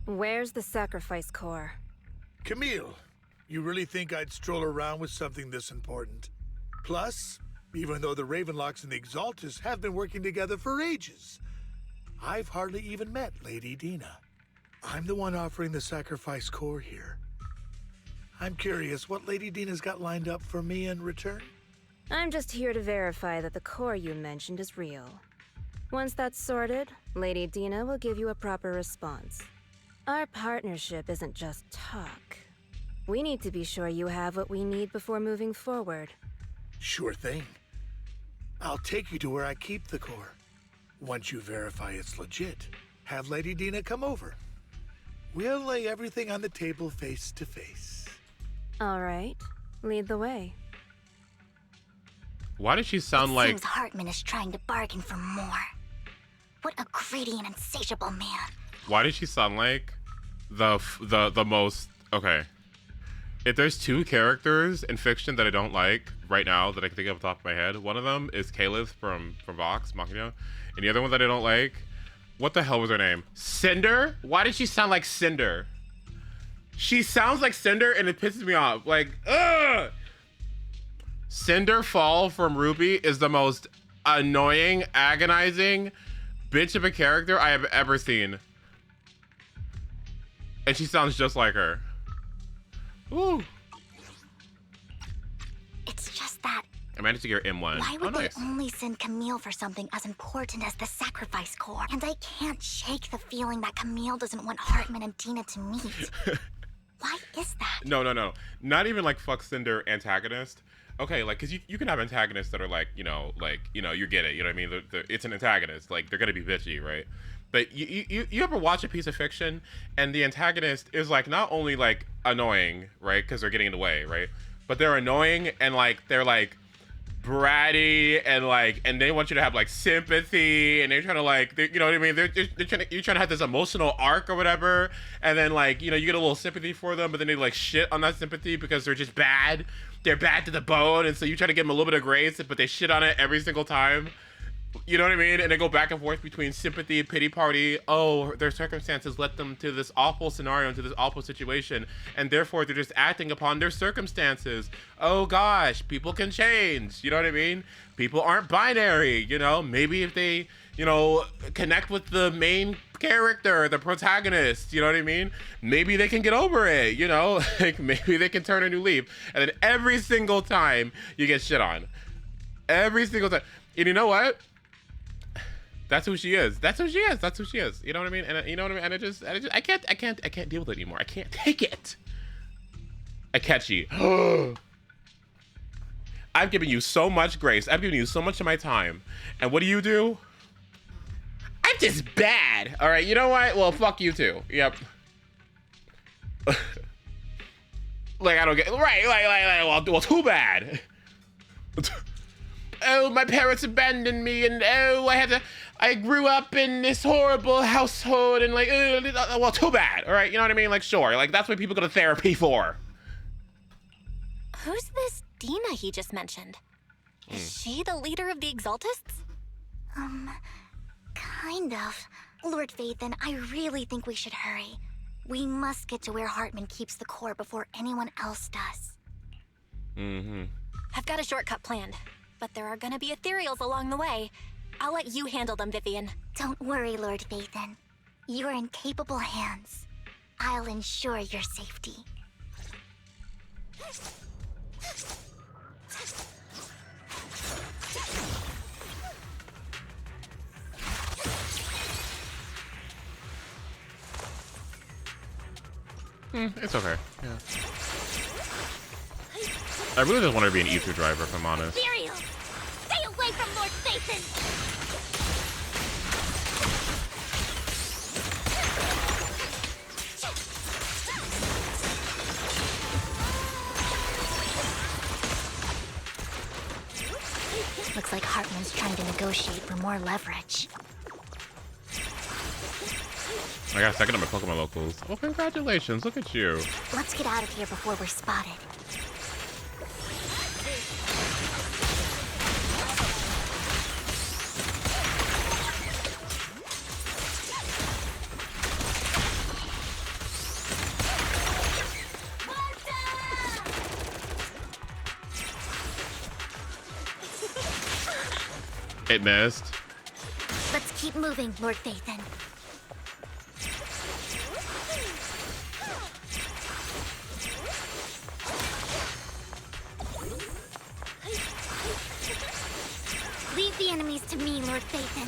Where's the sacrifice core? Camille, you really think I'd stroll around with something this important? Plus, even though the Ravenlocks and the Exaltists have been working together for ages, I've hardly even met Lady Dina. I'm the one offering the sacrifice core here. I'm curious what Lady Dina's got lined up for me in return? I'm just here to verify that the core you mentioned is real. Once that's sorted, Lady Dina will give you a proper response. Our partnership isn't just talk. We need to be sure you have what we need before moving forward. Sure thing. I'll take you to where I keep the core. Once you verify it's legit, have Lady Dina come over. We'll lay everything on the table face to face. All right, lead the way. Why does she sound like... Seems Hartman is trying to bargain for more. What a greedy and insatiable man. Why does she sound like the most... Okay. If there's two characters in fiction that I don't like right now that I can think of off the top of my head, one of them is Calith from Vox Machina, and the other one that I don't like, what the hell was her name? Cinder? Why did she sound like Cinder? She sounds like Cinder and it pisses me off. Like, ugh! Cinder Fall from Ruby is the most annoying, agonizing bitch of a character I have ever seen. And she sounds just like her. Ooh. It's just that... I managed to get her M1. Why would they only send Camille for something as important as the sacrifice core? And I can't shake the feeling that Camille doesn't want Hartman and Dina to meet. Why is that? No. Not even like fuck Cinder antagonist. Okay, like, cause you can have antagonists that are like, you get it. You know what I mean? It's an antagonist. Like, they're gonna be bitchy, right? But you ever watch a piece of fiction and the antagonist is like not only like annoying, right? Because they're getting in the way, right? But they're annoying and like they're like bratty and they want you to have like sympathy and they're trying to like you know what I mean? They're trying to, you're trying to have this emotional arc or whatever, and then like you get a little sympathy for them, but then they like shit on that sympathy because they're just bad. They're bad to the bone, and so you try to give them a little bit of grace, but they shit on it every single time. You know what I mean? And they go back and forth between sympathy, pity party. Oh, their circumstances led them to this awful scenario, into this awful situation, and therefore they're just acting upon their circumstances. Oh gosh, people can change. You know what I mean? People aren't binary. Maybe if they, connect with the main character, the protagonist, you know what I mean? Maybe they can get over it. Like maybe they can turn a new leaf. And then every single time you get shit on, every single time. And you know what? That's who she is. That's who she is. That's who she is. You know what I mean? And you know what I mean? And I can't deal with it anymore. I can't take it. Akechi. I've given you so much grace. I've given you so much of my time. And what do? I'm just bad. All right. You know what? Well, fuck you too. Yep. Like I don't get right. Like well, too bad. Oh, my parents abandoned me, and I grew up in this horrible household, and like, well, too bad, all right? You know what I mean? Like, sure, like, that's what people go to therapy for. Who's this Dina he just mentioned? Is she the leader of the Exaltists? Kind of. Lord Vathan, I really think we should hurry. We must get to where Hartman keeps the core before anyone else does. I've got a shortcut planned. But there are gonna be ethereals along the way. I'll let you handle them, Vivian. Don't worry, Lord Vathan. You're in capable hands. I'll ensure your safety. It's okay. Yeah. I really just want to be an ether driver, if I'm honest. Ethereal! Stay away from Lord Vathan! Looks like Hartman's trying to negotiate for more leverage. I got a second on my Pokemon locals. Oh, congratulations. Look at you. Let's get out of here before we're spotted. It missed. Let's keep moving, Lord Vathan. Leave the enemies to me, Lord Vathan.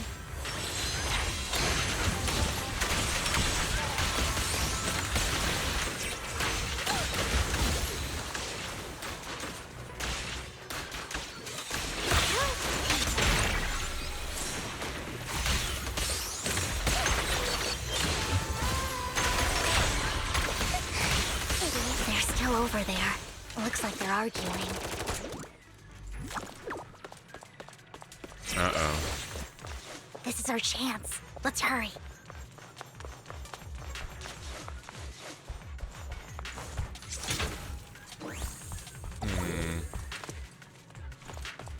Over there. Looks like they're arguing. Uh-oh. This is our chance. Let's hurry.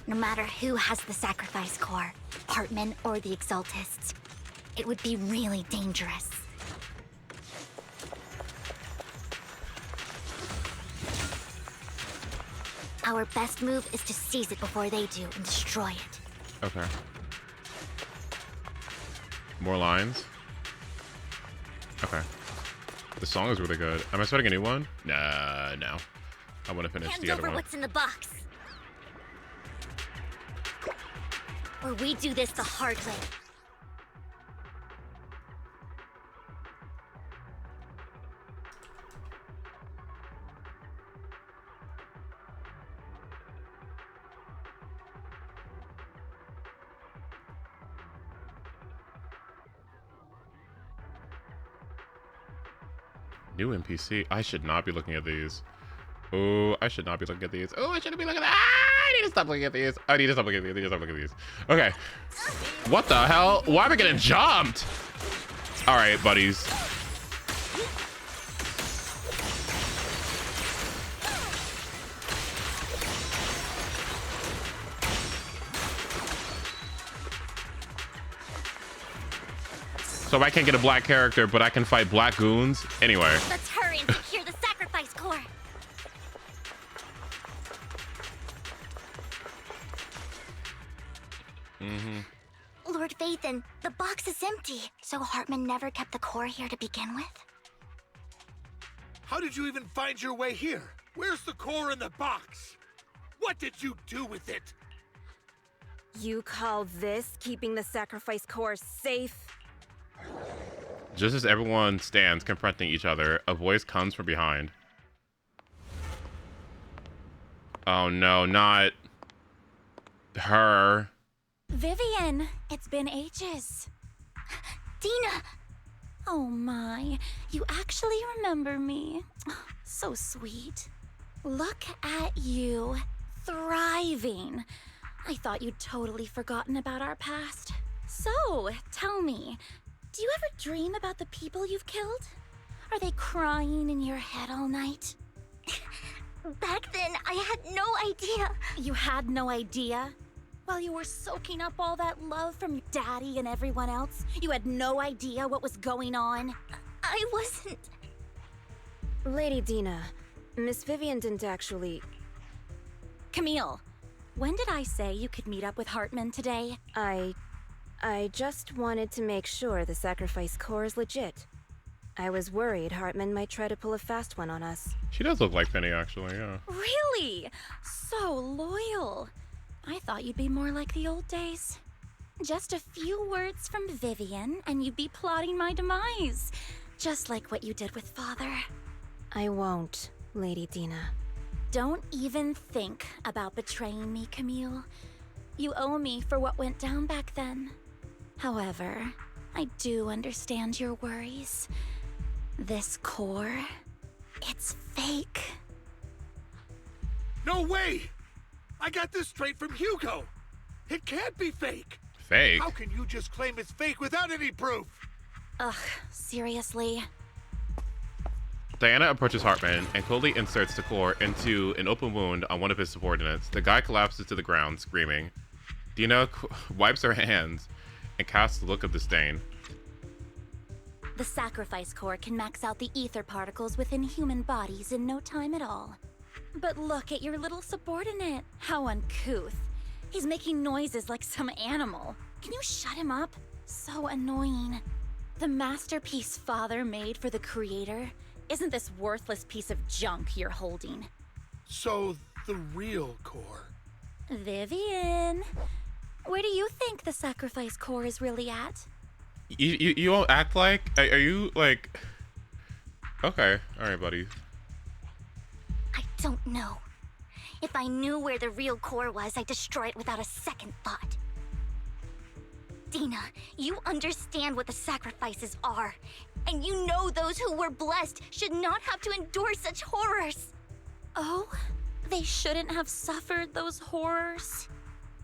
No matter who has the sacrifice core, Hartman or the Exaltists, it would be really dangerous. Our best move is to seize it before they do and destroy it. Okay. More lines? Okay. The song is really good. Am I starting a new one? Nah, no. I want to finish the other one. What's in the box. Or we do this the hard way. New NPC. I should not be looking at these. Oh, I should not be looking at these. Oh, I shouldn't be looking at. I need to stop looking at these. I need to stop looking at these. I need to stop looking at these. Okay. What the hell? Why am I getting jumped? All right, buddies. So I can't get a black character, but I can fight black goons. Anyway. Let's hurry and secure the sacrifice core. Lord Vathan, the box is empty. So Hartman never kept the core here to begin with? How did you even find your way here? Where's the core in the box? What did you do with it? You call this keeping the sacrifice core safe? Just as everyone stands confronting each other, a voice comes from behind. Oh no, not her. Vivian, it's been ages. Dina! Oh my, you actually remember me. So sweet. Look at you, thriving. I thought you'd totally forgotten about our past. So, tell me, do you ever dream about the people you've killed? Are they crying in your head all night? Back then, I had no idea. You had no idea? While you were soaking up all that love from Daddy and everyone else, you had no idea what was going on? I wasn't... Lady Dina, Miss Vivian didn't actually... Camille, when did I say you could meet up with Hartman today? I just wanted to make sure the sacrifice core is legit. I was worried Hartman might try to pull a fast one on us. She does look like Penny, actually, yeah. Really? So loyal. I thought you'd be more like the old days. Just a few words from Vivian, and you'd be plotting my demise. Just like what you did with Father. I won't, Lady Dina. Don't even think about betraying me, Camille. You owe me for what went down back then. However, I do understand your worries. This core, it's fake. No way! I got this straight from Hugo. It can't be fake. Fake? How can you just claim it's fake without any proof? Ugh, seriously? Diana approaches Hartman and coldly inserts the core into an open wound on one of his subordinates. The guy collapses to the ground, screaming. Dina wipes her hands and casts a look of disdain. The sacrifice core can max out the ether particles within human bodies in no time at all. But look at your little subordinate. How uncouth. He's making noises like some animal. Can you shut him up? So annoying. The masterpiece Father made for the Creator isn't this worthless piece of junk you're holding. So, the real core. Vivian, where do you think the sacrifice core is really at? You won't act like? Are you like... Okay, alright, buddy. I don't know. If I knew where the real core was, I'd destroy it without a second thought. Dina, you understand what the sacrifices are. And you know those who were blessed should not have to endure such horrors. Oh, they shouldn't have suffered those horrors.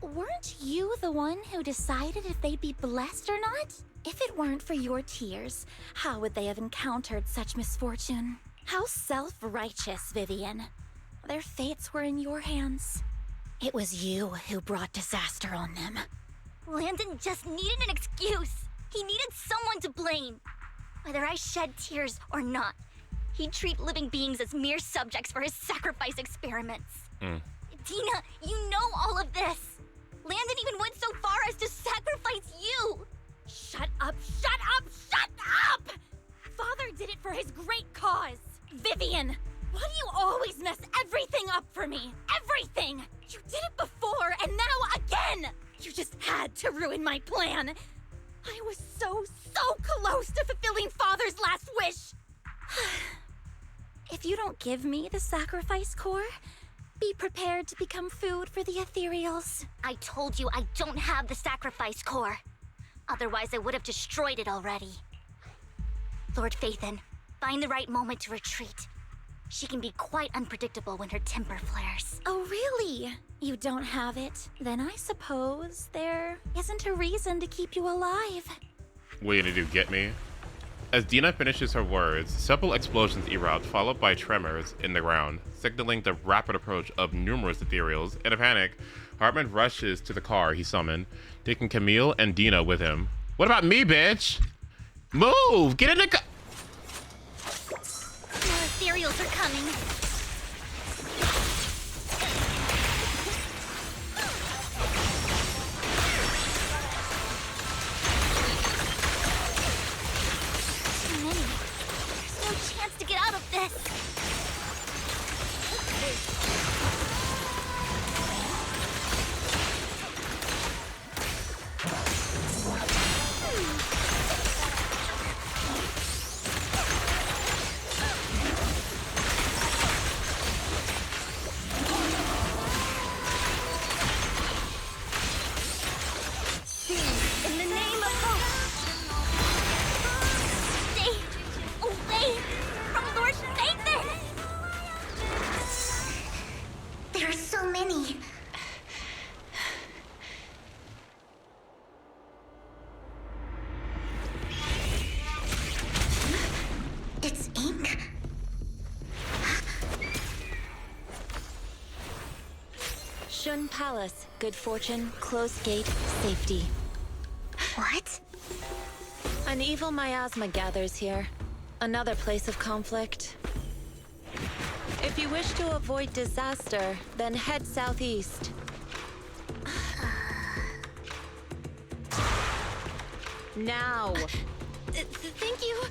Weren't you the one who decided if they'd be blessed or not? If it weren't for your tears, how would they have encountered such misfortune? How self-righteous, Vivian. Their fates were in your hands. It was you who brought disaster on them. Landon just needed an excuse. He needed someone to blame. Whether I shed tears or not, he'd treat living beings as mere subjects for his sacrifice experiments. Dina, you know all of this. Landon even went so far as to sacrifice you. Shut up, shut up, shut up! Father did it for his great cause. Vivian, why do you always mess everything up for me? Everything! You did it before, and now again! You just had to ruin my plan. I was so close to fulfilling Father's last wish. If you don't give me the sacrifice core, be prepared to become food for the ethereals. I told you I don't have the sacrifice core. Otherwise, I would have destroyed it already. Lord Phaethon, Find the right moment to retreat. She can be quite unpredictable when her temper flares. Oh, really? You don't have it? Then I suppose there isn't a reason to keep you alive. What are you gonna do, get me? As Dina finishes her words, several explosions erupt, followed by tremors in the ground, signaling the rapid approach of numerous ethereals. In a panic, Hartman rushes to the car he summoned, taking Camille and Dina with him. What about me, bitch? Move! Get in the car! More ethereals are coming. Too many. There's no chance to get out of this. In the name of hope, stay away from Lord Nathan! There are so many. It's ink. Shun Palace. Good fortune, closed gate, safety. What? An evil miasma gathers here. Another place of conflict. If you wish to avoid disaster, then head southeast. Now! Thank you.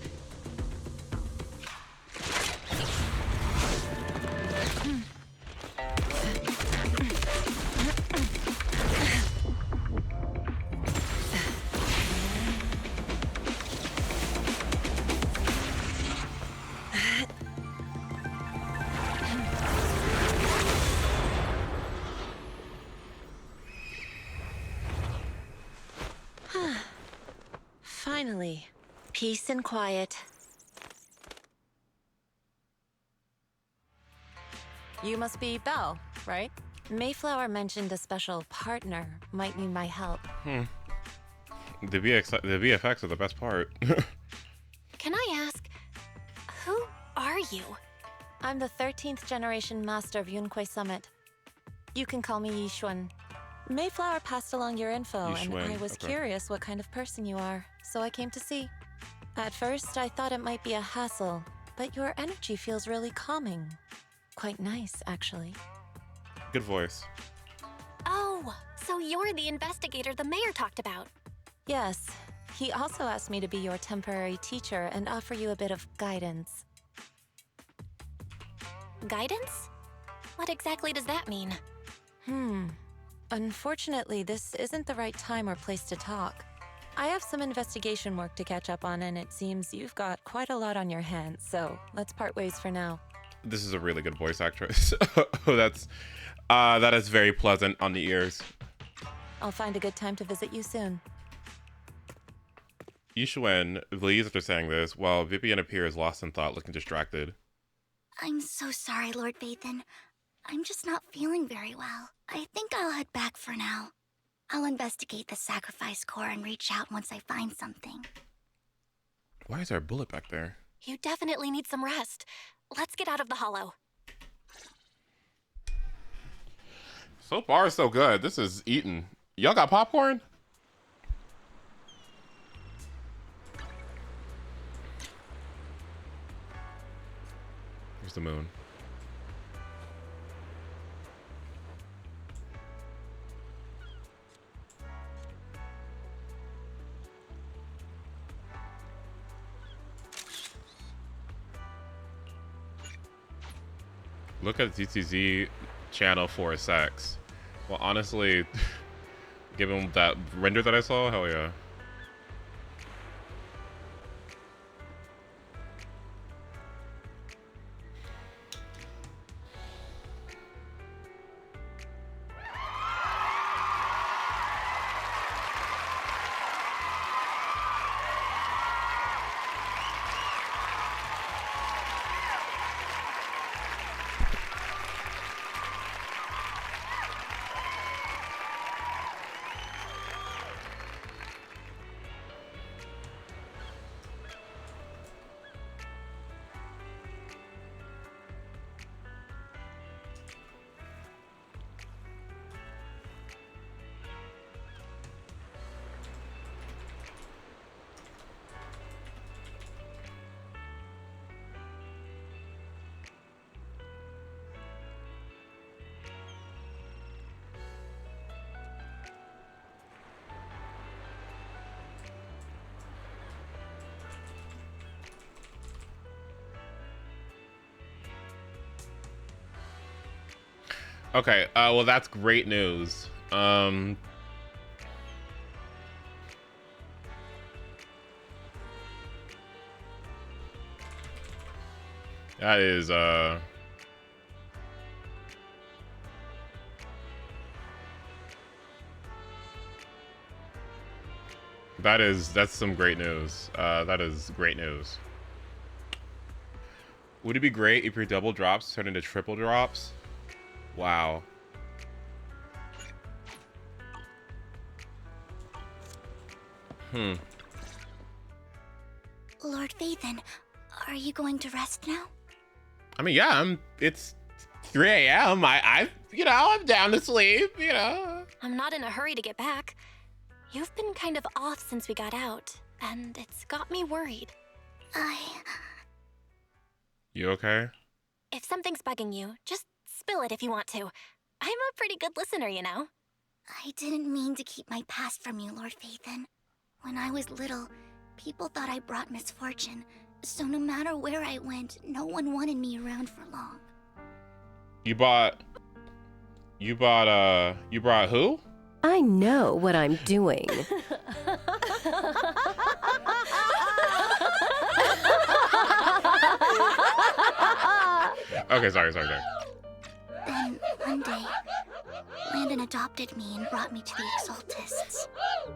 Finally, peace and quiet. You must be Belle, right? Mayflower mentioned a special partner might need my help. The VFX are the best part. Can I ask, who are you? I'm the 13th generation master of Yunquei Summit. You can call me Yixuan. Mayflower passed along your info, and I was curious what kind of person you are, so I came to see. At first, I thought it might be a hassle, but your energy feels really calming. Quite nice, actually. Good voice. Oh, so you're the investigator the mayor talked about. Yes. He also asked me to be your temporary teacher and offer you a bit of guidance. Guidance? What exactly does that mean? Unfortunately, this isn't the right time or place to talk. I have some investigation work to catch up on, and it seems you've got quite a lot on your hands, so let's part ways for now. This is a really good voice actress. That is very pleasant on the ears. I'll find a good time to visit you soon. Yixuan leaves after saying this, while Vivian appears lost in thought, looking distracted. I'm so sorry, Lord Vathan. I'm just not feeling very well. I think I'll head back for now. I'll investigate the sacrifice core and reach out once I find something. Why is there a bullet back there? You definitely need some rest. Let's get out of the hollow. So far, so good. This is eaten. Y'all got popcorn? Here's the moon. Look at ZTZ channel for sex. Well, honestly, given that render that I saw, hell yeah. Okay, well, that's great news. That is, that's some great news. That is great news. Would it be great if your double drops turn into triple drops? Wow. Lord Vathan, are you going to rest now? I mean, yeah, it's 3 a.m. I'm down to sleep, you know. I'm not in a hurry to get back. You've been kind of off since we got out, and it's got me worried. You okay? If something's bugging you, just spill it if you want to. I'm a pretty good listener, you know. I didn't mean to keep my past from you, Lord Vathan. When I was little, people thought I brought misfortune, so no matter where I went, no one wanted me around for long. You brought who? I know what I'm doing. Okay, sorry. Then, one day, Landon adopted me and brought me to the Exaltists.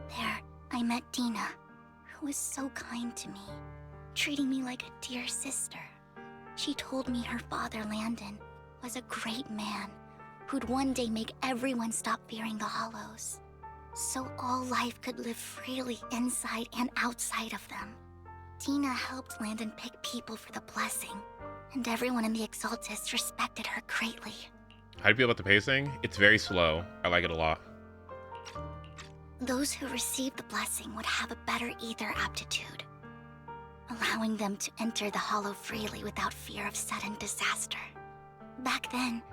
There, I met Dina, who was so kind to me, treating me like a dear sister. She told me her father, Landon, was a great man who'd one day make everyone stop fearing the Hollows, so all life could live freely inside and outside of them. Dina helped Landon pick people for the blessing, and everyone in the Exaltists respected her greatly. How do you feel about the pacing? It's very slow. I like it a lot. Those who received the blessing would have a better ether aptitude, allowing them to enter the Hollow freely without fear of sudden disaster. Back then,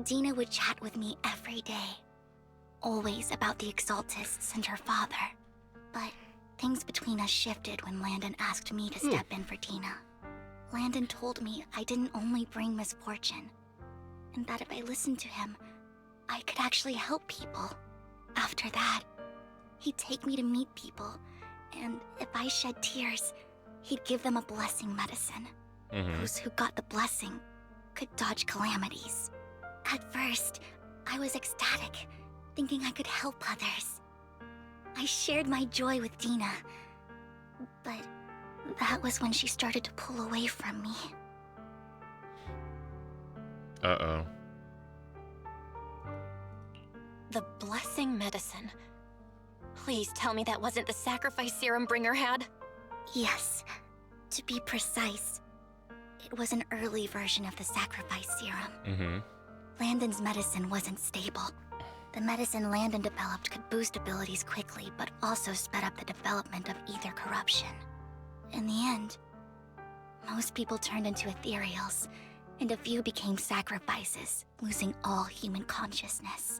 Dina would chat with me every day, always about the Exaltists and her father. But things between us shifted when Landon asked me to step in for Dina. Landon told me I didn't only bring misfortune, and that if I listened to him, I could actually help people. After that, he'd take me to meet people, and if I shed tears, he'd give them a blessing medicine. Those who got the blessing could dodge calamities. At first, I was ecstatic, thinking I could help others. I shared my joy with Dina, but that was when she started to pull away from me. Uh-oh. The blessing medicine. Please tell me that wasn't the sacrifice serum Bringer had? Yes. To be precise, it was an early version of the sacrifice serum. Landon's medicine wasn't stable. The medicine Landon developed could boost abilities quickly, but also sped up the development of ether corruption. In the end, most people turned into ethereals, and a few became sacrifices, losing all human consciousness.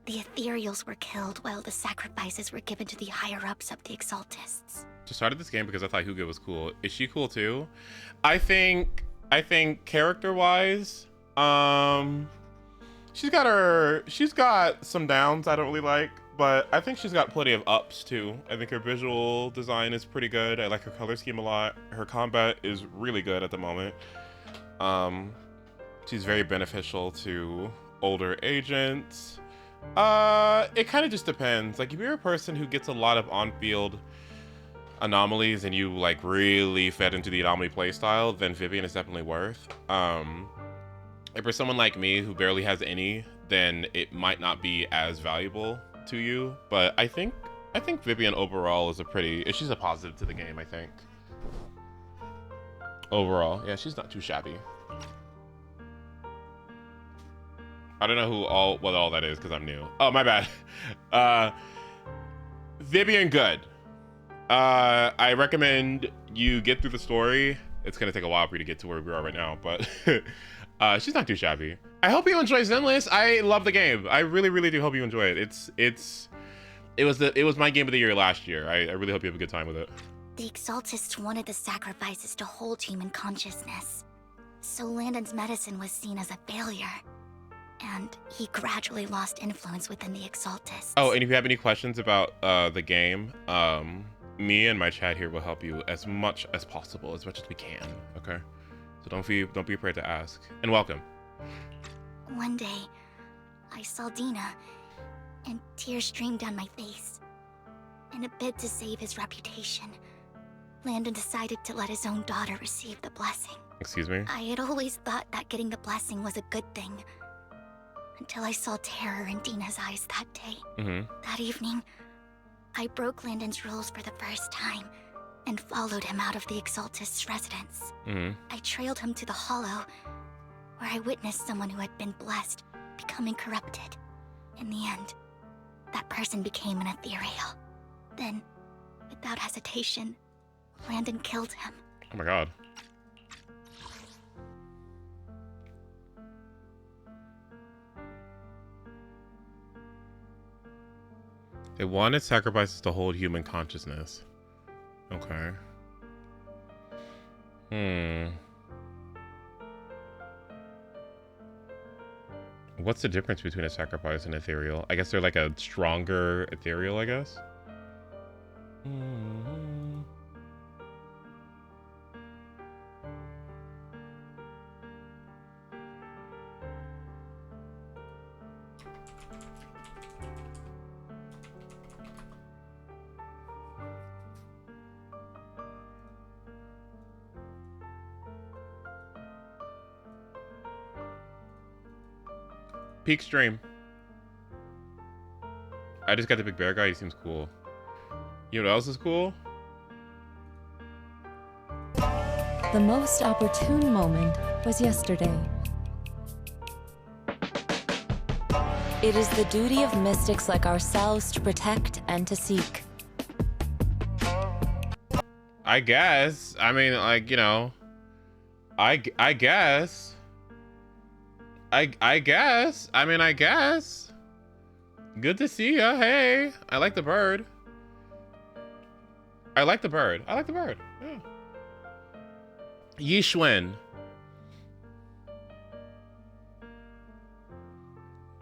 The ethereals were killed while the sacrifices were given to the higher-ups of the Exaltists. Just started this game because I thought Hugo was cool. Is she cool too? I think character-wise, she's got some downs I don't really like, but I think she's got plenty of ups too. I think her visual design is pretty good. I like her color scheme a lot. Her combat is really good at the moment. She's very beneficial to older agents. It kind of just depends. Like, if you're a person who gets a lot of on-field anomalies and you like really fed into the anomaly playstyle, then Vivian is definitely worth. If for someone like me who barely has any, then it might not be as valuable to you. But I think Vivian overall is she's a positive to the game, I think. Overall, yeah, she's not too shabby. I don't know what all that is because I'm new. Oh, my bad. Vivian, good. I recommend you get through the story. It's gonna take a while for you to get to where we are right now, but she's not too shabby. I hope you enjoy ZENLESS. I love the game. I really, really do hope you enjoy it. It was my game of the year last year. I really hope you have a good time with it. The Exaltists wanted the sacrifices to hold human consciousness, so Landon's medicine was seen as a failure. and he gradually lost influence within the Exaltists. Oh, and if you have any questions about the game, me and my chat here will help you as much as possible, as much as we can. Okay, so don't be afraid to ask. And welcome. One day, I saw Dina, and tears streamed down my face. In a bid to save his reputation, Landon decided to let his own daughter receive the blessing. Excuse me? I had always thought that getting the blessing was a good thing, until I saw terror in Dina's eyes that day. That evening, I broke Landon's rules for the first time and followed him out of the Exaltist's residence. I trailed him to the Hollow, where I witnessed someone who had been blessed becoming corrupted. In the end, that person became an ethereal. Then, without hesitation, Landon killed him. Oh my god. They wanted sacrifices to hold human consciousness. Okay. What's the difference between a sacrifice and ethereal? I guess they're like a stronger ethereal, I guess. Peak stream. I just got the big bear guy. He seems cool. You know what else is cool? The most opportune moment was yesterday. It is the duty of mystics like ourselves to protect and to seek. I guess. I mean, like, you know, I guess. I guess. I mean, I guess. Good to see ya. Hey, I like the bird. I like the bird. I like the bird. Yeah. Yishwen.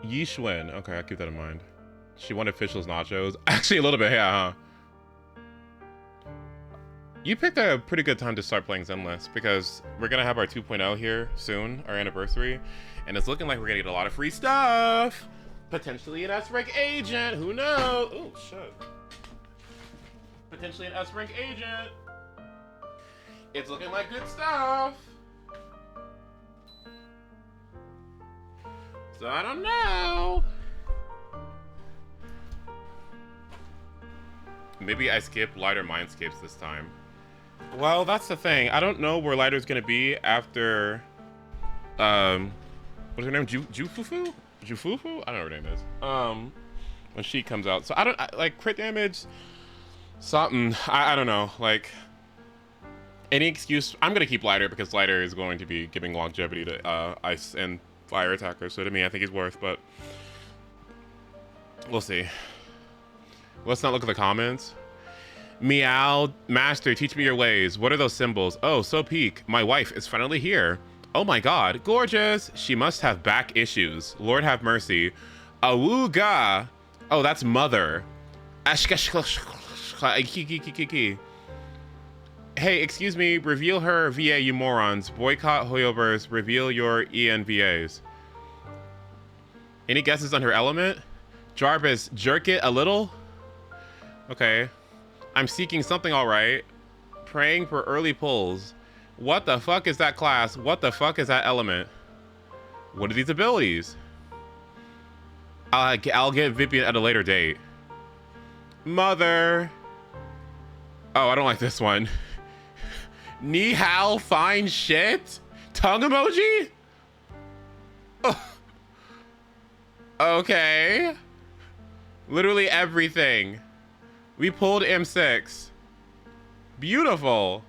Yishwen. Okay, I'll keep that in mind. She wanted fishless nachos. Actually, a little bit, yeah, huh? You picked a pretty good time to start playing ZENLESS because we're going to have our 2.0 here soon, our anniversary. And it's looking like we're going to get a lot of free stuff. Potentially an S-Rank agent. Who knows? Oh, shit. Potentially an S-Rank agent. It's looking like good stuff. So I don't know. Maybe I skip Lighter Mindscapes this time. Well, that's the thing. I don't know where Lighter's gonna be after what's her name? Jufufu? Jufufu? I don't know what her name is. When she comes out. So like crit damage, something. I don't know. Like any excuse. I'm gonna keep Lighter because Lighter is going to be giving longevity to ice and fire attackers. So to me, I think he's worth, but we'll see. Let's not look at the comments. Meow, master, teach me your ways. What are those symbols? Oh, so peak. My wife is finally here. Oh my god, gorgeous. She must have back issues. Lord have mercy. Awooga. Oh, that's mother. Hey, excuse me, reveal her VA, you morons. Boycott Hoyobers, reveal your ENVAs. Any guesses on her element? Jarvis, jerk it a little? Okay. I'm seeking something, alright. Praying for early pulls. What the fuck is that class? What the fuck is that element? What are these abilities? I'll get Vivian at a later date. Mother. Oh, I don't like this one. Ni hao, fine shit? Tongue emoji? Oh. Okay. Literally everything. We pulled M6. Beautiful.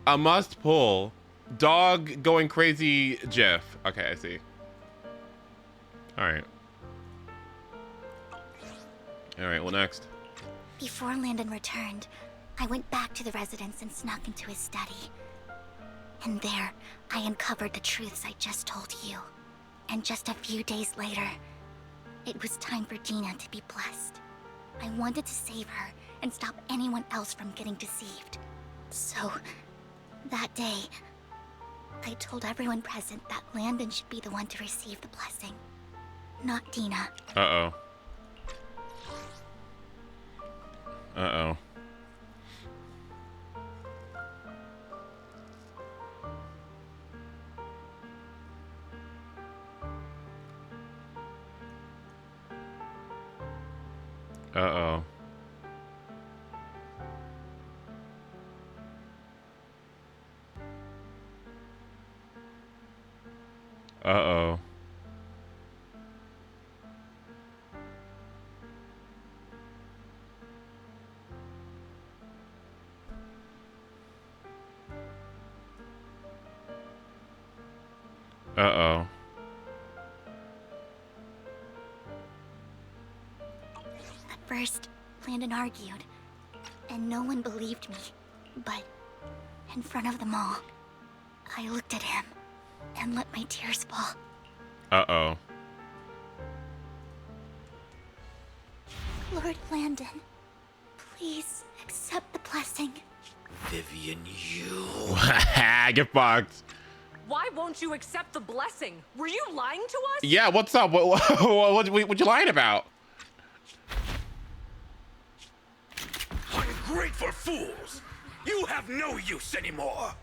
A must pull. Dog going crazy gif. Okay, I see. Alright. Alright, well next. Before Landon returned, I went back to the residence and snuck into his study. And there, I uncovered the truths I just told you. And just a few days later, it was time for Dina to be blessed. I wanted to save her and stop anyone else from getting deceived. So, that day, I told everyone present that Landon should be the one to receive the blessing, not Dina. Uh-oh. Uh-oh. Uh-oh. Uh-oh. Uh-oh. At first, Landon argued, and no one believed me. But in front of them all, I looked at him and let my tears fall. Uh-oh. Lord Landon, please accept the blessing. Vivian, you... Get fucked. Why won't you accept the blessing? Were you lying to us? Yeah, what's up? What you lying about? Ungrateful fools! You have no use anymore!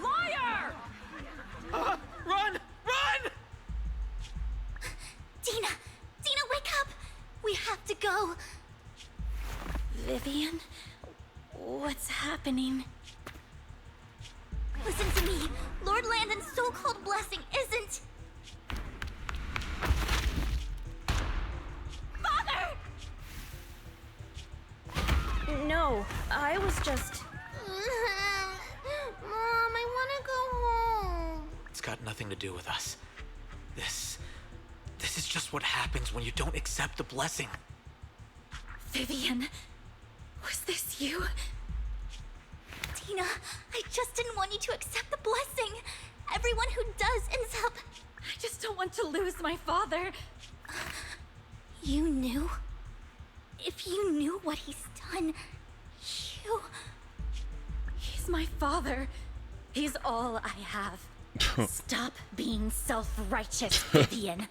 Liar! Run! Run! Dina! Dina, wake up! We have to go! Vivian? What's happening? Listen to me. Lord Landon's so-called blessing isn't... Father! No, I was just... Mom, I want to go home. It's got nothing to do with us. This is just what happens when you don't accept the blessing. Vivian, was this you? Dina, I just didn't want you to accept the blessing. Everyone who does ends up... I just don't want to lose my father. You knew? If you knew what he's done, you... He's my father. He's all I have. Stop being self-righteous, Vivian.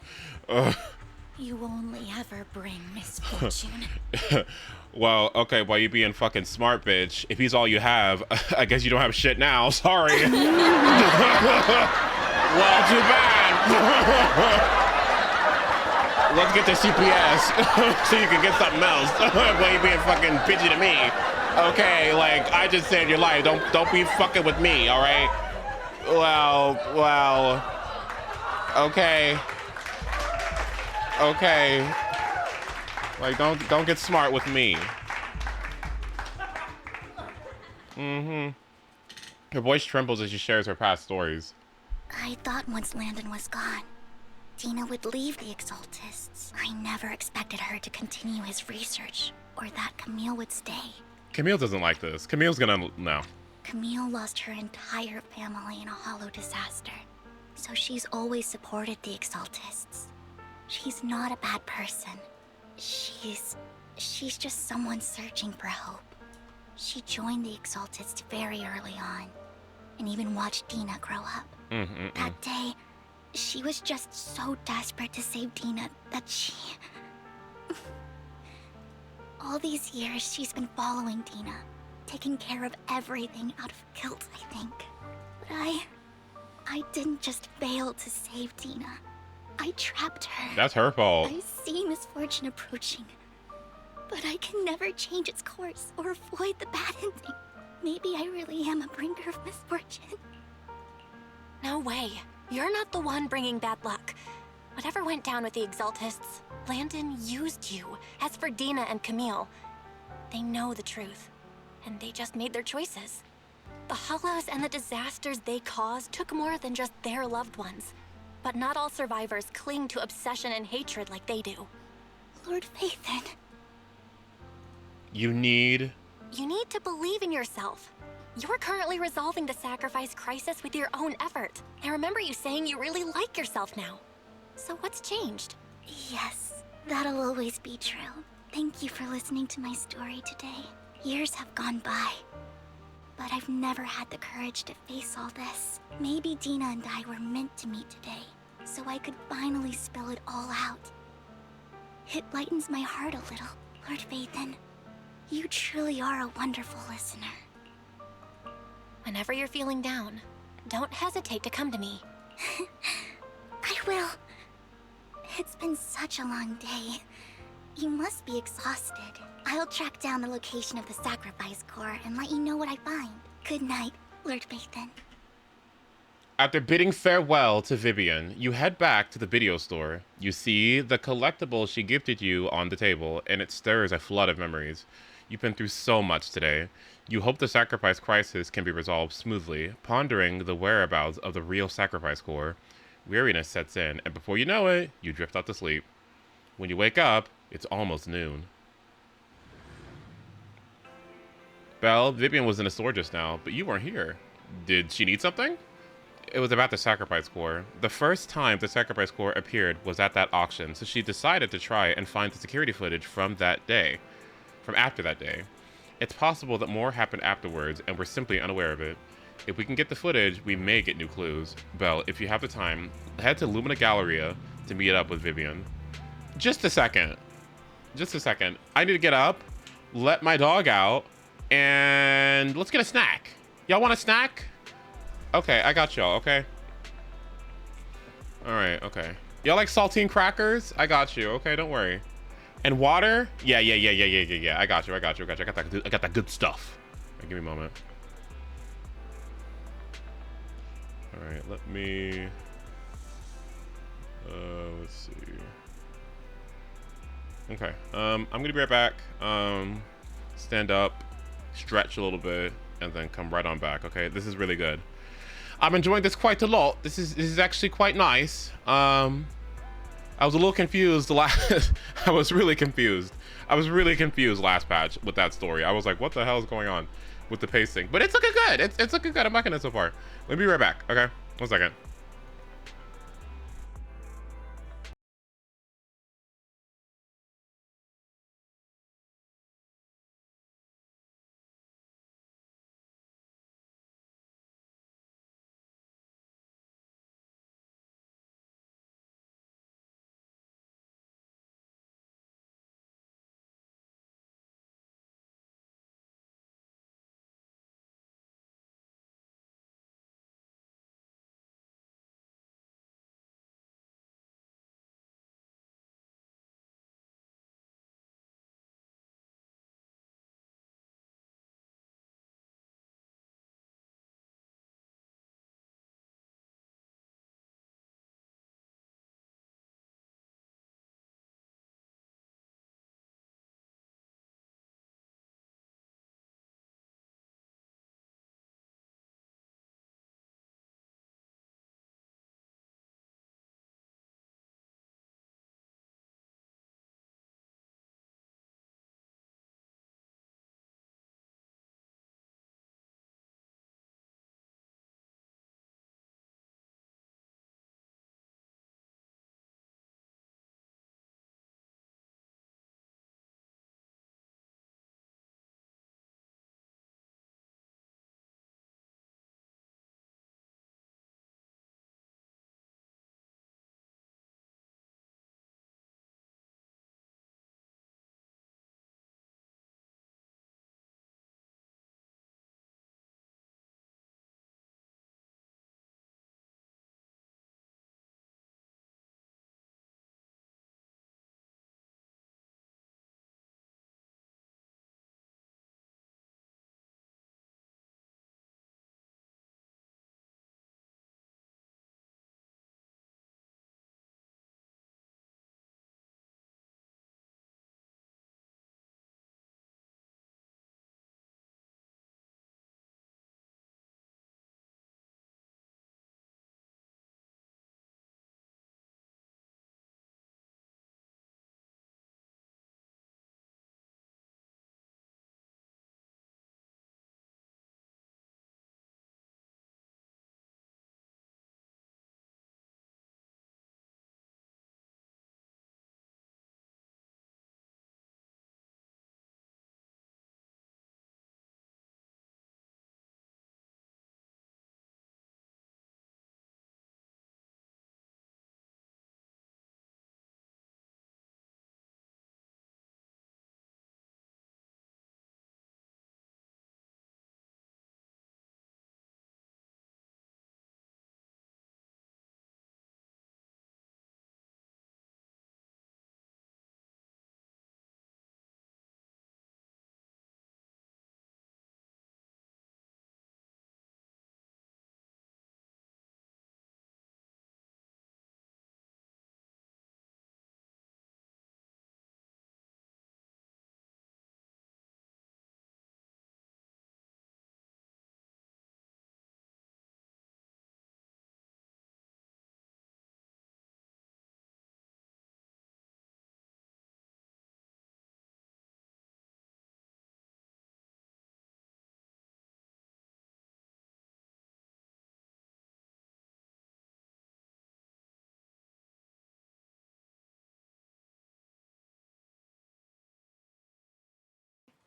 You only ever bring misfortune. Well, okay, well, you being fucking smart, bitch. If he's all you have, I guess you don't have shit now. Sorry. Well, too bad. Let's get to CPS so you can get something else. While you being fucking bitchy to me. Okay, like, I just saved your life. Don't be fucking with me, all right? Well. Okay. Okay. Like, don't get smart with me. Her voice trembles as she shares her past stories. I thought once Landon was gone, Dina would leave the Exaltists. I never expected her to continue his research, or that Camille would stay. Camille doesn't like this. Camille's gonna... No. Camille lost her entire family in a hollow disaster, so she's always supported the Exaltists. She's not a bad person. She's just someone searching for hope. She joined the Exaltists very early on, and even watched Dina grow up. That day, she was just so desperate to save Dina that she... All these years, she's been following Dina, taking care of everything out of guilt, I think. But I didn't just fail to save Dina. I trapped her. That's her fault. I see misfortune approaching, but I can never change its course or avoid the bad ending. Maybe I really am a bringer of misfortune. No way. You're not the one bringing bad luck. Whatever went down with the Exaltists, Landon used you. As for Dina and Camille, they know the truth, and they just made their choices. The Hollows and the disasters they caused took more than just their loved ones. But not all survivors cling to obsession and hatred like they do. Lord Phaethon. You need to believe in yourself. You're currently resolving the sacrifice crisis with your own effort. I remember you saying you really like yourself now. So what's changed? Yes, that'll always be true. Thank you for listening to my story today. Years have gone by, but I've never had the courage to face all this. Maybe Dina and I were meant to meet today, so I could finally spill it all out. It lightens my heart a little, Lord Vathan. You truly are a wonderful listener. Whenever you're feeling down, don't hesitate to come to me. I will. It's been such a long day. You must be exhausted. I'll track down the location of the sacrifice core and let you know what I find. Good night, Lord Vathan. After bidding farewell to Vivian, you head back to the video store. You see the collectible she gifted you on the table, and it stirs a flood of memories. You've been through so much today. You hope the sacrifice crisis can be resolved smoothly. Pondering the whereabouts of the real sacrifice core, weariness sets in, and before you know it, you drift off to sleep. When you wake up, it's almost noon. Belle, Vivian was in the store just now, but you weren't here. Did she need something? It was about the sacrifice core. The first time the sacrifice core appeared was at that auction, so she decided to try and find the security footage from that day. From after that day. It's possible that more happened afterwards, and we're simply unaware of it. If we can get the footage, we may get new clues. Belle, if you have the time, head to Lumina Galleria to meet up with Vivian. Just a second. Just a second. I need to get up, let my dog out, and let's get a snack. Y'all want a snack? Okay, I got y'all, okay? Alright, okay. Y'all like saltine crackers? I got you, okay, don't worry. And water? Yeah. I got you. I got that good stuff. Right, give me a moment. Alright, let me... let's see. Okay, I'm gonna be right back. Stand up, stretch a little bit, and then come right on back, okay? This is really good. I'm enjoying this quite a lot. This is actually quite nice. I was a little confused last... I was really confused last patch with that story. I was like, what the hell is going on with the pacing? But it's looking good. It's looking good. I'm liking it so far. Let me be right back, okay? 1 second.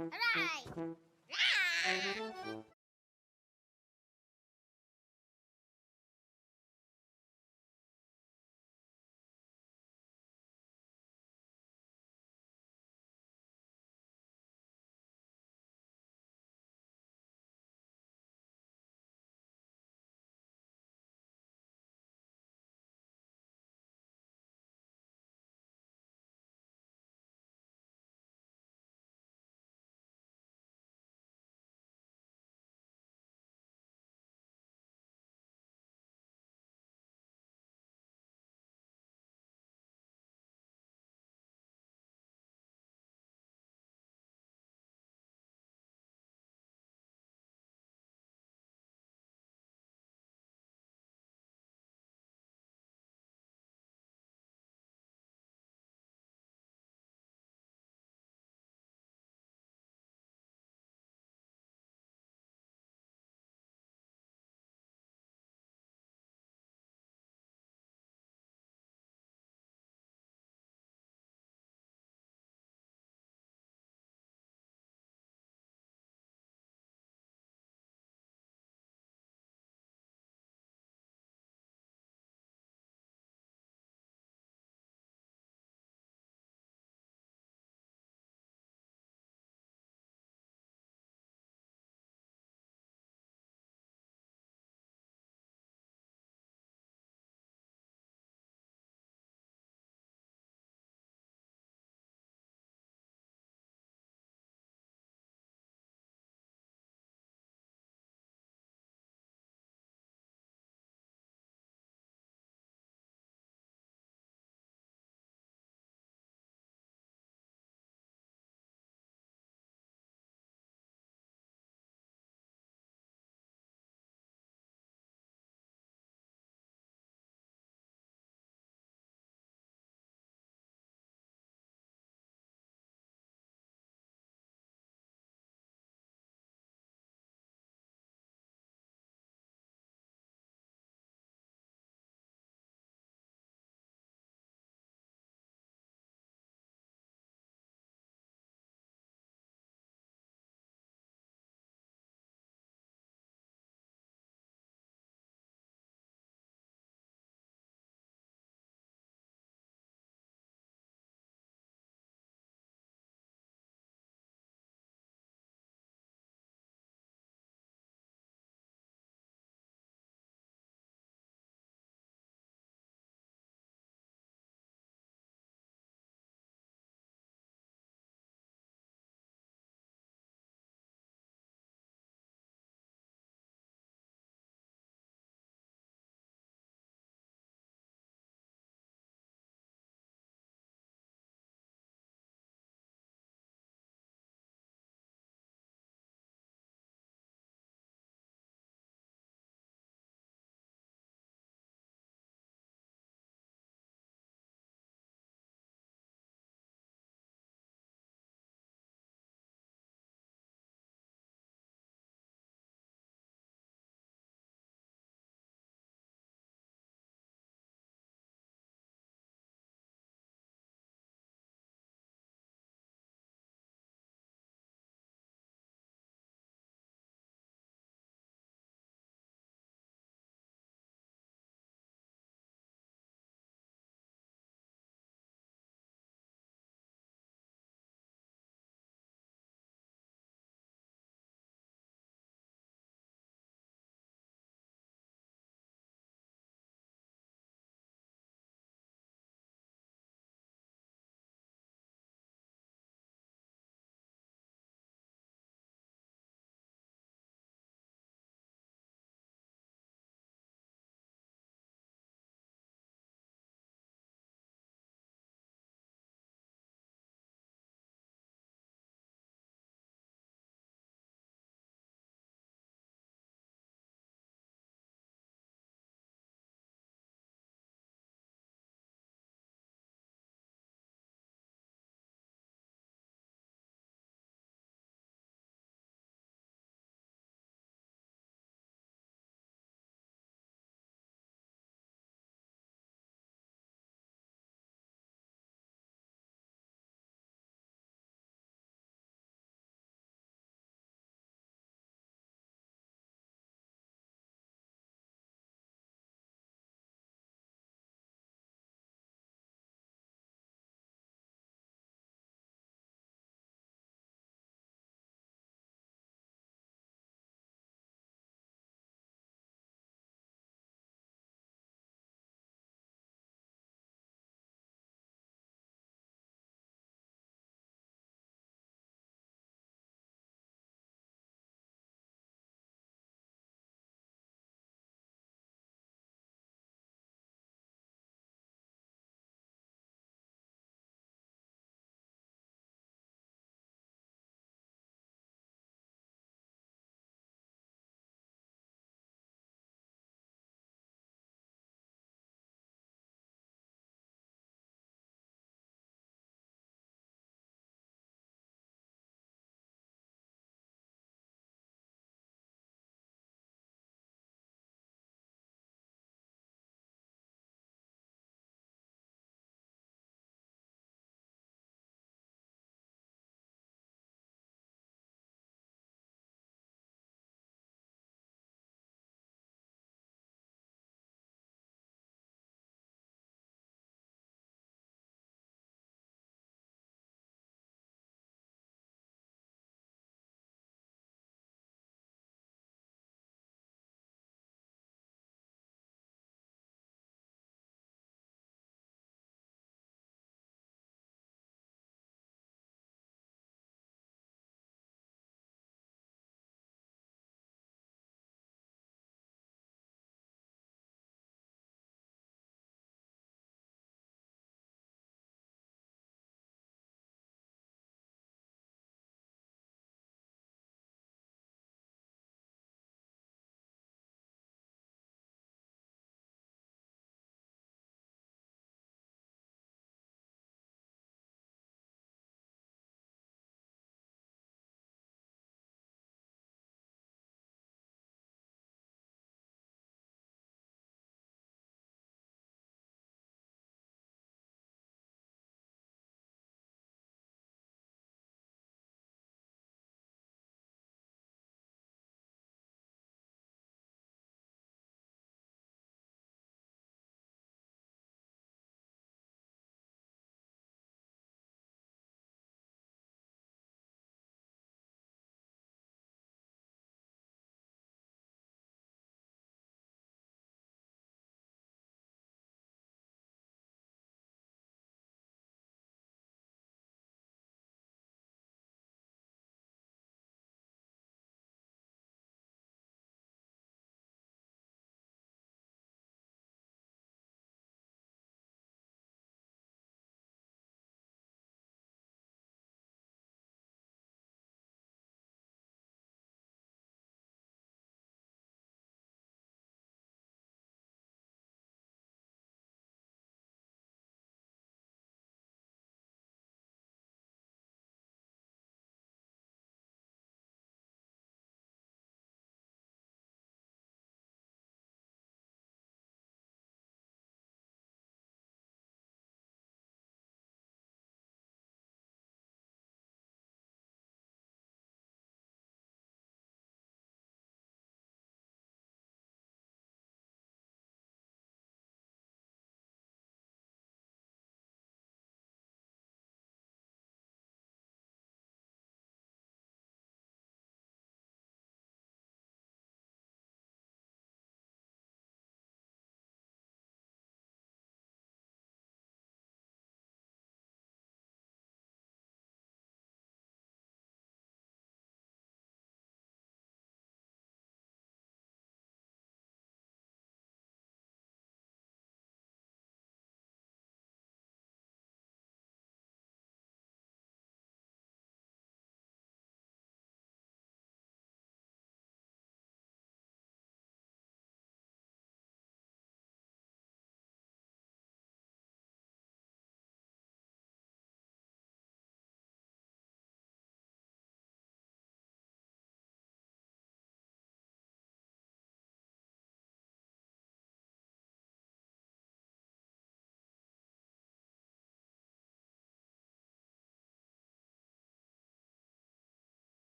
Hooray!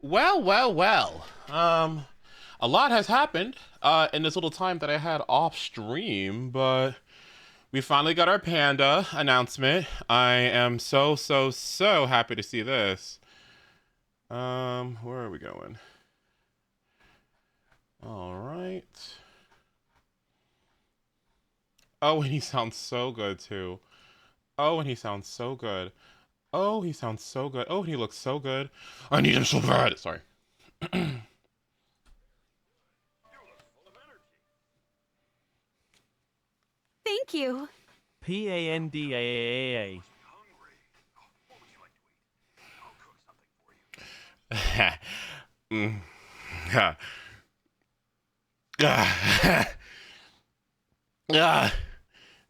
Well. A lot has happened in this little time that I had off stream, but we finally got our panda announcement. I am so happy to see this. Where are we going? All right. Oh, and he sounds so good too. Oh, and he sounds so good. Oh, he sounds so good. Oh, and he looks so good. I need him so bad. Sorry. Thank you. PANDAAA.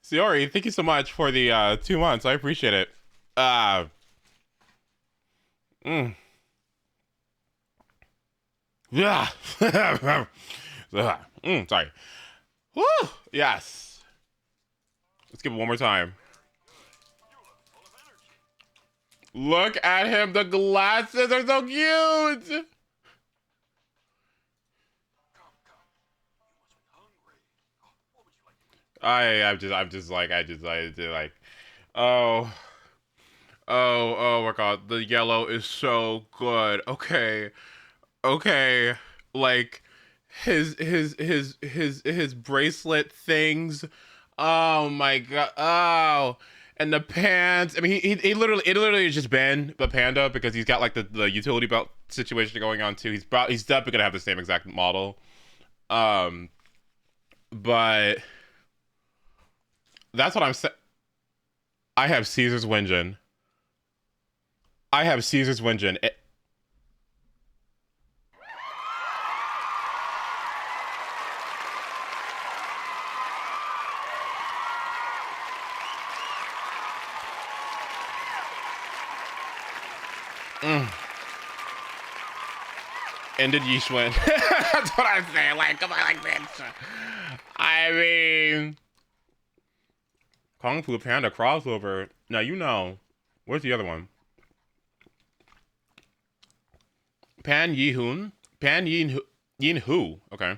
Siori, thank you so much for the 2 months. I appreciate it. Yeah. Sorry. Woo! Yes. Let's give it one more time. Look at him. The glasses are so cute. I'm just like, oh my god, the yellow is so good. Okay, like his bracelet things. Oh my god. Oh, and the pants. I mean, it literally has just been the panda because he's got like the utility belt situation going on too. He's definitely gonna have the same exact model. But that's what I'm saying. I have Caesar's Wenjin. Ended Yishwin. That's what I'm saying. Like, come on, like, bitch. I mean, Kung Fu Panda crossover. Now, you know, where's the other one? Pan Yin Hu. Okay.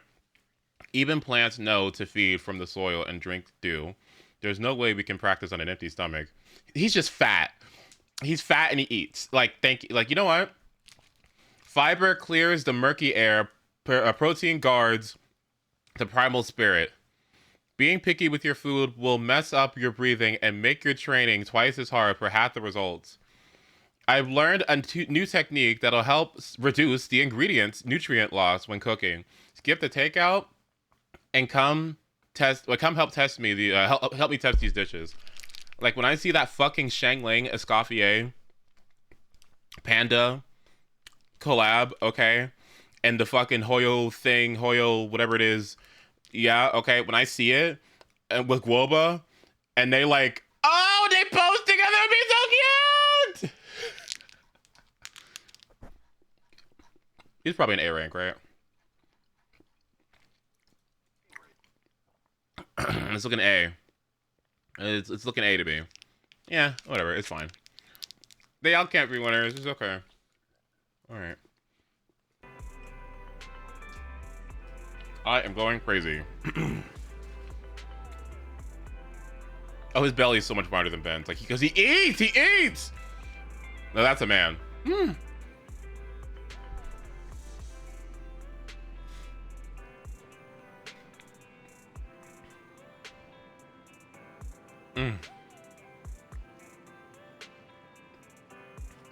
Even plants know to feed from the soil and drink dew. There's no way we can practice on an empty stomach. He's just fat. He's fat and he eats. Like, thank you. Like, you know what? Fiber clears the murky air. Protein guards the primal spirit. Being picky with your food will mess up your breathing and make your training twice as hard for half the results. I've learned a new technique that'll help reduce the nutrient loss when cooking. Skip the takeout and come help test me. Help me test these dishes. Like when I see that fucking Shangling Escoffier Panda collab, okay, and the fucking Hoyo whatever it is, yeah, okay. When I see it and with Guoba, and they like, oh, they post together, it'd be so cute. He's probably an A rank, right? It's looking A. It's looking A to B. Yeah, whatever. It's fine. They all can't be winners. It's okay. All right. I am going crazy. Oh, his belly is so much wider than Ben's. Like, because he eats! He eats! No, that's a man.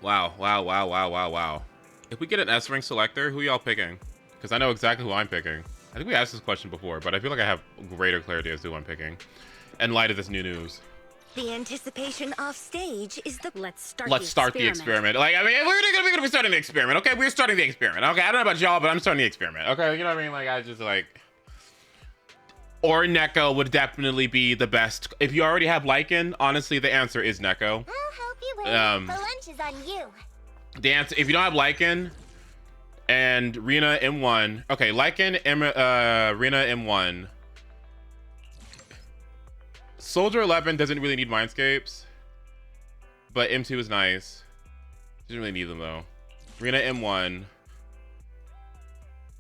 Wow. If we get an S-Ring selector, who y'all picking? Because I know exactly who I'm picking. I think we asked this question before, but I feel like I have greater clarity as to who I'm picking in light of this new news. The anticipation off stage is the Let's start the experiment. Like, I mean, we're gonna be starting the experiment, okay? We're starting the experiment, okay? I don't know about y'all, but I'm starting the experiment, okay? You know what I mean? Like, I just like... Or Neko would definitely be the best. If you already have Lycan, honestly, the answer is Neko. I'll help you with it. The lunch is on you. The answer, if you don't have Lycan and Rina M1, okay, Lycan, Rina M1. Soldier 11 doesn't really need Mindscapes, but M2 is nice. Doesn't really need them though. Rina M1,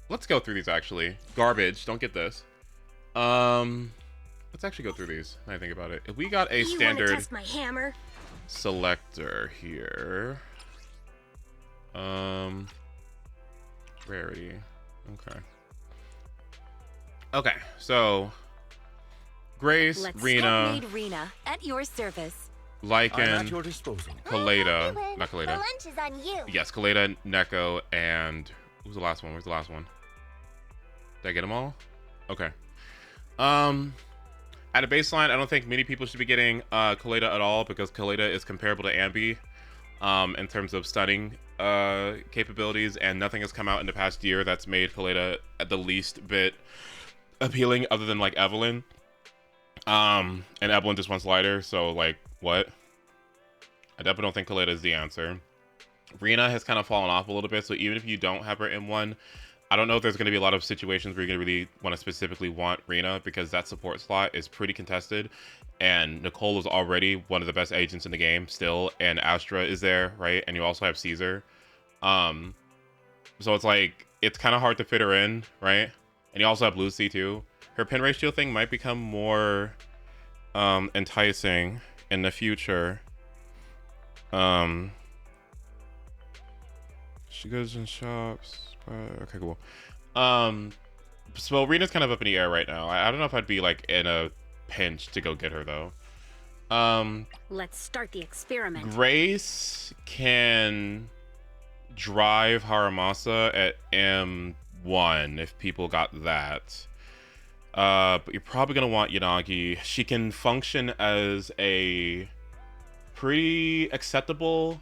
let's go through these actually. Garbage. Don't get this. Let's actually go through these. When I think about it. If we got a standard test my hammer? selector here. Rarity. Okay. Okay, so Grace, Let's Rena, homemade Rena at your service. Lycan, I'm at your disposal. Kaleda, not The Kaleda. lunch is on you. Yes, Kaleda, Neko, and who's the last one? Where's the last one? Did I get them all? Okay. At a baseline, I don't think many people should be getting Kaleda at all because Kaleda is comparable to Ambi in terms of stunning capabilities, and nothing has come out in the past year that's made Kaleda at the least bit appealing other than like Evelyn. And Evelyn just wants lighter, so like what? I definitely don't think Kaleda is the answer. Rena has kind of fallen off a little bit, so even if you don't have her M1, I don't know if there's going to be a lot of situations where you're going to really want to specifically want Rena because that support slot is pretty contested, and Nicole is already one of the best agents in the game still, and Astra is there, right? And you also have Caesar. So it's like, it's kind of hard to fit her in, right? And you also have Lucy too. Her pin ratio thing might become more enticing in the future. She goes in shops. Okay, cool. So Rena's kind of up in the air right now. I don't know if I'd be like in a pinch to go get her though. Let's start the experiment. Grace can drive Haramasa at M1 if people got that. But you're probably gonna want Yanagi. She can function as a pretty acceptable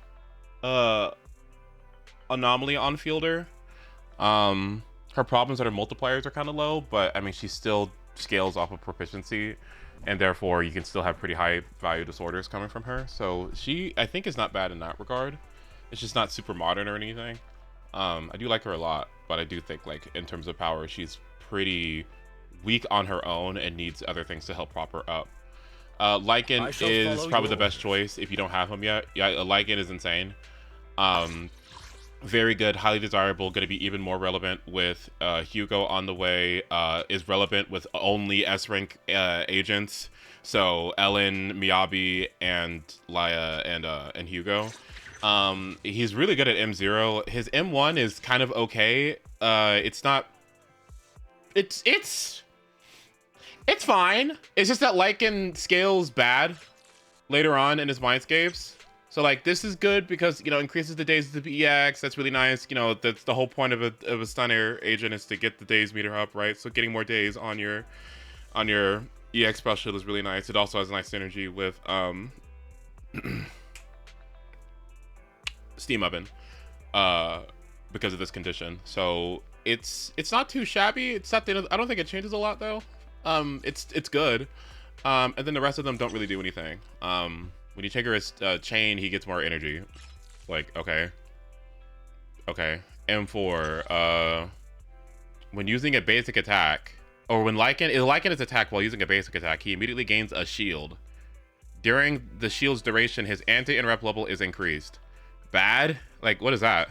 anomaly on fielder. Her problems that her multipliers are kind of low, but I mean she still scales off of proficiency, and therefore you can still have pretty high value disorders coming from her. So she, I think, is not bad in that regard. It's just not super modern or anything. I do like her a lot, but I do think like in terms of power, she's pretty weak on her own and needs other things to help prop her up. Lycan is probably the best choice if you don't have him yet. Yeah, Lycan is insane. Very good, highly desirable, going to be even more relevant with Hugo on the way, is relevant with only S-rank agents. So Ellen, Miyabi, and Laya, and Hugo. He's really good at M0. His M1 is kind of okay. It's not... It's fine. It's just that Lycan scales bad later on in his mindscapes. So like this is good because, you know, increases the days of the EX. That's really nice. You know, that's the whole point of a stun air agent is to get the days meter up, right? So getting more days on your EX spell shield is really nice. It also has a nice synergy with Steam Oven because of this condition. So it's not too shabby. It's not, I don't think it changes a lot though. It's good. And then the rest of them don't really do anything. When you trigger his chain, he gets more energy. Like, okay. Okay. M4. When using a basic attack, or when Lycan is attacked while using a basic attack, he immediately gains a shield. During the shield's duration, his anti-interrupt level is increased. Bad? Like, what is that?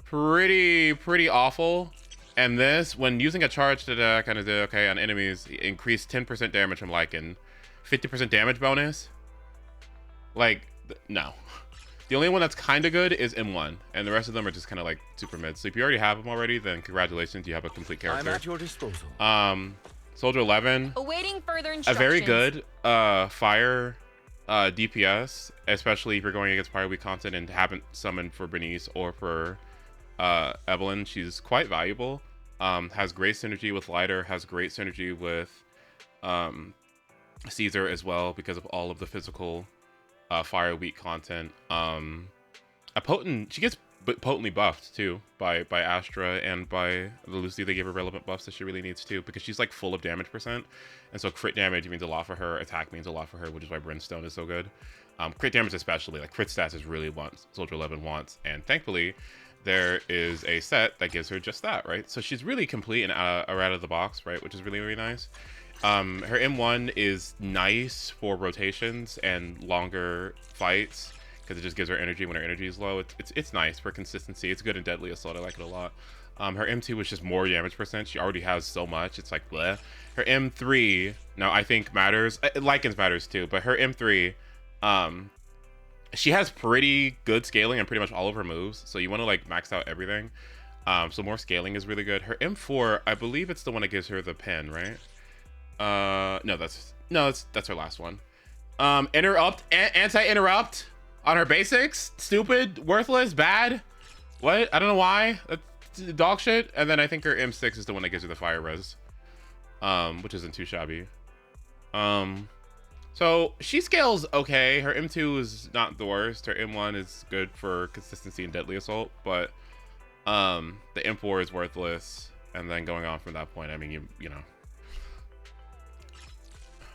Pretty awful. And this, when using a charged attack on enemies, increase 10% damage from Lycan. 50% damage bonus? Like, no. The only one that's kind of good is M1, and the rest of them are just kind of like super mid. So if you already have them already, then congratulations, you have a complete character. I'm at your disposal. Soldier 11. Awaiting further A instructions. very good fire DPS, especially if you're going against Fire Weak content and haven't summoned for Bernice or for Evelyn. She's quite valuable. Has great synergy with Lighter, has great synergy with Caesar as well because of all of the physical Fire Weak content. She gets potently buffed too by Astra and by Lucy. They give her relevant buffs that she really needs too because she's like full of damage percent, and so crit damage means a lot for her, attack means a lot for her, which is why Brimstone is so good. Crit damage especially, like crit stats is really what Soldier 11 wants, and thankfully there is a set that gives her just that, right? So she's really complete and out of the box, right, which is really nice. Her M1 is nice for rotations and longer fights because it just gives her energy when her energy is low. It's nice for consistency. It's good in Deadly Assault. I like it a lot. Her M2 was just more damage percent. She already has so much. It's like, bleh. Her M3, now I think matters. Lycans matters too, but her M3, she has pretty good scaling on pretty much all of her moves. So you want to like max out everything. So more scaling is really good. Her M4, I believe it's the one that gives her the pen, right? No, that's her last one. Interrupt, anti-interrupt on her basics. Stupid, worthless, bad. What? I don't know why. That's dog shit. And then I think her M6 is the one that gives her the fire res, which isn't too shabby. So she scales okay. Her M2 is not the worst. Her M1 is good for consistency and deadly assault, but the M4 is worthless. And then going on from that point, I mean, you know,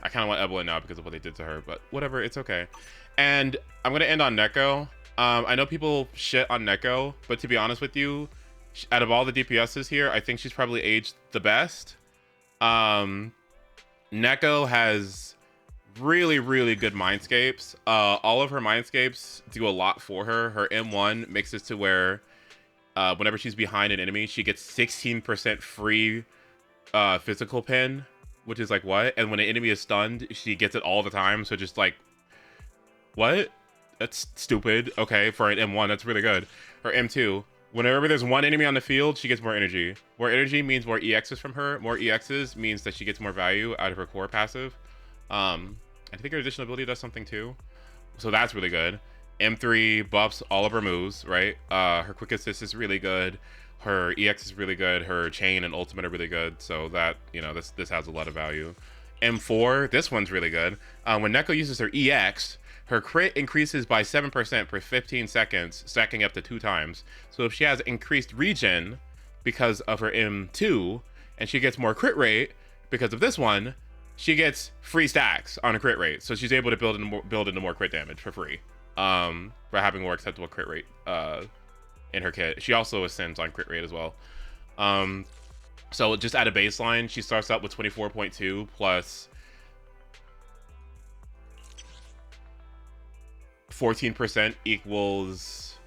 I kind of want Evelyn now because of what they did to her, but whatever, it's okay. And I'm gonna end on Neko. I know people shit on Neko, but to be honest with you, out of all the DPSs here, I think she's probably aged the best. Neko has really, really good mindscapes. All of her mindscapes do a lot for her. Her M1 makes it to where whenever she's behind an enemy, she gets 16% free physical pin, which is like, what? And when an enemy is stunned, she gets it all the time. So just like, what? That's stupid. Okay, for an M1, that's really good. Her M2, whenever there's one enemy on the field, she gets more energy. More energy means more EXs from her. More EXs means that she gets more value out of her core passive. I think her additional ability does something too. So that's really good. M3 buffs all of her moves, right? Her quick assist is really good. Her EX is really good. Her chain and ultimate are really good. So that, you know, this has a lot of value. M4, this one's really good. When Neko uses her EX, her crit increases by 7% per 15 seconds, stacking up to 2 times. So if she has increased regen because of her M2, and she gets more crit rate because of this one, she gets free stacks on a crit rate. So she's able to build into more crit damage for free, for having more acceptable crit rate in her kit. She also ascends on crit rate as well. So just at a baseline, she starts out with 24.2 plus 14% equals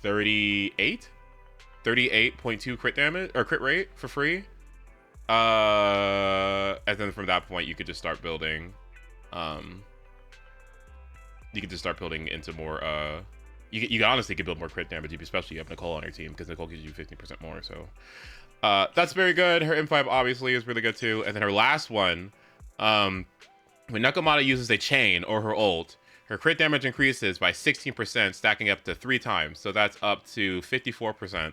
38.2 crit damage or crit rate for free. And then from that point, you could just start building. You could just start building into more. You honestly could build more crit damage, especially if you have Nicole on your team, because Nicole gives you 15% more. So that's very good. Her M5 obviously is really good too. And then her last one, when Nakamata uses a chain or her ult, her crit damage increases by 16%, stacking up to 3 times. So that's up to 54%.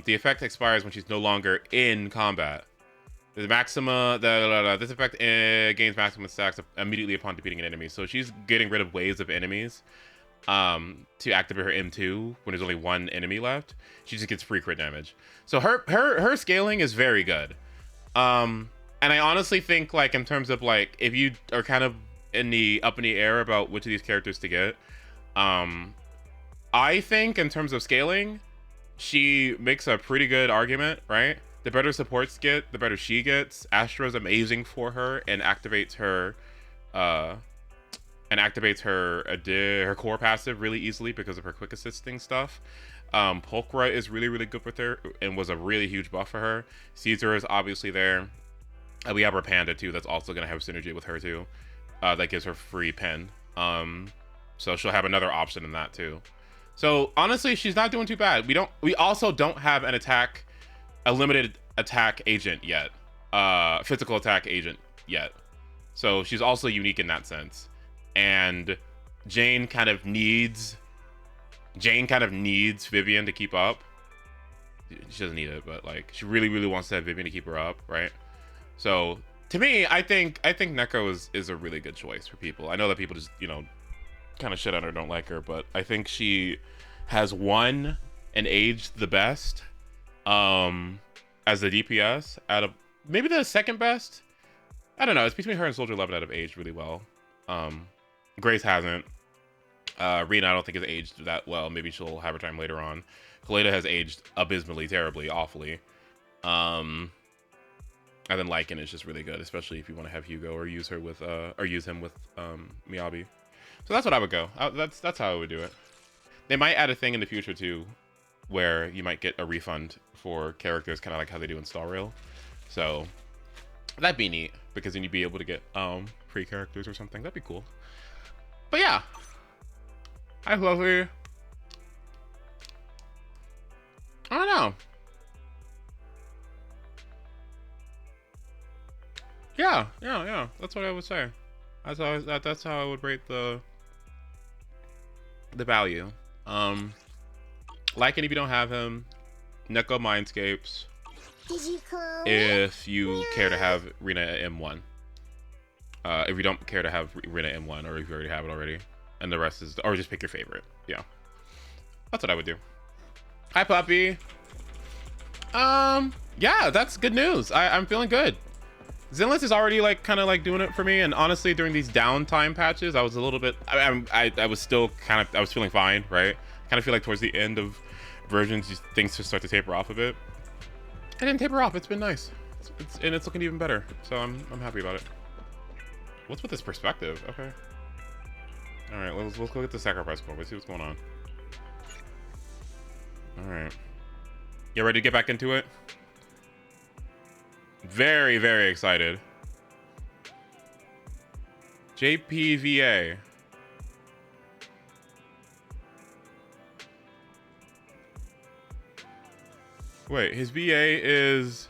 The effect expires when she's no longer in combat. The maxima, this effect gains maximum stacks immediately upon defeating an enemy. So she's getting rid of waves of enemies to activate her M2 when there's only one enemy left. She just gets free crit damage. So her scaling is very good. And I honestly think, like, in terms of like, if you are kind of up in the air about which of these characters to get, I think in terms of scaling, she makes a pretty good argument, right? The better supports get, the better she gets. Astra's amazing for her and activates her her core passive really easily because of her quick assisting stuff. Pulchra is really, really good with her and was a really huge buff for her. Caesar is obviously there. We have her Panda too, that's also going to have synergy with her too. That gives her free pen. So she'll have another option in that too. So honestly, she's not doing too bad. We also don't have a limited attack agent yet. Physical attack agent yet. So she's also unique in that sense. And Jane kind of needs Vivian to keep up. She doesn't need it, but like she really, really wants to have Vivian to keep her up, right? So to me, I think Neko is a really good choice for people. I know that people just, you know, kind of shit on her, don't like her, but I think she has won and aged the best as the DPS out of maybe the second best. I don't know. It's between her and Soldier 11 that have aged really well. Grace hasn't. Rena, I don't think has aged that well. Maybe she'll have her time later on. Kaleda has aged abysmally, terribly, awfully. And then Lycan is just really good, especially if you want to have Hugo or use him with Miyabi. So that's what I would go. That's how I would do it. They might add a thing in the future too, where you might get a refund for characters, kind of like how they do in Star Rail. So that'd be neat, because then you'd be able to get free characters or something. That'd be cool. But yeah, hi Fluffy. I don't know. Yeah. That's what I would say. That's how I would rate the value. Like it if you don't have him. Neko Mindscapes. If you care to have Rina at M1. If you don't care to have Rina M1, or if you already have it already, and the rest is, or just pick your favorite. Yeah, that's what I would do. Hi, puppy. Yeah, that's good news. I'm feeling good. ZENLESS is already like kind of like doing it for me, and honestly, during these downtime patches, I was a little bit. I was still kind of. I was feeling fine, right? Kind of feel like towards the end of versions, things just start to taper off a bit. I didn't taper off. It's been nice. And it's looking even better. So I'm happy about it. What's with this perspective? Okay. All right, let's look at the sacrifice core. Let's see what's going on. All right. You ready to get back into it? Very, very excited. JPVA. Wait, his VA is...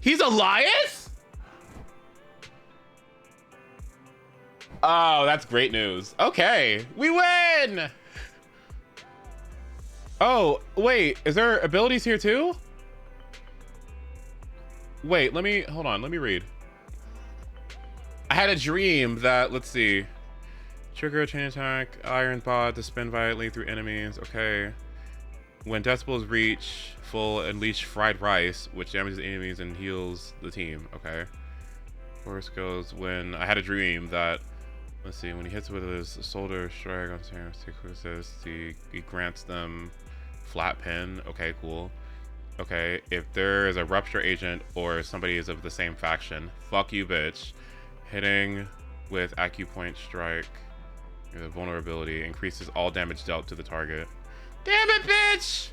He's Elias? Oh, that's great news. Okay, we win! Oh, wait, is there abilities here too? Wait, hold on, let me read. I had a dream that, let's see. Trigger a chain attack, iron bod to spin violently through enemies. Okay. When decibels reach full, unleash fried rice, which damages enemies and heals the team. Okay. Force goes when I had a dream that, let's see, when he hits with his shoulder strike on says he grants them flat pin. Okay, cool. Okay, if there is a rupture agent or somebody is of the same faction, fuck you, bitch. Hitting with acupoint strike. The vulnerability increases all damage dealt to the target. Damn it, bitch!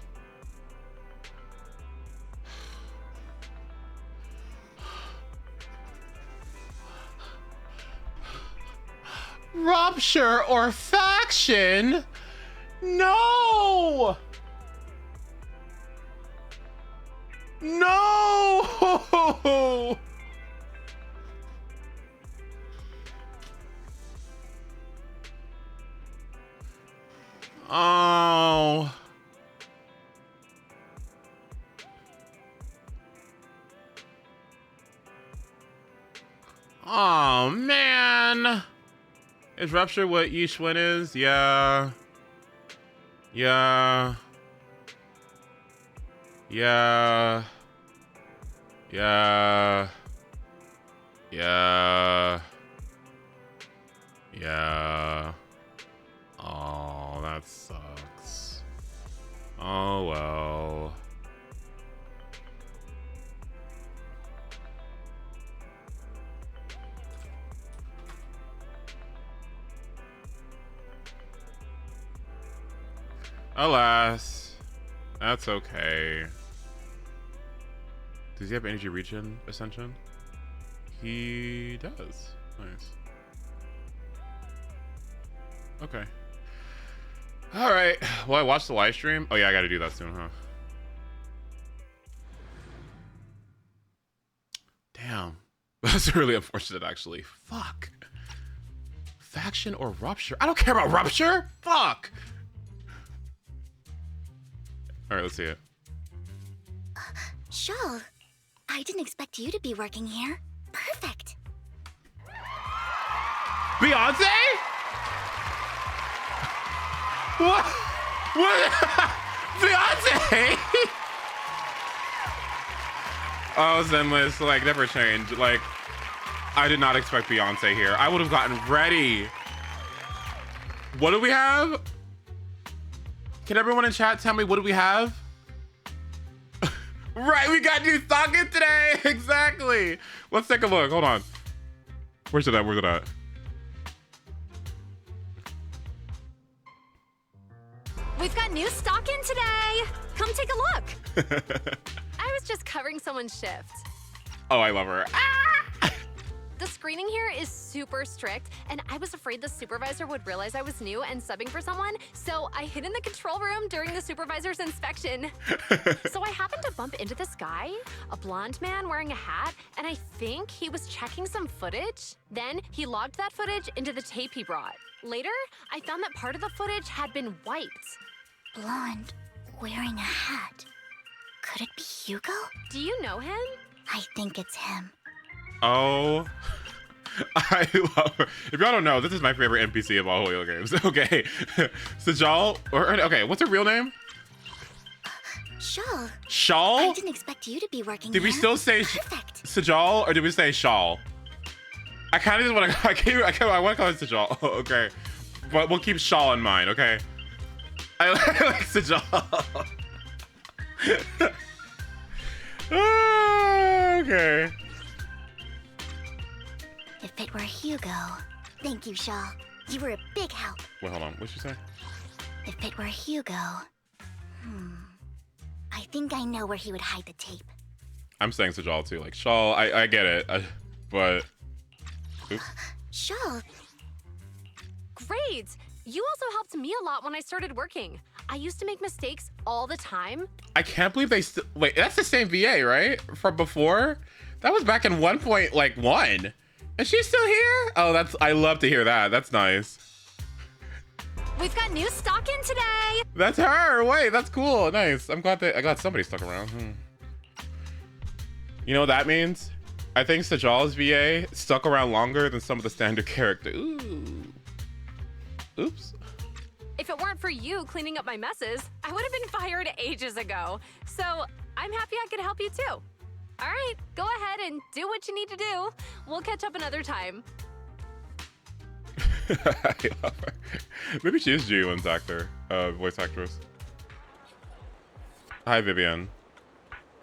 Rupture or faction? No! No! Oh. Oh, man. Is Rupture what Yishwin is? Yeah. Yeah. Yeah. Yeah. Yeah. Yeah. Oh, that sucks. Oh, well. Alas, that's okay. Does he have energy regen ascension? He does. Nice. Okay. All right. Well, I watched the live stream. Oh yeah, I got to do that soon, huh? Damn. That's really unfortunate, actually. Fuck. Faction or Rupture? I don't care about Rupture. Fuck. All right, let's see it. Shawl, I didn't expect you to be working here. Perfect. Beyonce? What? What? Beyonce? Oh, ZENLESS, like, never change. Like, I did not expect Beyonce here. I would have gotten ready. What do we have? Can everyone in chat tell me what do we have? Right, we got new socket today. Exactly. Let's take a look. Hold on. Where's it at? Where's it at? We've got new stock in today. Come take a look. I was just covering someone's shift. Oh, I love her. The screening here is super strict, and I was afraid the supervisor would realize I was new and subbing for someone, so I hid in the control room during the supervisor's inspection. So I happened to bump into this guy, a blonde man wearing a hat, and I think he was checking some footage. Then he logged that footage into the tape he brought. Later, I found that part of the footage had been wiped. Blonde, wearing a hat. Could it be Hugo? Do you know him? I think it's him. Oh, I love her. If y'all don't know, this is my favorite NPC of all Hoyo games. Okay, Sajal, okay, what's her real name? Shawl. Shawl? I didn't expect you to be working Did we here. still say Sajal, or did we say Shawl? I kind of just want to, I want to call it Sajal. Okay, but we'll keep Shawl in mind, okay? I like Sajal. Okay. If it were Hugo. Thank you, Shaw. You were a big help. Wait, hold on. What'd you say? If it were Hugo. I think I know where he would hide the tape. I'm saying Sajal too. Like, Shawl, I get it. But. Oops. Shaw. Great! You also helped me a lot when I started working. I used to make mistakes all the time. I can't believe they still. Wait, that's the same VA, right? From before? That was back in 1.1. Is she still here? Oh, I love to hear that. That's nice. We've got new stock in today. That's her. Wait, that's cool. Nice. I'm glad somebody stuck around. You know what that means? I think Sajal's VA stuck around longer than some of the standard characters. Ooh. Oops. If it weren't for you cleaning up my messes, I would have been fired ages ago. So I'm happy I could help you too. All right, go ahead and do what you need to do. We'll catch up another time. I love her. Maybe she is Ji-Eun's actor, voice actress. Hi, Vivian.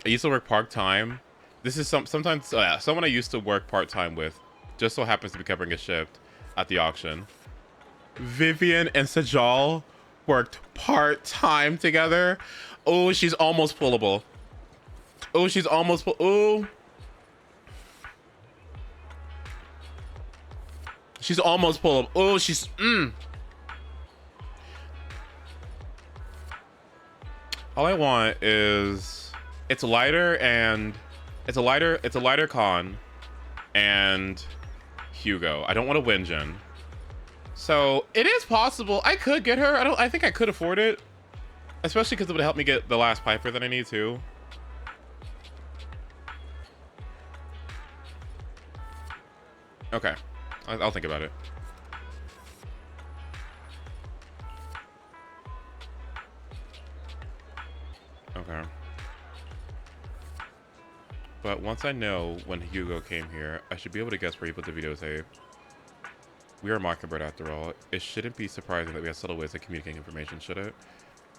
I used to work part-time. This is sometimes someone I used to work part-time with just so happens to be covering a shift at the auction. Vivian and Sajal worked part-time together. Oh, she's almost pullable. Oh, she's almost oh. She's almost pullable. Oh, she's All I want is it's a lighter con and Hugo. I don't want to Winjin. So it is possible I could get her. I think I could afford it. Especially because it would help me get the last Piper that I need to. Okay. I'll think about it. Okay. But once I know when Hugo came here, I should be able to guess where he put the videotape. We are Mockingbird after all. It shouldn't be surprising that we have subtle ways of communicating information, should it?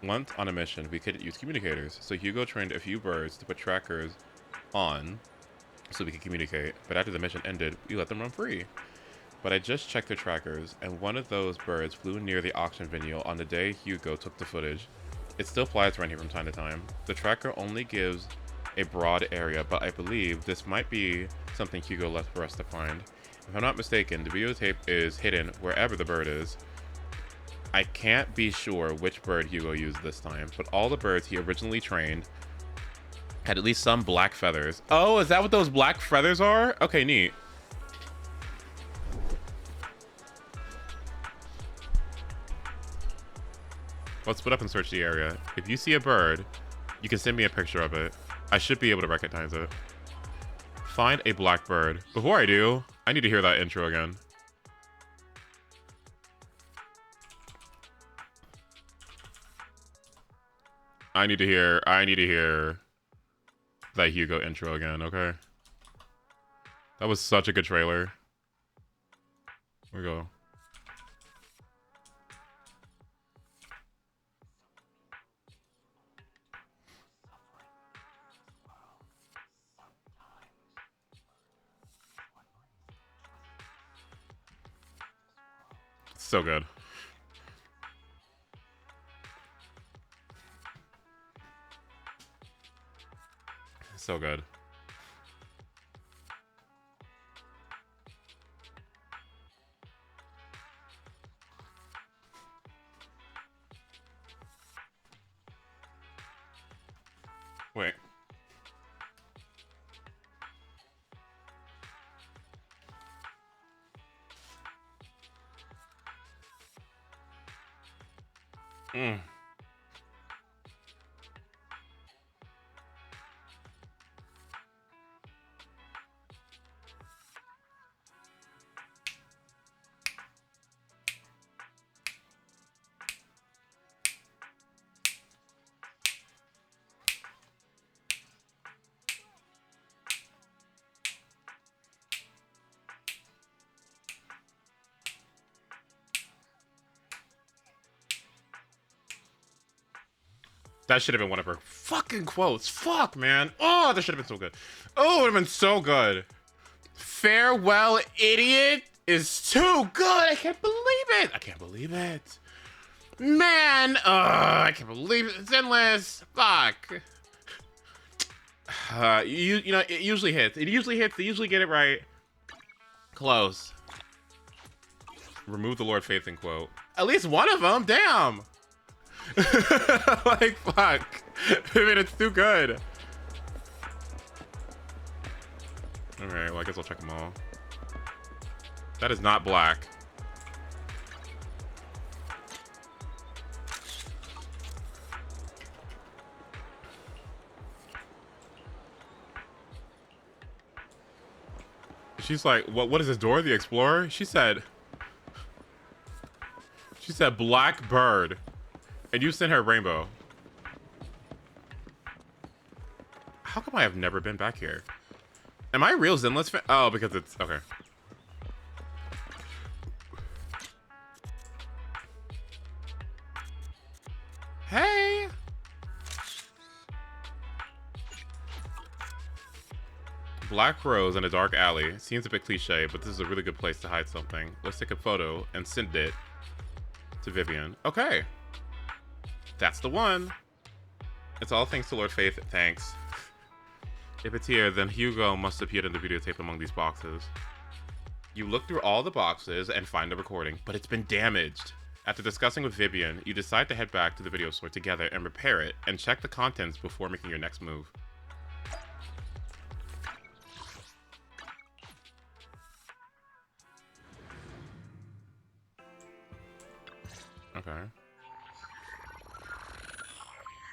Once on a mission, we could use communicators. So Hugo trained a few birds to put trackers on so we could communicate. But after the mission ended, we let them run free. But I just checked their trackers, and one of those birds flew near the auction venue on the day Hugo took the footage. It still flies around here from time to time. The tracker only gives a broad area, but I believe this might be something Hugo left for us to find. If I'm not mistaken, the videotape is hidden wherever the bird is. I can't be sure which bird Hugo used this time, but all the birds he originally trained had at least some black feathers. Oh, is that what those black feathers are? Okay, neat. Let's split up and search the area. If you see a bird, you can send me a picture of it. I should be able to recognize it. Find a black bird. Before I do, I need to hear that intro again. I need to hear that Hugo intro again, okay? That was such a good trailer. Here we go. So good. So good. Wait. Mm. That should have been one of her fucking quotes. Fuck, man. Oh, that should have been so good. Oh, it would have been so good. Farewell, idiot is too good. I can't believe it. I can't believe it. Man, I can't believe it. ZENLESS. Fuck. You know, it usually hits. It usually hits. They usually get it right. Close. Remove the Lord Faith in quote. At least one of them. Damn. Like, fuck. I mean, it's too good. Alright, well, I guess I'll check them all. That is not black. She's like, what is this, Dora the Explorer? She said black bird. And you sent her rainbow. How come I have never been back here? Am I a real ZENLESS fan? Oh, because it's... Okay. Hey! Black rose in a dark alley. Seems a bit cliche, but this is a really good place to hide something. Let's take a photo and send it to Vivian. Okay. That's the one. It's all thanks to Lord Faith. Thanks. If it's here, then Hugo must appear in the videotape among these boxes. You look through all the boxes and find the recording, but it's been damaged. After discussing with Vivian, you decide to head back to the video store together and repair it, and check the contents before making your next move. Okay.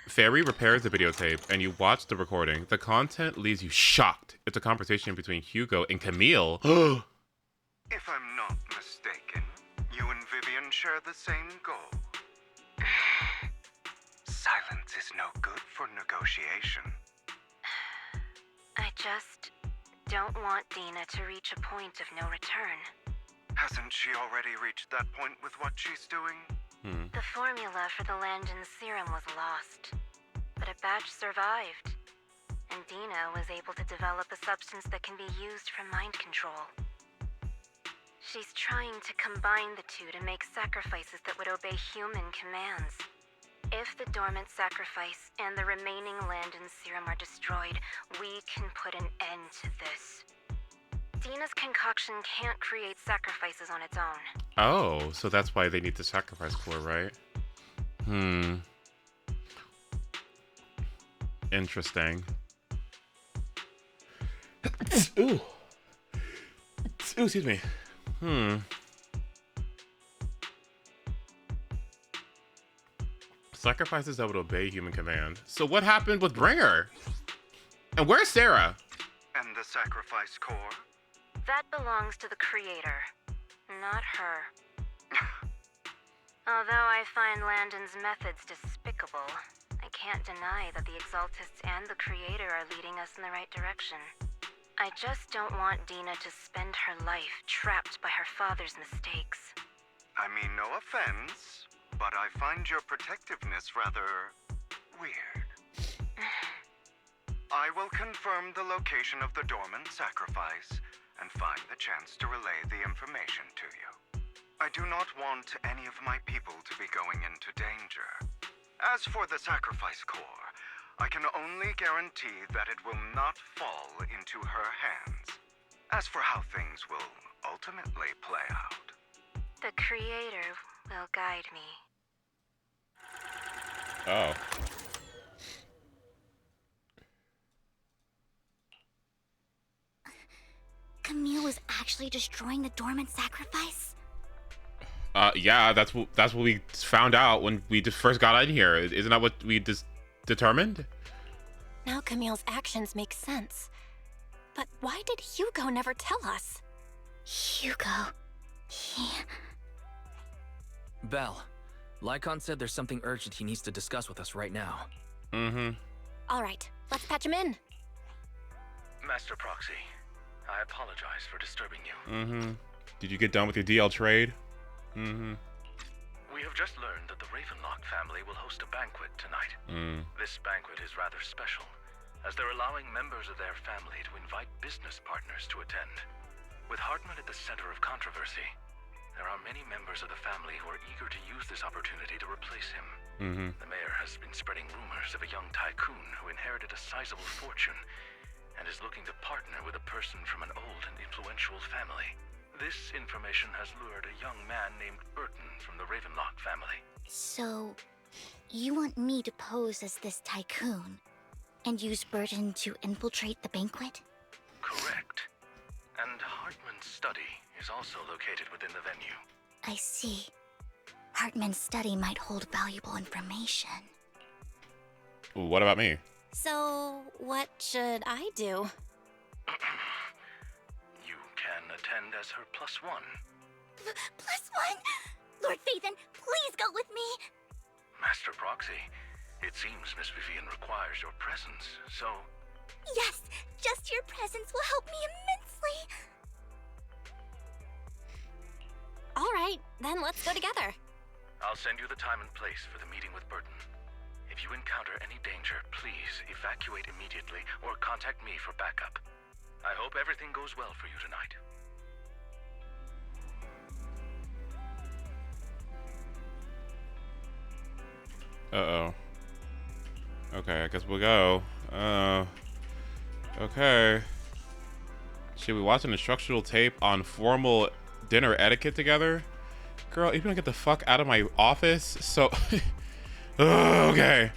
Fairy repairs the videotape, and you watch the recording. The content leaves you shocked. It's a conversation between Hugo and Camille. If I'm not mistaken, you and Vivian share the same goal. Silence is no good for negotiation. I just don't want Dina to reach a point of no return. Hasn't she already reached that point with what she's doing? The formula for the Landon serum was lost, but a batch survived, and Dina was able to develop a substance that can be used for mind control. She's trying to combine the two to make sacrifices that would obey human commands. If the dormant sacrifice and the remaining Landon serum are destroyed, we can put an end to this. Dina's concoction can't create sacrifices on its own. Oh, so that's why they need the sacrifice core, right? Interesting. Ooh. Ooh, excuse me. Sacrifices that would obey human command. So what happened with Bringer? And where's Sarah? And the sacrifice core? That belongs to the creator, not her. Although I find Landon's methods despicable, I can't deny that the Exaltists and the creator are leading us in the right direction. I just don't want Dina to spend her life trapped by her father's mistakes. I mean, no offense, but I find your protectiveness rather weird. I will confirm the location of the dormant sacrifice and find the chance to relay the information to you. I do not want any of my people to be going into danger. As for the sacrifice core, I can only guarantee that it will not fall into her hands. As for how things will ultimately play out, The Creator will guide me. Oh. Camille was actually destroying the dormant sacrifice? Yeah, that's what we found out when we just first got in here. Isn't that what we just determined? Now Camille's actions make sense. But why did Hugo never tell us? Hugo... he... Belle, Lycon said there's something urgent he needs to discuss with us right now. Mm-hmm. All right, let's patch him in. Master Proxy, I apologize for disturbing you. Mm-hmm. Did you get done with your DL trade? Mm-hmm. We have just learned that the Ravenlock family will host a banquet tonight. This banquet is rather special, as they're allowing members of their family to invite business partners to attend. With Hartman at the center of controversy, there are many members of the family who are eager to use this opportunity to replace him. The mayor has been spreading rumors of a young tycoon who inherited a sizable fortune and is looking to partner with a person from an old and influential family. This information has lured a young man named Burton from the Ravenlock family. So, you want me to pose as this tycoon and use Burton to infiltrate the banquet? Correct. And Hartman's study is also located within the venue. I see. Hartman's study might hold valuable information. What about me? So, what should I do? You can attend as her +1. +1? Lord Phaethon, please go with me! Master Proxy, it seems Miss Vivian requires your presence, so... Yes, just your presence will help me immensely! All right, then let's go together. I'll send you the time and place for the meeting with Burton. If you encounter any danger, please evacuate immediately or contact me for backup. I hope everything goes well for you tonight. Uh-oh. Okay, I guess we'll go. Okay. Should we watch an instructional tape on formal dinner etiquette together? Girl, you gonna get the fuck out of my office? So... okay.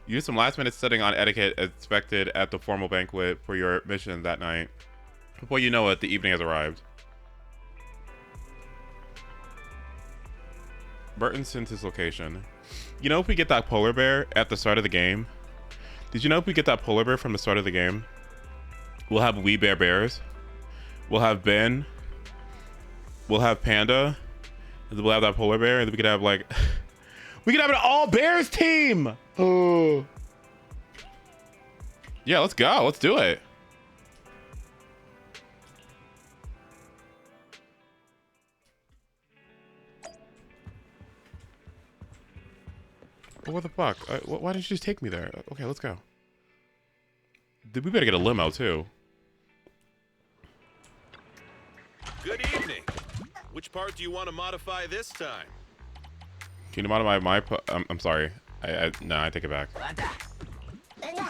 Use some last-minute studying on etiquette expected at the formal banquet for your mission that night. Before you know it, the evening has arrived. Burton sent his location. You know, if we get that polar bear at the start of the game, did you know if we get that polar bear from the start of the game, we'll have We Bear Bears, we'll have Ben, we'll have Panda, and then we'll have that polar bear, and then we could have like, we could have an all bears team. Oh, yeah, let's go. Let's do it. What the fuck? Why didn't you just take me there? Okay, let's go. We better get a limo too. Good evening. Which part do you want to modify this time? Can you modify my? I'm sorry. No, I take it back. You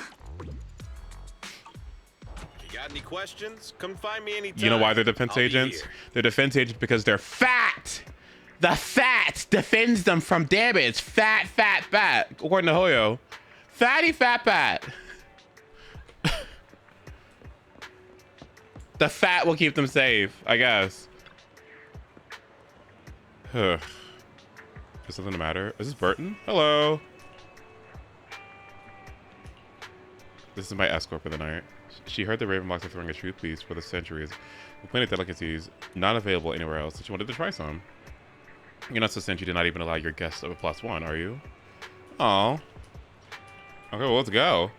got any questions? Come find me anytime. You know why they're defense agents? They're defense agents because they're fat. The fat defends them from damage. Fat, fat, fat. According to Hoyo. Fatty, fat, fat. The fat will keep them safe, I guess. Is something the matter? Is this Burton? Hello. This is my escort for the night. She heard the Ravenlocks are throwing a truth piece for the centuries. With plenty of delicacies, not available anywhere else, so she wanted to try some. You're not so stingy to not even allow your guests of a +1, are you? Oh. Okay, well, let's go.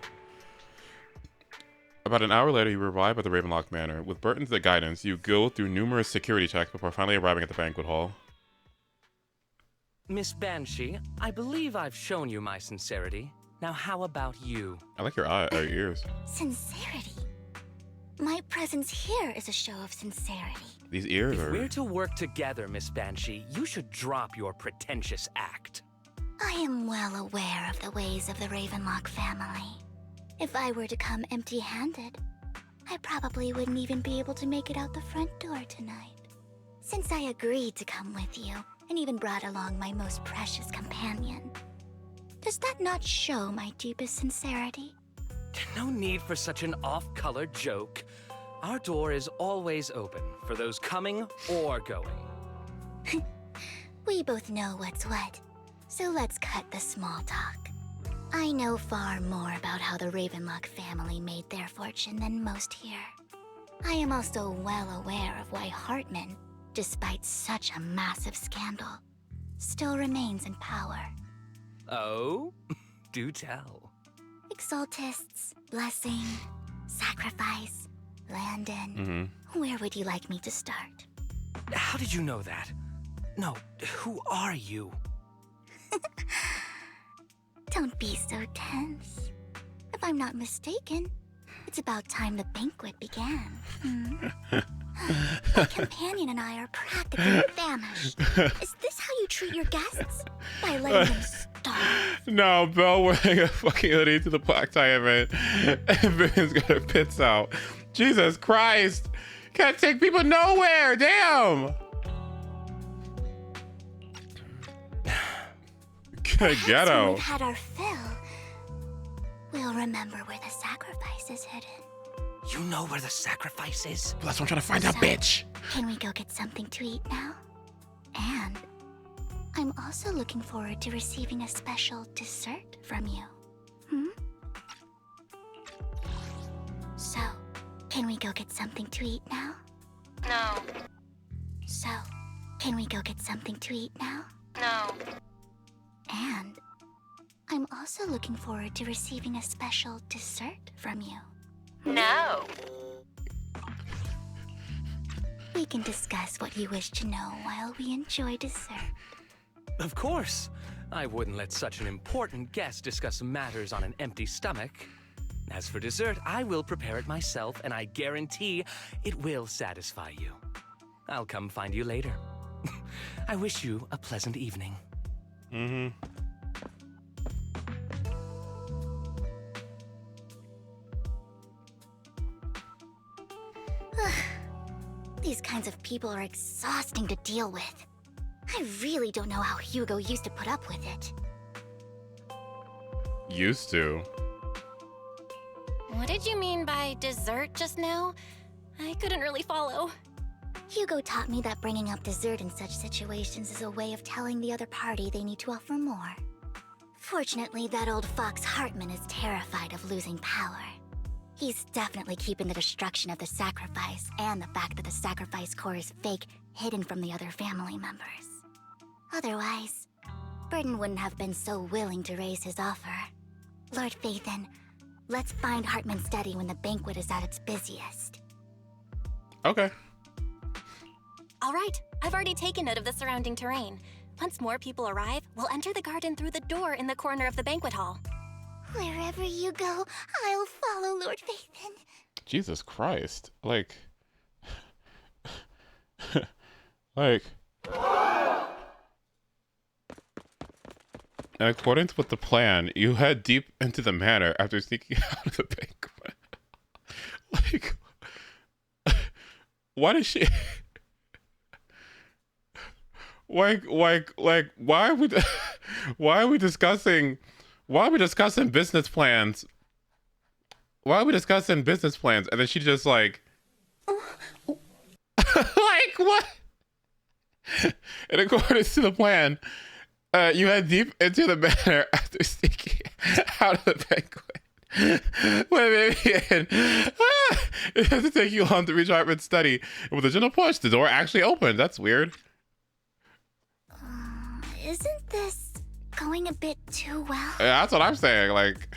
About an hour later, you arrive at the Ravenlock Manor. With Burton's guidance, you go through numerous security checks before finally arriving at the banquet hall. Miss Banshee, I believe I've shown you my sincerity. Now how about you? I like your ears. Sincerity? My presence here is a show of sincerity. These ears If are... we're to work together, Miss Banshee, you should drop your pretentious act. I am well aware of the ways of the Ravenlock family. If I were to come empty-handed, I probably wouldn't even be able to make it out the front door tonight. Since I agreed to come with you, and even brought along my most precious companion, does that not show my deepest sincerity? No need for such an off-color joke. Our door is always open for those coming or going. We both know what's what, so let's cut the small talk. I know far more about how the Ravenlock family made their fortune than most here. I am also well aware of why Hartman, despite such a massive scandal, still remains in power. Oh? Do tell. Exaltists, blessing, sacrifice, Landon. Where would you like me to start? How did you know that? No, who are you? Don't be so tense. If I'm not mistaken, it's about time the banquet began. My companion and I are practically famished. Is this how you treat your guests? By letting them starve? No, Belle wearing a fucking hoodie to the black tie event, and Vivian's got her pits out. Jesus Christ! Can't take people nowhere. Damn. Ghetto. When we've had our fill, we'll remember where the sacrifice is hidden. You know where the sacrifice is? That's what I'm trying to find out, bitch. Can we go get something to eat now? And I'm also looking forward to receiving a special dessert from you. So, can we go get something to eat now? No. So, can we go get something to eat now? No. And I'm also looking forward to receiving a special dessert from you. No. We can discuss what you wish to know while we enjoy dessert. Of course. I wouldn't let such an important guest discuss matters on an empty stomach. As for dessert, I will prepare it myself, and I guarantee it will satisfy you. I'll come find you later. I wish you a pleasant evening. These kinds of people are exhausting to deal with. I really don't know how Hugo used to put up with it. Used to? What did you mean by dessert just now? I couldn't really follow. Hugo taught me that bringing up dessert in such situations is a way of telling the other party they need to offer more. Fortunately, that old fox Hartman is terrified of losing power. He's definitely keeping the destruction of the sacrifice and the fact that the sacrifice core is fake hidden from the other family members. Otherwise, Burden wouldn't have been so willing to raise his offer. Lord Phaethon, let's find Hartman's study when the banquet is at its busiest. Okay. All right, I've already taken note of the surrounding terrain. Once more people arrive, we'll enter the garden through the door in the corner of the banquet hall. Wherever you go, I'll follow, Lord Phaethon. Jesus Christ. Like... And according to what the plan, you head deep into the manor after sneaking out of the banquet. Why does she... why are we discussing business plans? Why are we discussing business plans? And then she just like like what? In accordance to the plan, you head deep into the manor after sneaking out of the banquet. Wait, it has to take you long to reach Hartman's study. And with a gentle push, the door actually opened. That's weird. Isn't this going a bit too well? Yeah, that's what I'm saying. Like,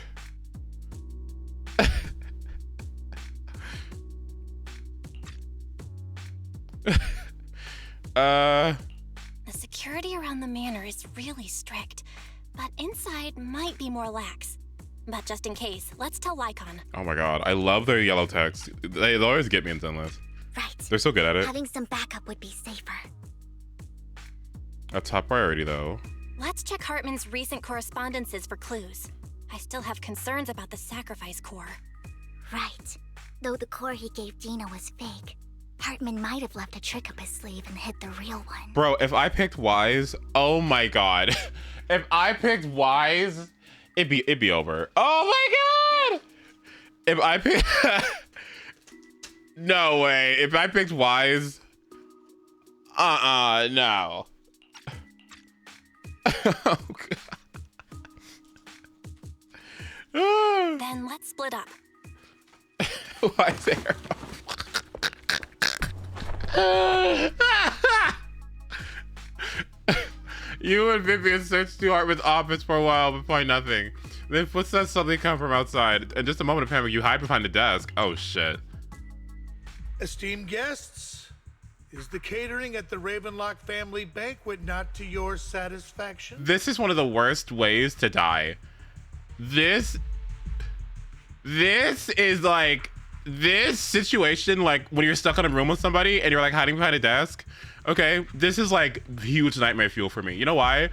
The security around the manor is really strict, but inside might be more lax. But just in case, let's tell Lycon. oh my god, I love their yellow text. They always get me in ZENLESS. Right. They're so good at it. Having some backup would be safer. A top priority, though. Let's check Hartman's recent correspondences for clues. I still have concerns about the sacrifice core. Right. Though the core he gave Dina was fake, Hartman might have left a trick up his sleeve and hid the real one. Bro, if I picked Wise, oh my god. If I picked Wise, it'd be over. Oh my god! If I picked no way. If I picked Wise, no. Oh god. Then let's split up. Why there? You and Vivian searched through Hartman's office for a while but find nothing. Then footsteps suddenly come from outside. In just a moment of panic, you hide behind the desk. Oh shit. Esteemed guests, is the catering at the Ravenlock family banquet not to your satisfaction? This is one of the worst ways to die. This is like, this situation, like when you're stuck in a room with somebody and you're like hiding behind a desk. Okay, this is like huge nightmare fuel for me. You know why?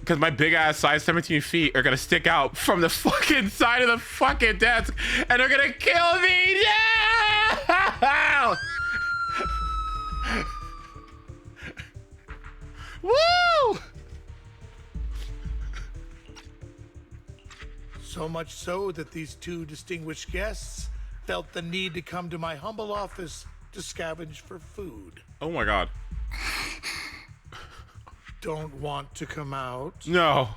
Because my big ass size 17 feet are gonna stick out from the fucking side of the fucking desk and they're gonna kill me. No! Woo! So much so that these two distinguished guests felt the need to come to my humble office to scavenge for food. Oh my god. Don't want to come out? No.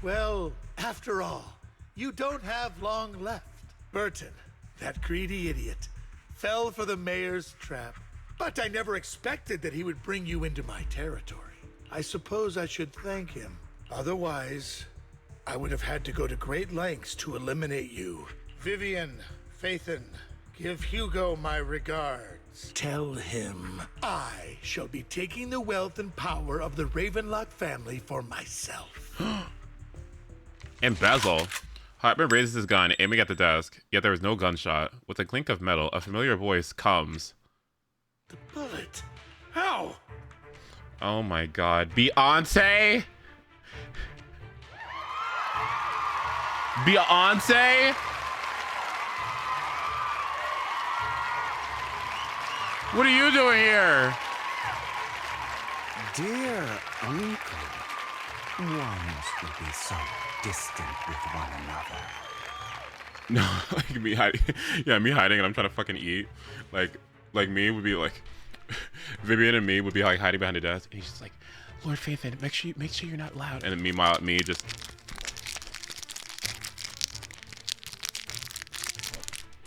Well, after all, you don't have long left. Burton, that greedy idiot, fell for the mayor's trap. But I never expected that he would bring you into my territory. I suppose I should thank him. Otherwise, I would have had to go to great lengths to eliminate you. Vivian, Phaethon, give Hugo my regards. Tell him I shall be taking the wealth and power of the Ravenlock family for myself. Embezzle. Hartman raises his gun, aiming at the desk, yet there is no gunshot. With a clink of metal, a familiar voice comes. The bullet? How? Oh my god. Beyonce? Beyonce? What are you doing here? Dear uncle, ones will be so distant with one another. No, like me hiding. Yeah, me hiding and I'm trying to fucking eat. Like me would be like, Vivian and me would be like hiding behind a desk. And he's just like, Lord Phaethon, make sure you're not loud. And then meanwhile, me just.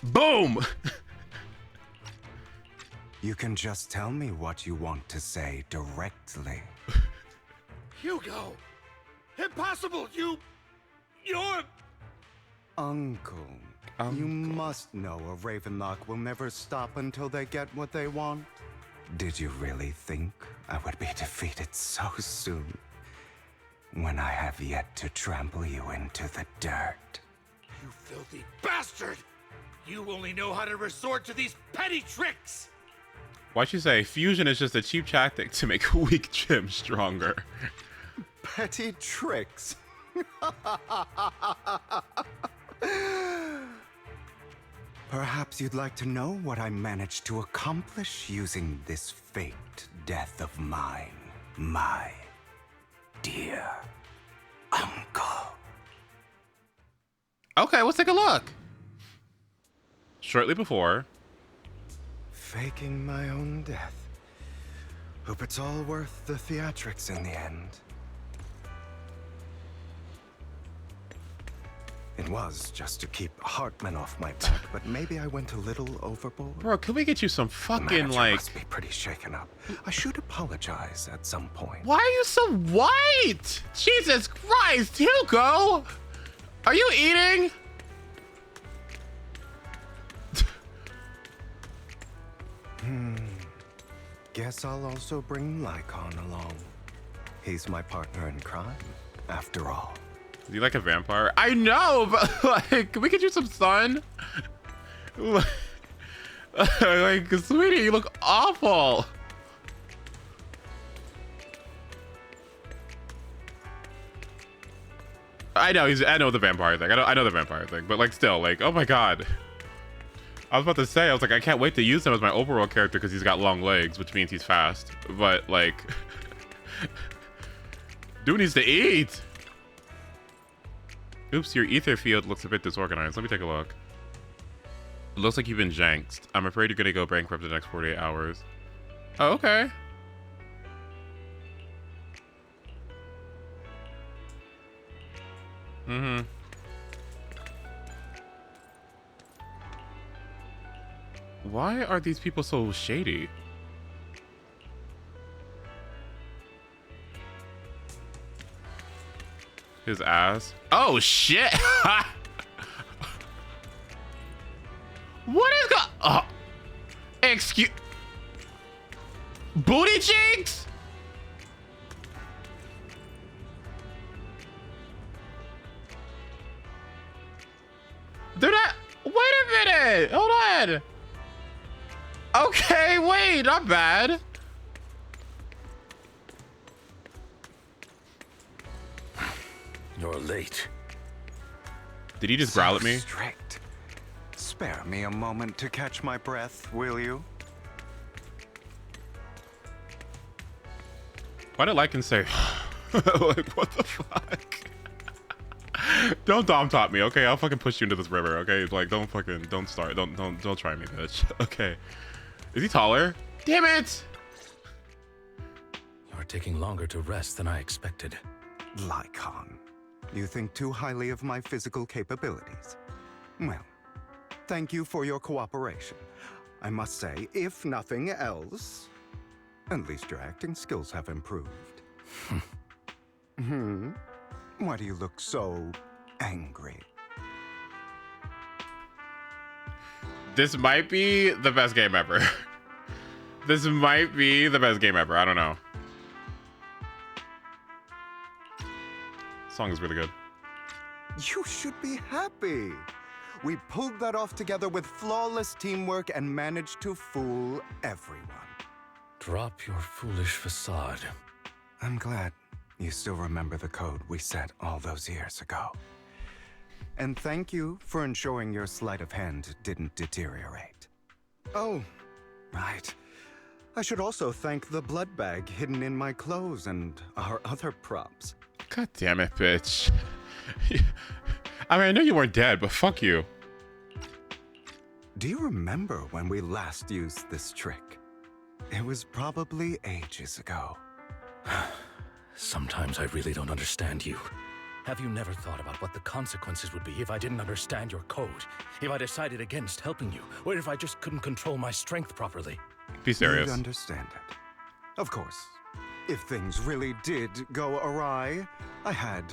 Boom! You can just tell me what you want to say directly. Hugo! Impossible! You're... Uncle, you must know a Ravenlock will never stop until they get what they want. Did you really think I would be defeated so soon? When I have yet to trample you into the dirt. You filthy bastard! You only know how to resort to these petty tricks! Why'd you say fusion is just a cheap tactic to make a weak gym stronger? Petty tricks. Perhaps you'd like to know what I managed to accomplish using this faked death of mine, my dear uncle. Okay, let's take a look. Shortly before. Faking my own death. Hope it's all worth the theatrics in the end. It was just to keep Hartman off my back, but maybe I went a little overboard. Bro, can we get you some fucking, the like... must be pretty shaken up. I should apologize at some point. Why are you so white? Jesus Christ, Hugo! Are you eating? Guess I'll also bring Lycon along. He's my partner in crime, after all. Is he like a vampire? I know, but like, can we get you some sun? Like, sweetie, you look awful. I know the vampire thing. I know the vampire thing, but like still, like, oh my god. I was about to say, I was like, I can't wait to use him as my overall character because he's got long legs, which means he's fast. But like, dude needs to eat. Oops, your ether field looks a bit disorganized. Let me take a look. It looks like you've been janxed. I'm afraid you're gonna go bankrupt in the next 48 hours. Oh, okay. Mm-hmm. Why are these people so shady? His ass. Oh shit! What is excuse booty cheeks? They're not. Wait a minute. Hold on. Okay, wait, not bad. You're late. Did he just growl at me? Strict. Spare me a moment to catch my breath, will you? Why did Lycan say like what the fuck? Don't Dom top me, okay? I'll fucking push you into this river, okay? Like don't try me, bitch. Okay. Is he taller? Damn it! You're taking longer to rest than I expected. Lycan, you think too highly of my physical capabilities. Well, thank you for your cooperation. I must say, if nothing else, at least your acting skills have improved. Why do you look so angry? This might be the best game ever. This might be the best game ever. I don't know. Song is really good. You should be happy. We pulled that off together with flawless teamwork and managed to fool everyone. Drop your foolish facade. I'm glad you still remember the code we set all those years ago. And thank you for ensuring your sleight of hand didn't deteriorate. Oh, right. I should also thank the blood bag hidden in my clothes and our other props. God damn it, bitch. I mean, I know you weren't dead, but fuck you. Do you remember when we last used this trick? It was probably ages ago. Sometimes I really don't understand you. Have you never thought about what the consequences would be if I didn't understand your code? If I decided against helping you? Or if I just couldn't control my strength properly? Be serious. You'd understand it. Of course. If things really did go awry, I had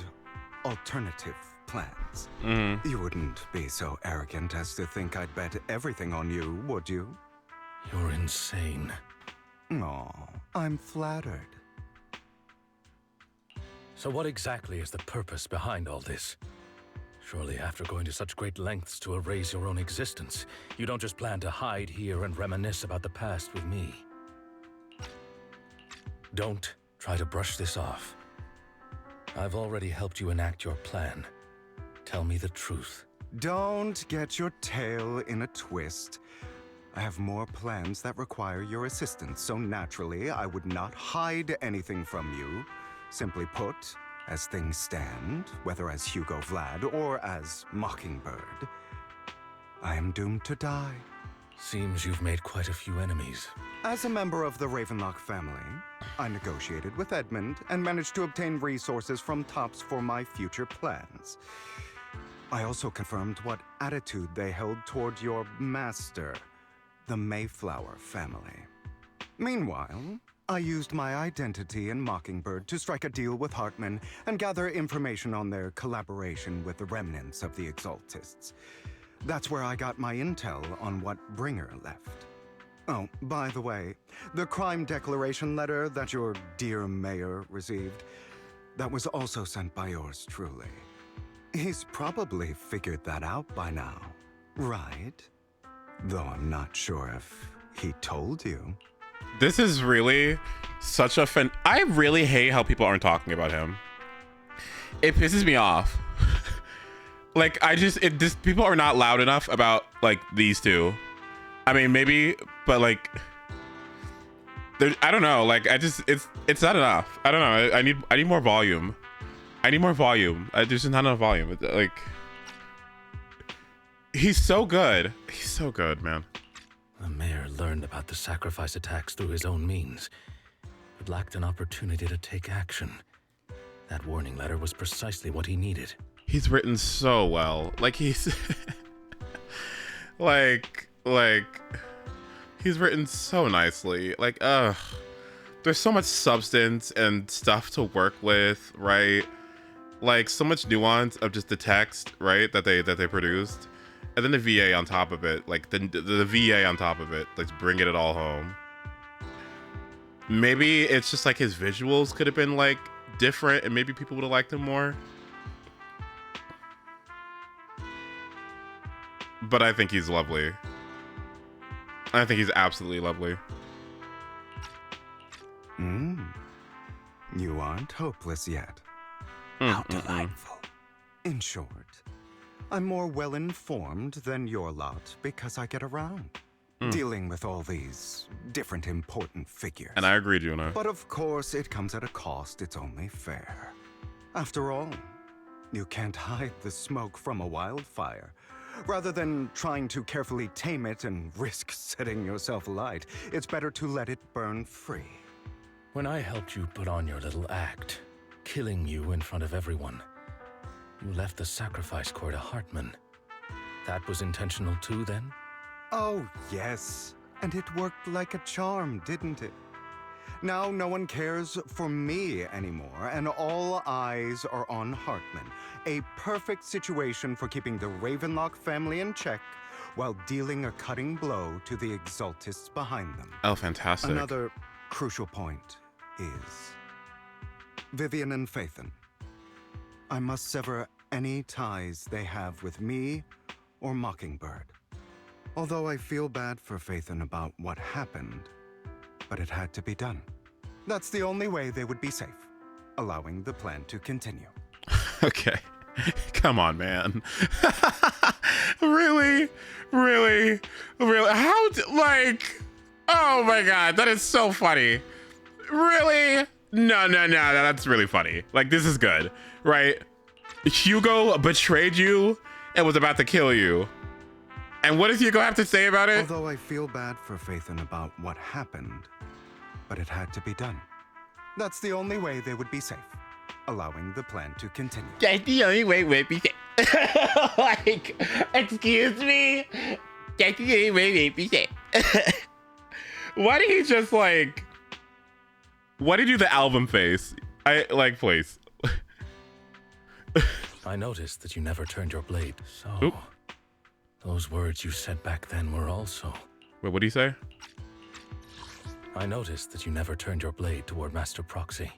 alternative plans. You wouldn't be so arrogant as to think I'd bet everything on you, would you? You're insane. Aw, I'm flattered. So what exactly is the purpose behind all this? Surely after going to such great lengths to erase your own existence, you don't just plan to hide here and reminisce about the past with me. Don't try to brush this off. I've already helped you enact your plan. Tell me the truth. Don't get your tail in a twist. I have more plans that require your assistance, so naturally I would not hide anything from you. Simply put, as things stand, whether as Hugo Vlad or as Mockingbird, I am doomed to die. Seems you've made quite a few enemies. As a member of the Ravenlock family, I negotiated with Edmund and managed to obtain resources from Tops for my future plans. I also confirmed what attitude they held toward your master, the Mayflower family. Meanwhile, I used my identity in Mockingbird to strike a deal with Hartman and gather information on their collaboration with the remnants of the Exaltists. That's where I got my intel on what Bringer left. Oh, by the way, the crime declaration letter that your dear mayor received, that was also sent by yours truly. He's probably figured that out by now, right? Though I'm not sure if he told you. This is really such a I really hate how people aren't talking about him. It pisses me off. Like, people are not loud enough about like these two. I mean, maybe, but like, I don't know. Like, it's not enough. I don't know. I need more volume. I need more volume. There's just not enough volume. Like, he's so good. He's so good, man. The mayor learned about the sacrifice attacks through his own means, but lacked an opportunity to take action. That warning letter was precisely what he needed. He's written so well. Like, he's like he's written so nicely. Like, there's so much substance and stuff to work with, right? Like, so much nuance of just the text, right, that they produced, and then the VA on top of it. Like, the VA on top of it, like, bringing it all home. Maybe it's just like his visuals could have been like different, and maybe people would have liked him more. But I think he's lovely. I think he's absolutely lovely. You aren't hopeless yet. How delightful. In short, I'm more well-informed than your lot because I get around, dealing with all these different important figures. And I agree, Juno. But of course, it comes at a cost. It's only fair. After all, you can't hide the smoke from a wildfire. Rather than trying to carefully tame it and risk setting yourself alight, it's better to let it burn free. When I helped you put on your little act, killing you in front of everyone, you left the sacrifice core to Hartman. That was intentional too, then? Oh, yes. And it worked like a charm, didn't it? Now no one cares for me anymore, and all eyes are on Hartman. A perfect situation for keeping the Ravenlock family in check while dealing a cutting blow to the Exaltists behind them. Oh, fantastic. Another crucial point is Vivian and Phaethon. I must sever any ties they have with me or Mockingbird. Although I feel bad for Phaethon about what happened, but it had to be done. That's the only way they would be safe, allowing the plan to continue. Okay. Come on, man. Really? Really? Really? How, like, oh my God, that is so funny. Really? No, that's really funny. Like, this is good, right? Hugo betrayed you and was about to kill you. And what does Hugo have to say about it? Although I feel bad for Phaethon about what happened, but it had to be done. That's the only way they would be safe, allowing the plan to continue. That's the only way we'd be safe. Like, excuse me? That's the only way we'd be safe. Why did he just, like, why did he do the album face? Like, please. I noticed that you never turned your blade, so... Oop. Those words you said back then were also... Wait, what did he say? I noticed that you never turned your blade toward Master Proxy.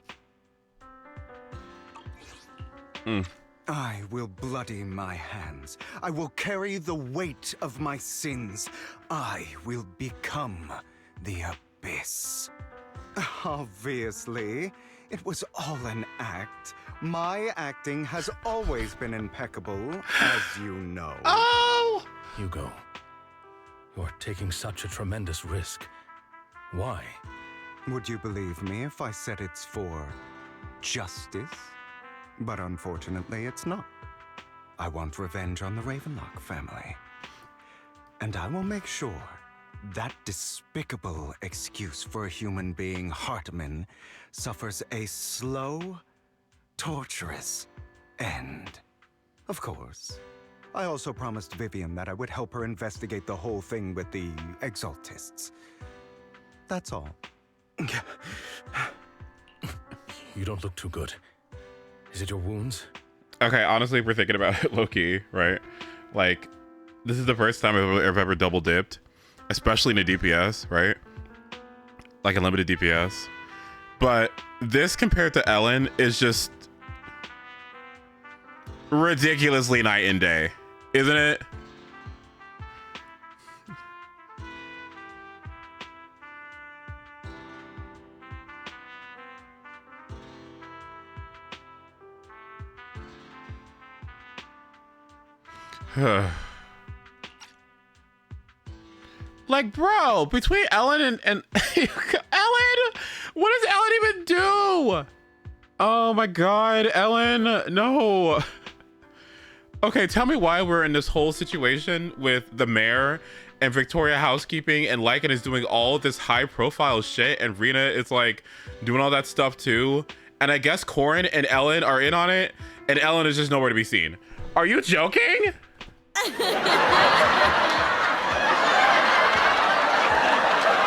I will bloody my hands. I will carry the weight of my sins. I will become the Abyss. Obviously, it was all an act. My acting has always been impeccable, as you know. Oh! Hugo, you're taking such a tremendous risk. Why? Would you believe me if I said it's for justice? But unfortunately, it's not. I want revenge on the Ravenlock family. And I will make sure that despicable excuse for a human being, Hartman, suffers a slow, torturous end. Of course. I also promised Vivian that I would help her investigate the whole thing with the Exaltists. That's all. You don't look too good. Is it your wounds? Okay, honestly, if we're thinking about it low-key, right? Like, this is the first time I've ever double dipped, especially in a DPS, right? Like a limited DPS. But this compared to Ellen is just ridiculously night and day, isn't it? Like, bro, between Ellen and Ellen, what does Ellen even do? Oh my God, Ellen, no. Okay, tell me why we're in this whole situation with the mayor and Victoria housekeeping, and Lycan is doing all this high profile shit, and Rena is like doing all that stuff too. And I guess Corin and Ellen are in on it, and Ellen is just nowhere to be seen. Are you joking?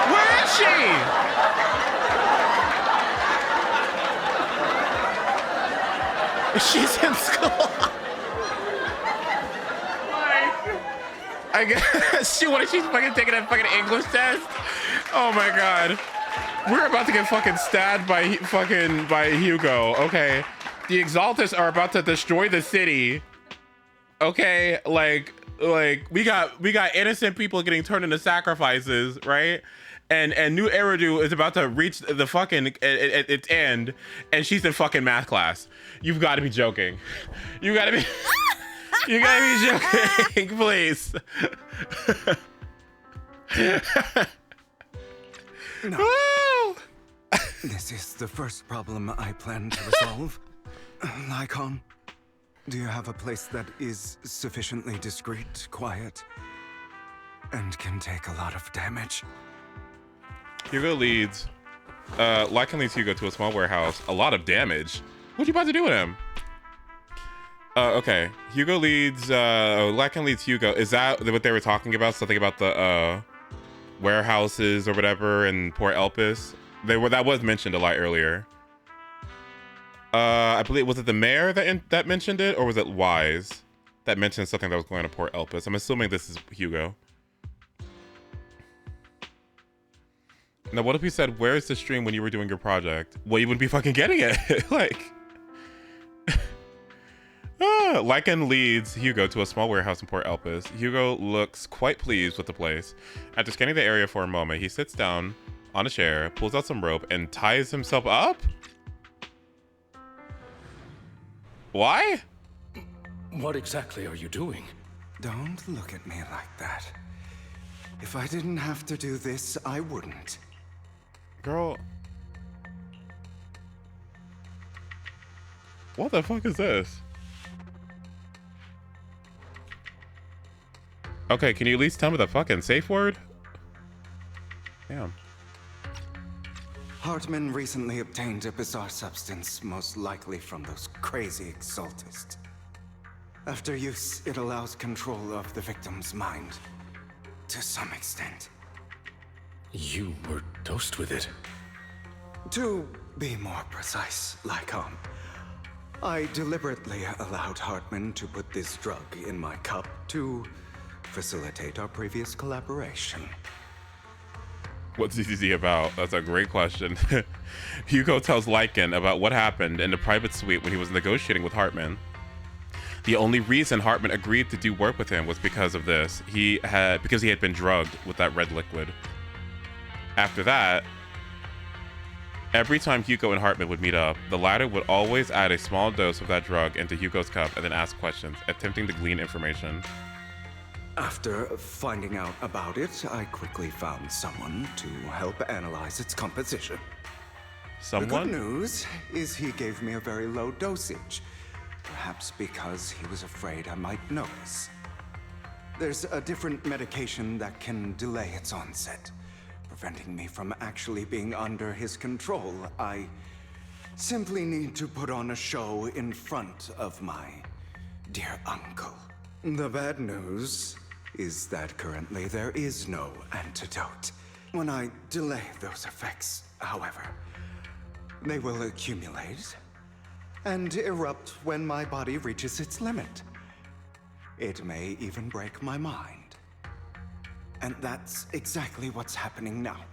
Where is she? She's in school. I guess she's fucking taking that fucking English test. Oh my God. We're about to get fucking stabbed by Hugo. Okay. The Exaltus are about to destroy the city. Okay, like we got innocent people getting turned into sacrifices, right? And New Eridu is about to reach the fucking its end, and she's in fucking math class. You've got to be joking. You gotta be joking, please. No. This is the first problem I plan to resolve. Lycon, do you have a place that is sufficiently discreet, quiet, and can take a lot of damage? Hugo leads. Lycan leads Hugo to a small warehouse. A lot of damage. What you about to do with him? Okay. Hugo leads. Lycan leads Hugo. Is that what they were talking about? Something about the warehouses or whatever in Port Elpis? That was mentioned a lot earlier. I believe, was it the mayor that mentioned it, or was it Wise that mentioned something that was going to Port Elpis? I'm assuming this is Hugo. Now, what if he said, "Where's the stream when you were doing your project?" Well, you wouldn't be fucking getting it. Like, Lycan leads Hugo to a small warehouse in Port Elpis. Hugo looks quite pleased with the place. After scanning the area for a moment, he sits down on a chair, pulls out some rope, and ties himself up? Why? What exactly are you doing? Don't look at me like that. If I didn't have to do this, I wouldn't. Girl. What the fuck is this? Okay, can you at least tell me the fucking safe word? Damn. Hartman recently obtained a bizarre substance, most likely from those crazy exaltists. After use, it allows control of the victim's mind. To some extent. You were dosed with it. To be more precise, Lycon, I deliberately allowed Hartman to put this drug in my cup to facilitate our previous collaboration. What's ZZZ about? That's a great question. Hugo tells Lycan about what happened in the private suite when he was negotiating with Hartman. The only reason Hartman agreed to do work with him was because of this. Because he had been drugged with that red liquid. After that, every time Hugo and Hartman would meet up, the latter would always add a small dose of that drug into Hugo's cup and then ask questions, attempting to glean information. After finding out about it, I quickly found someone to help analyze its composition. Someone? The good news is he gave me a very low dosage. Perhaps because he was afraid I might notice. There's a different medication that can delay its onset, preventing me from actually being under his control. I simply need to put on a show in front of my dear uncle. The bad news is that currently there is no antidote. When I delay those effects, however, they will accumulate and erupt when my body reaches its limit. It may even break my mind. And that's exactly what's happening now.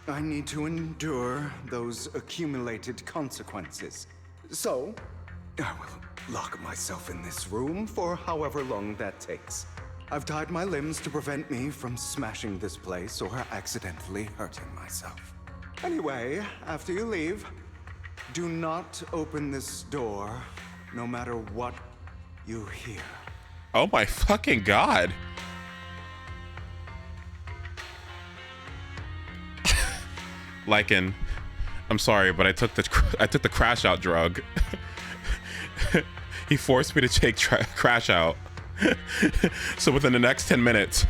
I need to endure those accumulated consequences. So, I will lock myself in this room for however long that takes. I've tied my limbs to prevent me from smashing this place or accidentally hurting myself. Anyway, after you leave, do not open this door, no matter what you hear. Oh my fucking god. Lycan, I'm sorry, but I took the crash out drug. He forced me to take crash out. So within the next 10 minutes,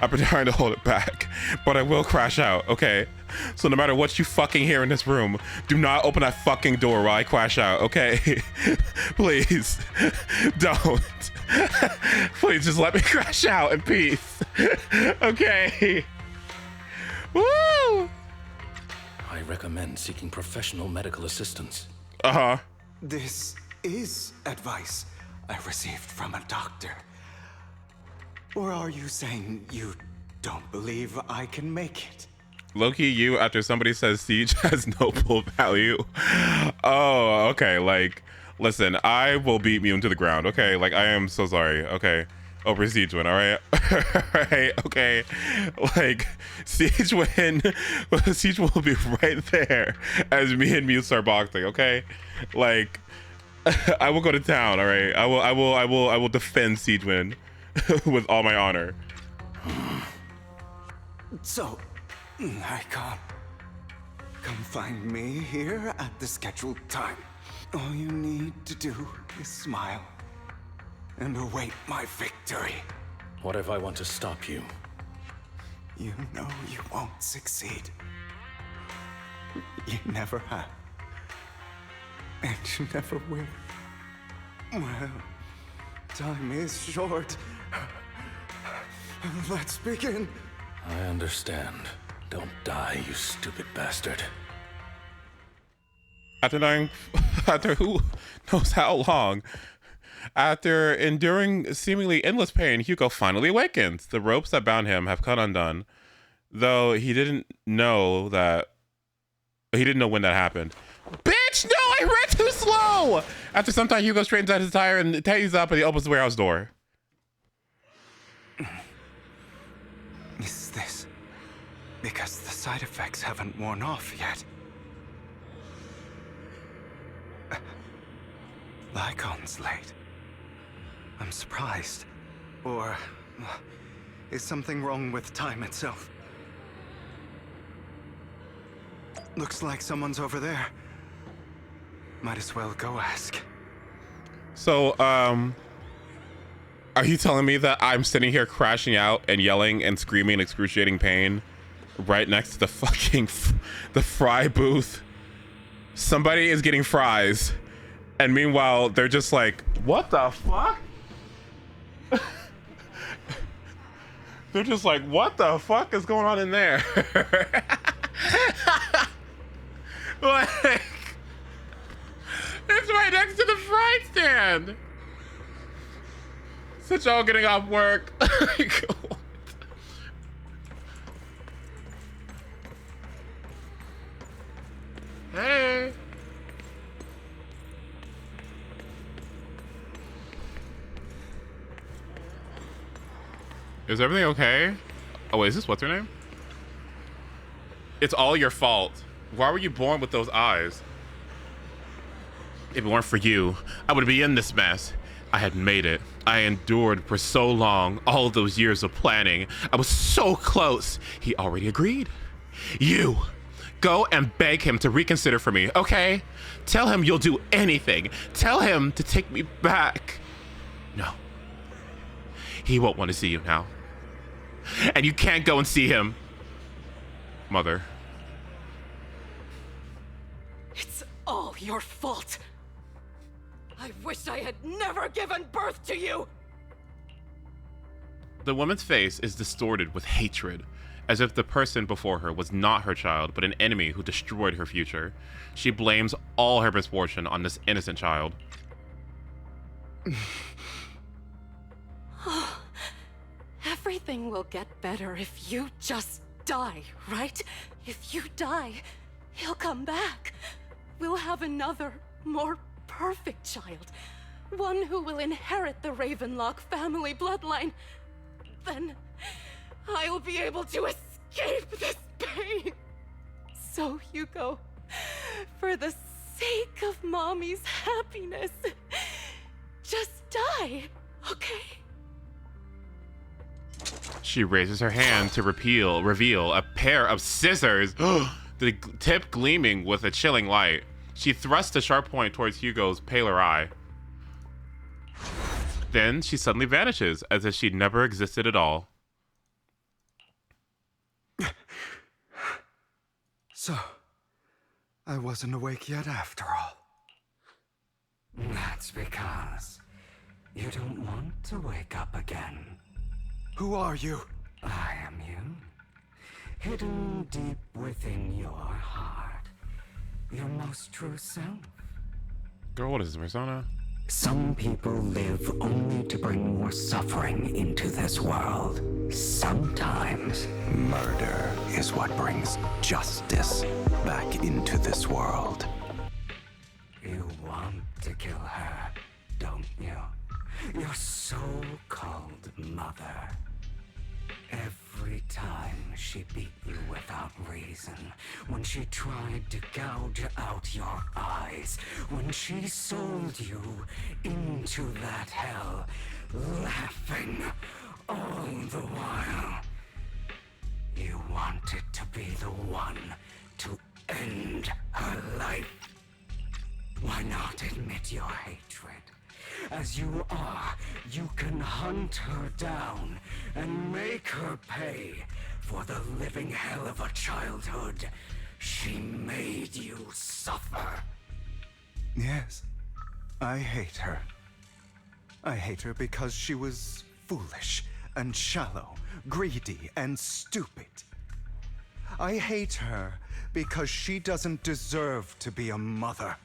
I've been trying to hold it back, but I will crash out, okay? So no matter what you fucking hear in this room, do not open that fucking door while I crash out, okay? Please, don't. Please just let me crash out in peace, okay? Woo! I recommend seeking professional medical assistance. Uh-huh. This is advice I received from a doctor. Or are you saying you don't believe I can make it? Low-key you after somebody says Siege has no pull value. Oh, okay, like, listen, I will beat Mune to the ground, okay? Like, I am so sorry, okay? Over Siege win, alright? Alright, okay? Like, Siege win, Siege will be right there as me and Mute start boxing, okay? Like, I will go to town, alright? I will defend Siege win with all my honor. So, I can't. Come find me here at the scheduled time. All you need to do is smile and await my victory. What if I want to stop you? You know you won't succeed. You never have. And you never will. Well, time is short. Let's begin. I understand. Don't die, you stupid bastard. After who knows how long, after enduring seemingly endless pain, Hugo finally awakens. The ropes that bound him have come undone, though he didn't know when that happened. Bitch, no, I ran too slow! After some time, Hugo straightens out his tire and tightens up and he opens the warehouse door. Is this because the side effects haven't worn off yet? Lycon's late. I'm surprised. Or is something wrong with time itself? Looks like someone's over there. Might as well go ask. So, are you telling me that I'm sitting here crashing out and yelling and screaming in excruciating pain right next to the fucking the fry booth? Somebody is getting fries, and meanwhile they're just like, what the fuck? They're just like, what the fuck is going on in there? Like, it's right next to the fry stand. Since y'all getting off work. Hey. Is everything okay? Oh wait, is this what's her name? It's all your fault. Why were you born with those eyes? If it weren't for you, I would be in this mess. I had made it. I endured for so long, all those years of planning. I was so close. He already agreed. You, go and beg him to reconsider for me, okay? Tell him you'll do anything. Tell him to take me back. No. He won't want to see you now. And you can't go and see him. Mother. It's all your fault. I wish I had never given birth to you! The woman's face is distorted with hatred, as if the person before her was not her child, but an enemy who destroyed her future. She blames all her misfortune on this innocent child. Everything will get better if you just die, right? If you die, he'll come back. We'll have another, more perfect child. One who will inherit the Ravenlock family bloodline. Then I'll be able to escape this pain. So, Hugo, for the sake of Mommy's happiness, just die, Okay. She raises her hand to reveal a pair of scissors, the tip gleaming with a chilling light. She thrusts the sharp point towards Hugo's paler eye. Then she suddenly vanishes, as if she'd never existed at all. So, I wasn't awake yet after all. That's because you don't want to wake up again. Who are you? I am you. Hidden deep within your heart. Your most true self. Girl, what is this, Persona? Some people live only to bring more suffering into this world. Sometimes Murder is what brings justice back into this world. you want to kill her, don't you? Your so-called mother. Every time she beat you without reason, when she tried to gouge out your eyes, when she sold you into that hell, laughing all the while. You wanted to be the one to end her life. Why not admit your hatred? As you are, you can hunt her down and make her pay for the living hell of a childhood she made you suffer. Yes, I hate her. I hate her because she was foolish and shallow, greedy and stupid. I hate her because she doesn't deserve to be a mother.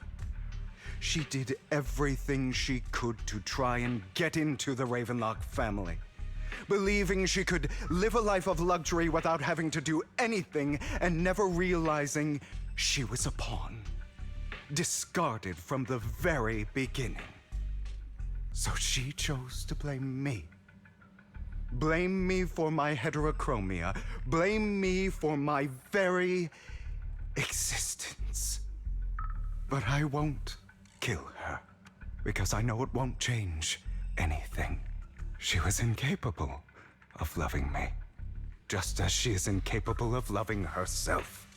She did everything she could to try and get into the Ravenlock family, believing she could live a life of luxury without having to do anything and never realizing she was a pawn, discarded from the very beginning. So she chose to blame me. Blame me for my heterochromia. Blame me for my very existence. But I won't kill her, because I know it won't change anything. She was incapable of loving me, just as she is incapable of loving herself.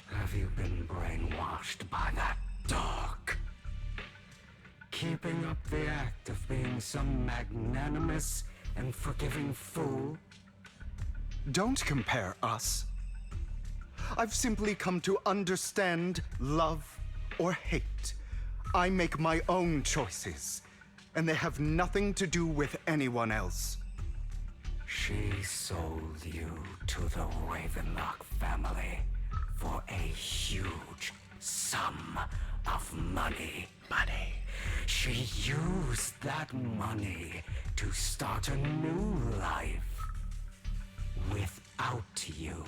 Have you been brainwashed by that dog? Keeping up the act of being some magnanimous and forgiving fool? Don't compare us. I've simply come to understand love or hate. I make my own choices, and they have nothing to do with anyone else. She sold you to the Ravenlock family for a huge sum of money. She used that money to start a new life without you.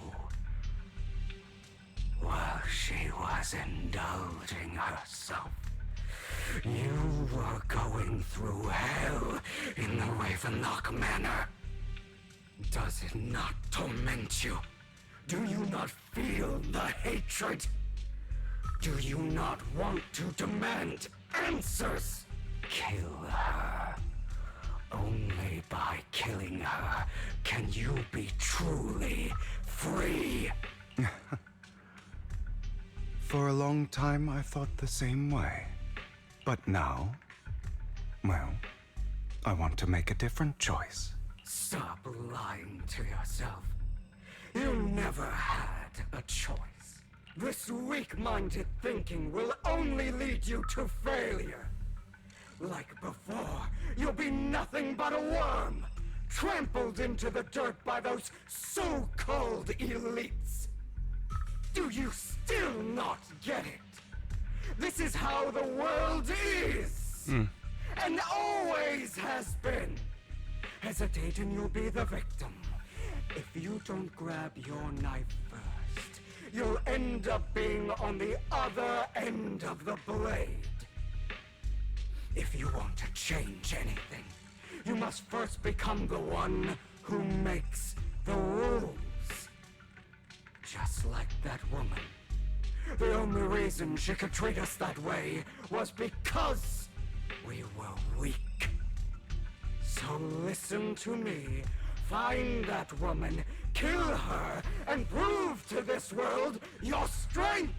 While she was indulging herself, you were going through hell in the Ravenlock Manor. Does it not torment you? Do you not feel the hatred? Do you not want to demand answers? Kill her. Only by killing her can you be truly free. For a long time, I thought the same way. But now, well, I want to make a different choice. Stop lying to yourself. You never had a choice. This weak-minded thinking will only lead you to failure. Like before, you'll be nothing but a worm, trampled into the dirt by those so-called elites. Do you still not get it? This is how the world is, and always has been. Hesitate and you'll be the victim. If you don't grab your knife first, you'll end up being on the other end of the blade. If you want to change anything, you must first become the one who makes the rules. Just like that woman. The only reason she could treat us that way was because we were weak. So listen to me. Find that woman, kill her, and prove to this world your strength!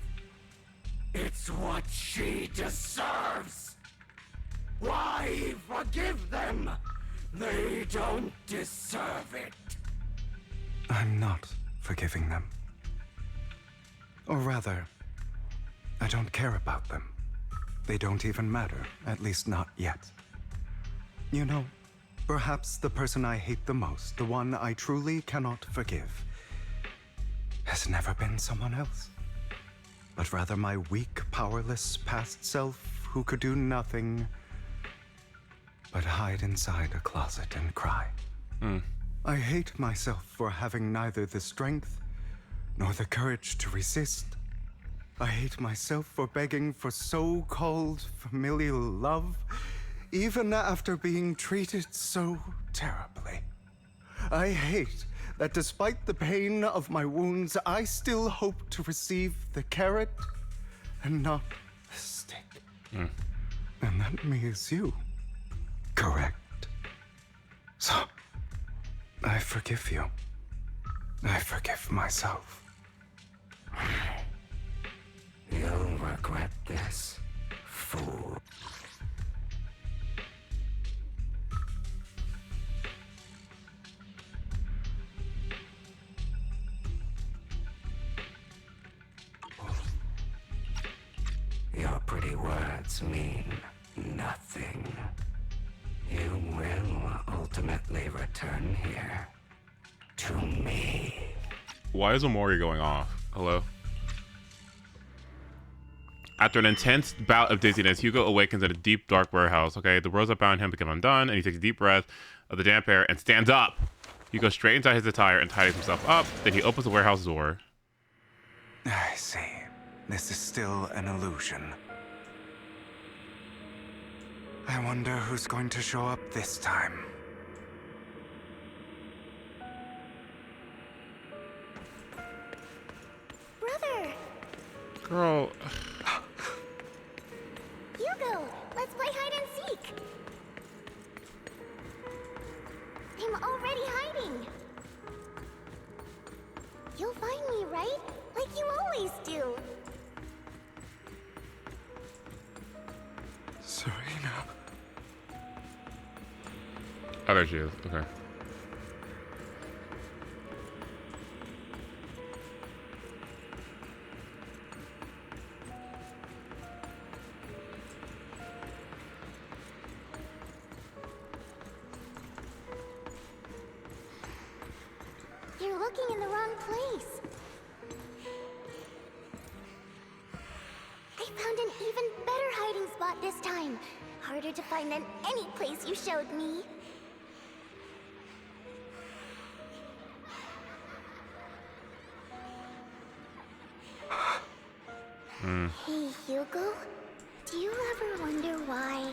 It's what she deserves! Why forgive them? They don't deserve it. I'm not forgiving them. Or rather, I don't care about them. They don't even matter, at least not yet. You know, perhaps the person I hate the most, the one I truly cannot forgive, has never been someone else, but rather my weak, powerless past self who could do nothing but hide inside a closet and cry. I hate myself for having neither the strength nor the courage to resist. I hate myself for begging for so-called familial love, even after being treated so terribly. I hate that despite the pain of my wounds, I still hope to receive the carrot and not the stick. And that me is you, correct? So, I forgive you. I forgive myself. You'll regret this, fool. Your pretty words mean nothing. You will ultimately return here to me. Why is Omori going off? Hello? After an intense bout of dizziness, Hugo awakens in a deep, dark warehouse. Okay, the ropes that bound him become undone, and he takes a deep breath of the damp air and stands up. Hugo straightens out his attire and tidies himself up. Then he opens the warehouse door. I see. This is still an illusion. I wonder who's going to show up this time. Brother! Girl. Hugo, let's play hide and seek. I'm already hiding. You'll find me, right? Like you always do. Serena. Oh, there she is. Okay. You're looking in the wrong place. I found an even better hiding spot this time. Harder to find than any place you showed me. Hey, Hugo. Do you ever wonder why?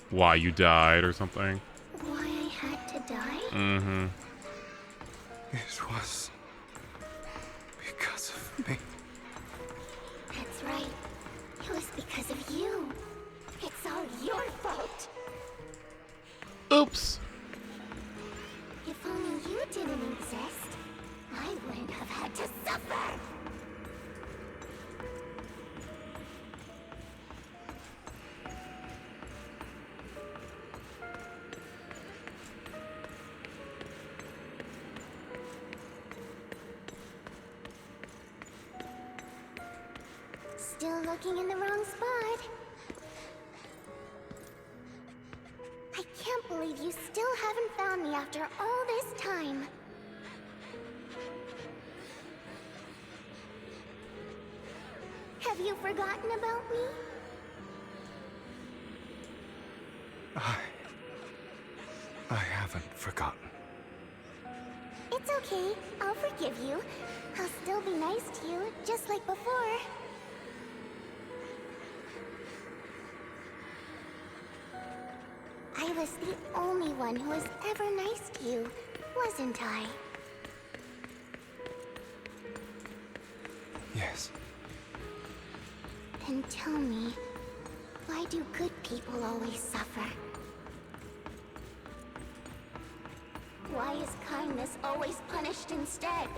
Why you died or something? Why I had to die? Mm-hmm. It was because of me. That's right. It was because of you. It's all your fault. Oops. If only you didn't exist, I wouldn't have had to suffer. Still looking in the wrong spot. I can't believe you still haven't found me after all this time. Have you forgotten about me? I haven't forgotten. It's okay. I'll forgive you. I'll still be nice to you, just like before. I was the only one who was ever nice to you, wasn't I? Yes. Then tell me, why do good people always suffer? Why is kindness always punished instead?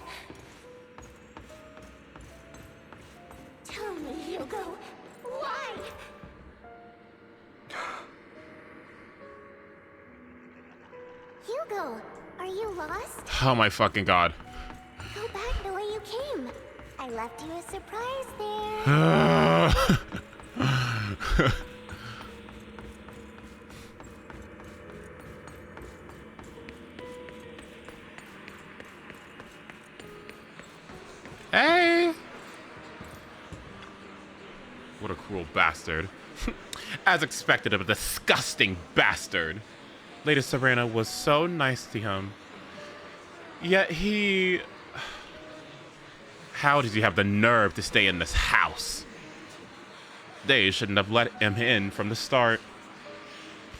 Tell me, Hugo, why? Hugo, are you lost? Oh my fucking god. Go back the way you came. I left you a surprise there. Hey! What a cruel bastard. As expected of a disgusting bastard. Lady Serena was so nice to him. Yet he... How did he have the nerve to stay in this house? They shouldn't have let him in from the start.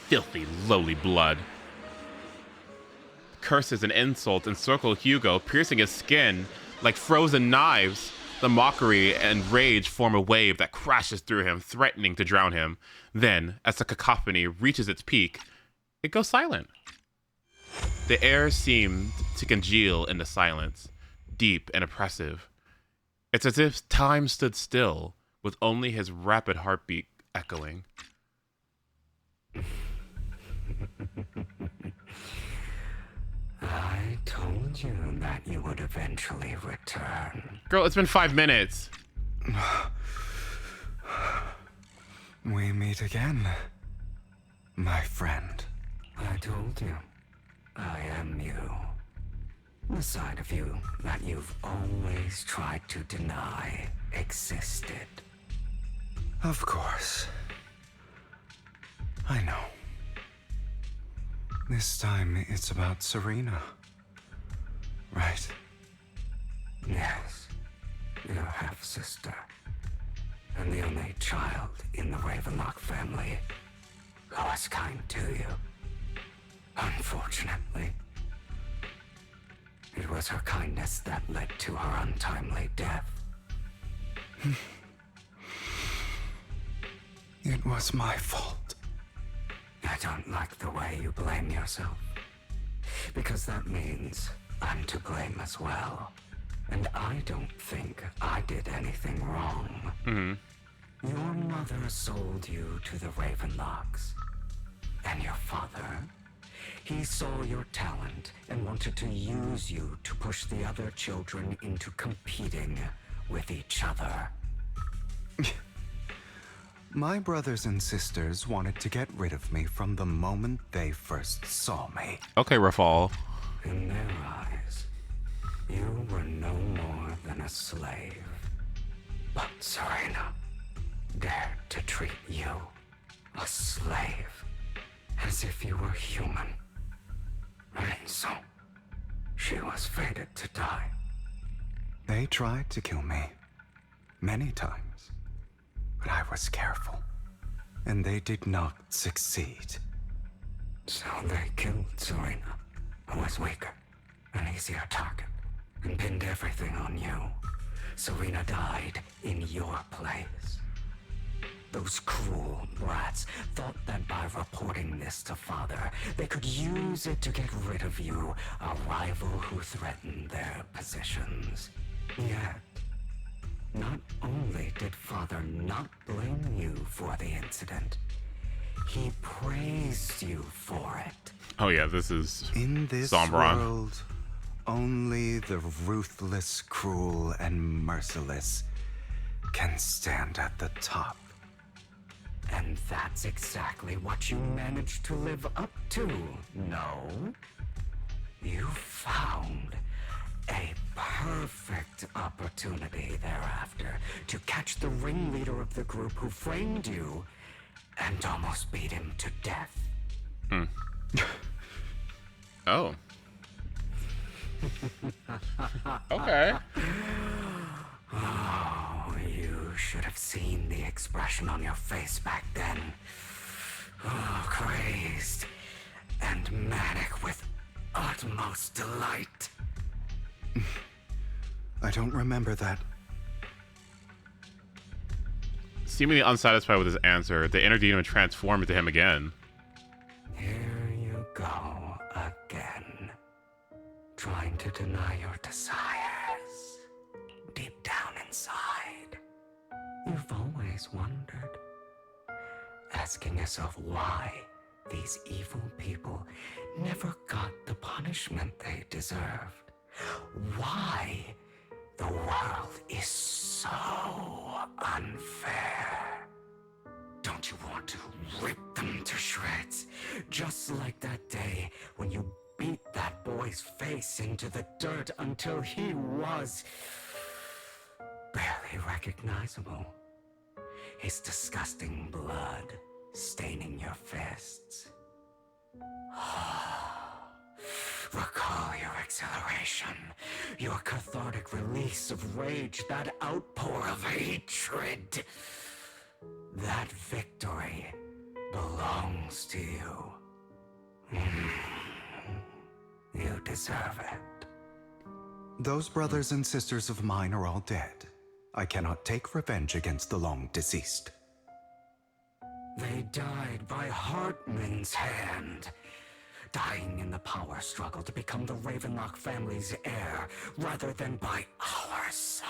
Filthy, lowly blood. Curses and insults encircle Hugo, piercing his skin like frozen knives. The mockery and rage form a wave that crashes through him, threatening to drown him. Then, as the cacophony reaches its peak, it goes silent. The air seemed to congeal in the silence, deep and oppressive. It's as if time stood still, with only his rapid heartbeat echoing. I told you that you would eventually return. Girl, it's been 5 minutes. We meet again, my friend. I told you, I am you. The side of you that you've always tried to deny existed. Of course. I know. This time it's about Serena. Right? Yes. Your half-sister. And the only child in the Ravenlock family who was kind to you. Unfortunately, it was her kindness that led to her untimely death. It was my fault. I don't like the way you blame yourself. Because that means I'm to blame as well. And I don't think I did anything wrong. Mm-hmm. Your mother sold you to the Ravenlocks. And your father, he saw your talent and wanted to use you to push the other children into competing with each other. My brothers and sisters wanted to get rid of me from the moment they first saw me. Okay, Rafal. In their eyes, you were no more than a slave. But Serena dared to treat you, a slave, as if you were human. And so, she was fated to die. They tried to kill me many times. But I was careful, and they did not succeed. So they killed Serena, who was weaker, an easier target, and pinned everything on you. Serena died in your place. Those cruel brats thought that by reporting this to Father, they could use it to get rid of you, a rival who threatened their positions. Yet, not only did Father not blame you for the incident, he praised you for it. Oh yeah, this is in this Sombron. World, only the ruthless, cruel, and merciless can stand at the top. And that's exactly what you managed to live up to, no? You found a perfect opportunity thereafter to catch the ringleader of the group who framed you and almost beat him to death. Oh. Okay. Oh, you should have seen the expression on your face back then. Oh, crazed and manic with utmost delight. I don't remember that. Seemingly unsatisfied with his answer, the inner demon transformed into him again. Here you go again. trying to deny your desires. Deep down inside, you've always wondered, asking yourself why these evil people never got the punishment they deserved. Why the world is so unfair. Don't you want to rip them to shreds? Just like that day when you beat that boy's face into the dirt until he was barely recognizable. His disgusting blood staining your fists. Recall your exhilaration, your cathartic release of rage, that outpour of hatred. That victory belongs to you. You deserve it. Those brothers and sisters of mine are all dead. I cannot take revenge against the long deceased. They died by Hartman's hand, dying in the power struggle to become the Ravenlock family's heir, rather than by our scythe.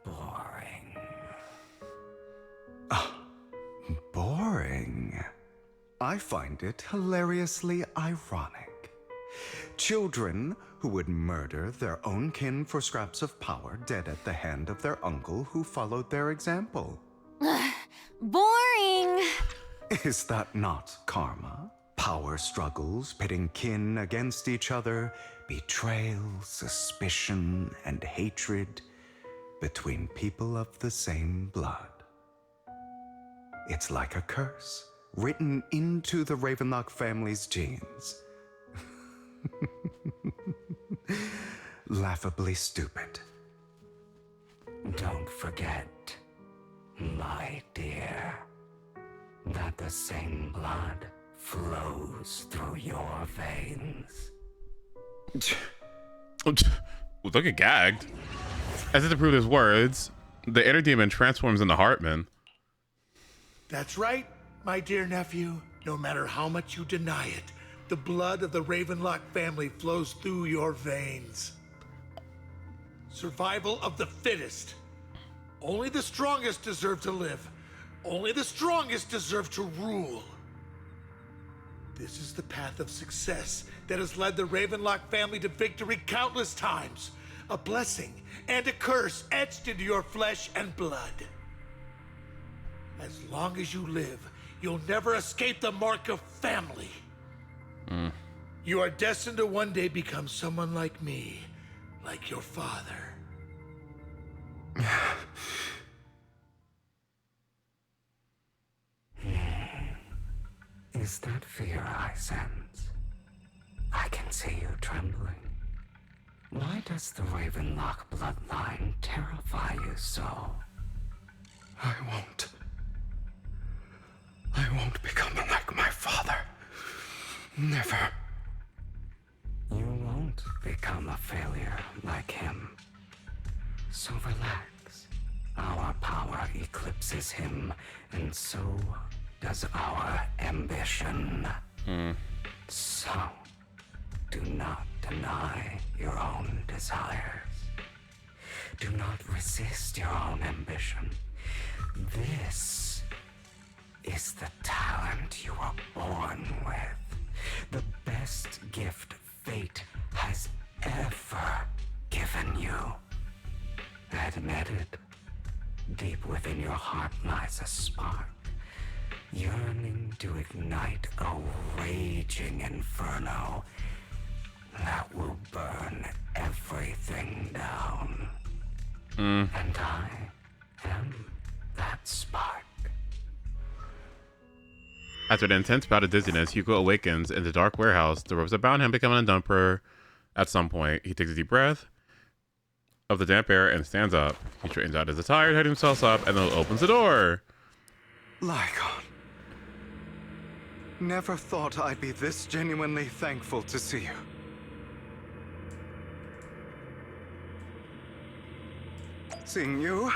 Boring. Boring. I find it hilariously ironic. Children who would murder their own kin for scraps of power, dead at the hand of their uncle who followed their example. Boring! Is that not karma? Power struggles, pitting kin against each other, betrayal, suspicion, and hatred between people of the same blood. It's like a curse, written into the Ravenlock family's genes. Laughably stupid. Don't forget, my dear, that the same blood flows through your veins. Look at gagged. As if to prove his words, the inner demon transforms into Hartman. That's right, my dear nephew. No matter how much you deny it, the blood of the Ravenlock family flows through your veins. Survival of the fittest. Only the strongest deserve to live. Only the strongest deserve to rule. This is the path of success that has led the Ravenlock family to victory countless times. A blessing and a curse etched into your flesh and blood. As long as you live, you'll never escape the mark of family. You are destined to one day become someone like me, like your father. Is that fear I sense? I can see you trembling. Why does the Ravenlock bloodline terrify you so? I won't become like my father. Never. You won't become a failure like him. So relax. Our power eclipses him, and so does our ambition. So, do not deny your own desires. Do not resist your own ambition. This is the talent you were born with. The best gift fate has ever given you. Admit it. Deep within your heart lies a spark, yearning to ignite a raging inferno that will burn everything down. And I am that spark. After an intense bout of dizziness, Hugo awakens in the dark warehouse. The ropes that bound him become undumper. At some point, he takes a deep breath of the damp air and stands up. He straightens out his attire, tidies himself up, and then opens the door. Lycon. Never thought I'd be this genuinely thankful to see you. Seeing you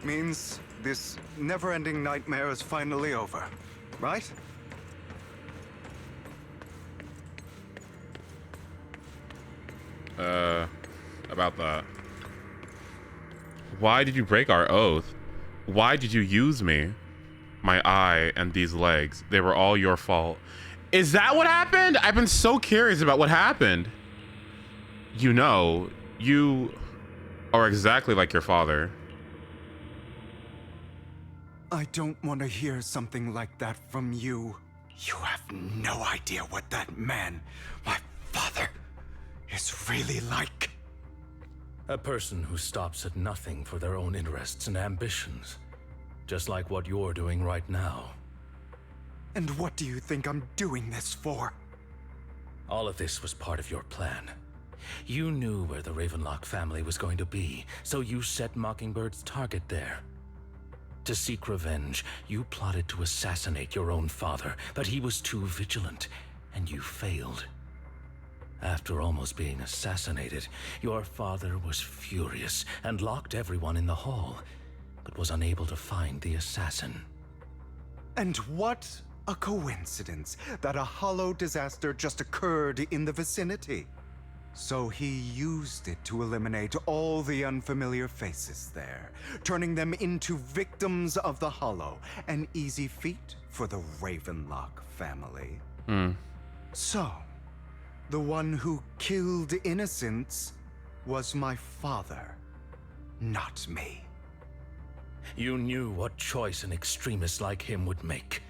means this never-ending nightmare is finally over, right? about that. Why did you break our oath? Why did you use me? My eye and these legs. They were all your fault. Is that what happened? I've been so curious about what happened. You know, you are exactly like your father. I don't want to hear something like that from you. You have no idea what that man, my father, is really like. A person who stops at nothing for their own interests and ambitions. Just like what you're doing right now. And what do you think I'm doing this for? All of this was part of your plan. You knew where the Ravenlock family was going to be, so you set Mockingbird's target there. To seek revenge, you plotted to assassinate your own father, but he was too vigilant, and you failed. After almost being assassinated, your father was furious and locked everyone in the hall, but was unable to find the assassin. And what a coincidence that a hollow disaster just occurred in the vicinity. So he used it to eliminate all the unfamiliar faces there, turning them into victims of the hollow, an easy feat for the Ravenlock family. So, the one who killed innocents was my father, not me. You knew what choice an extremist like him would make,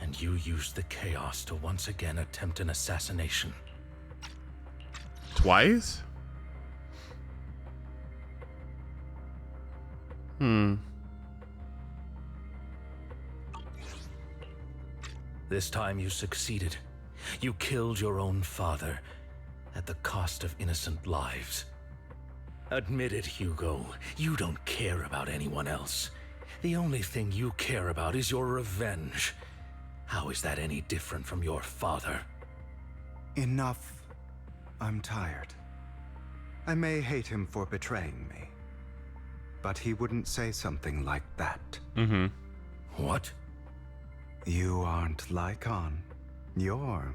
and you used the chaos to once again attempt an assassination. Twice? This time you succeeded. You killed your own father at the cost of innocent lives. Admit it, Hugo. You don't care about anyone else. The only thing you care about is your revenge. How is that any different from your father? Enough. I'm tired. I may hate him for betraying me, but he wouldn't say something like that. What? You aren't Lycon. You're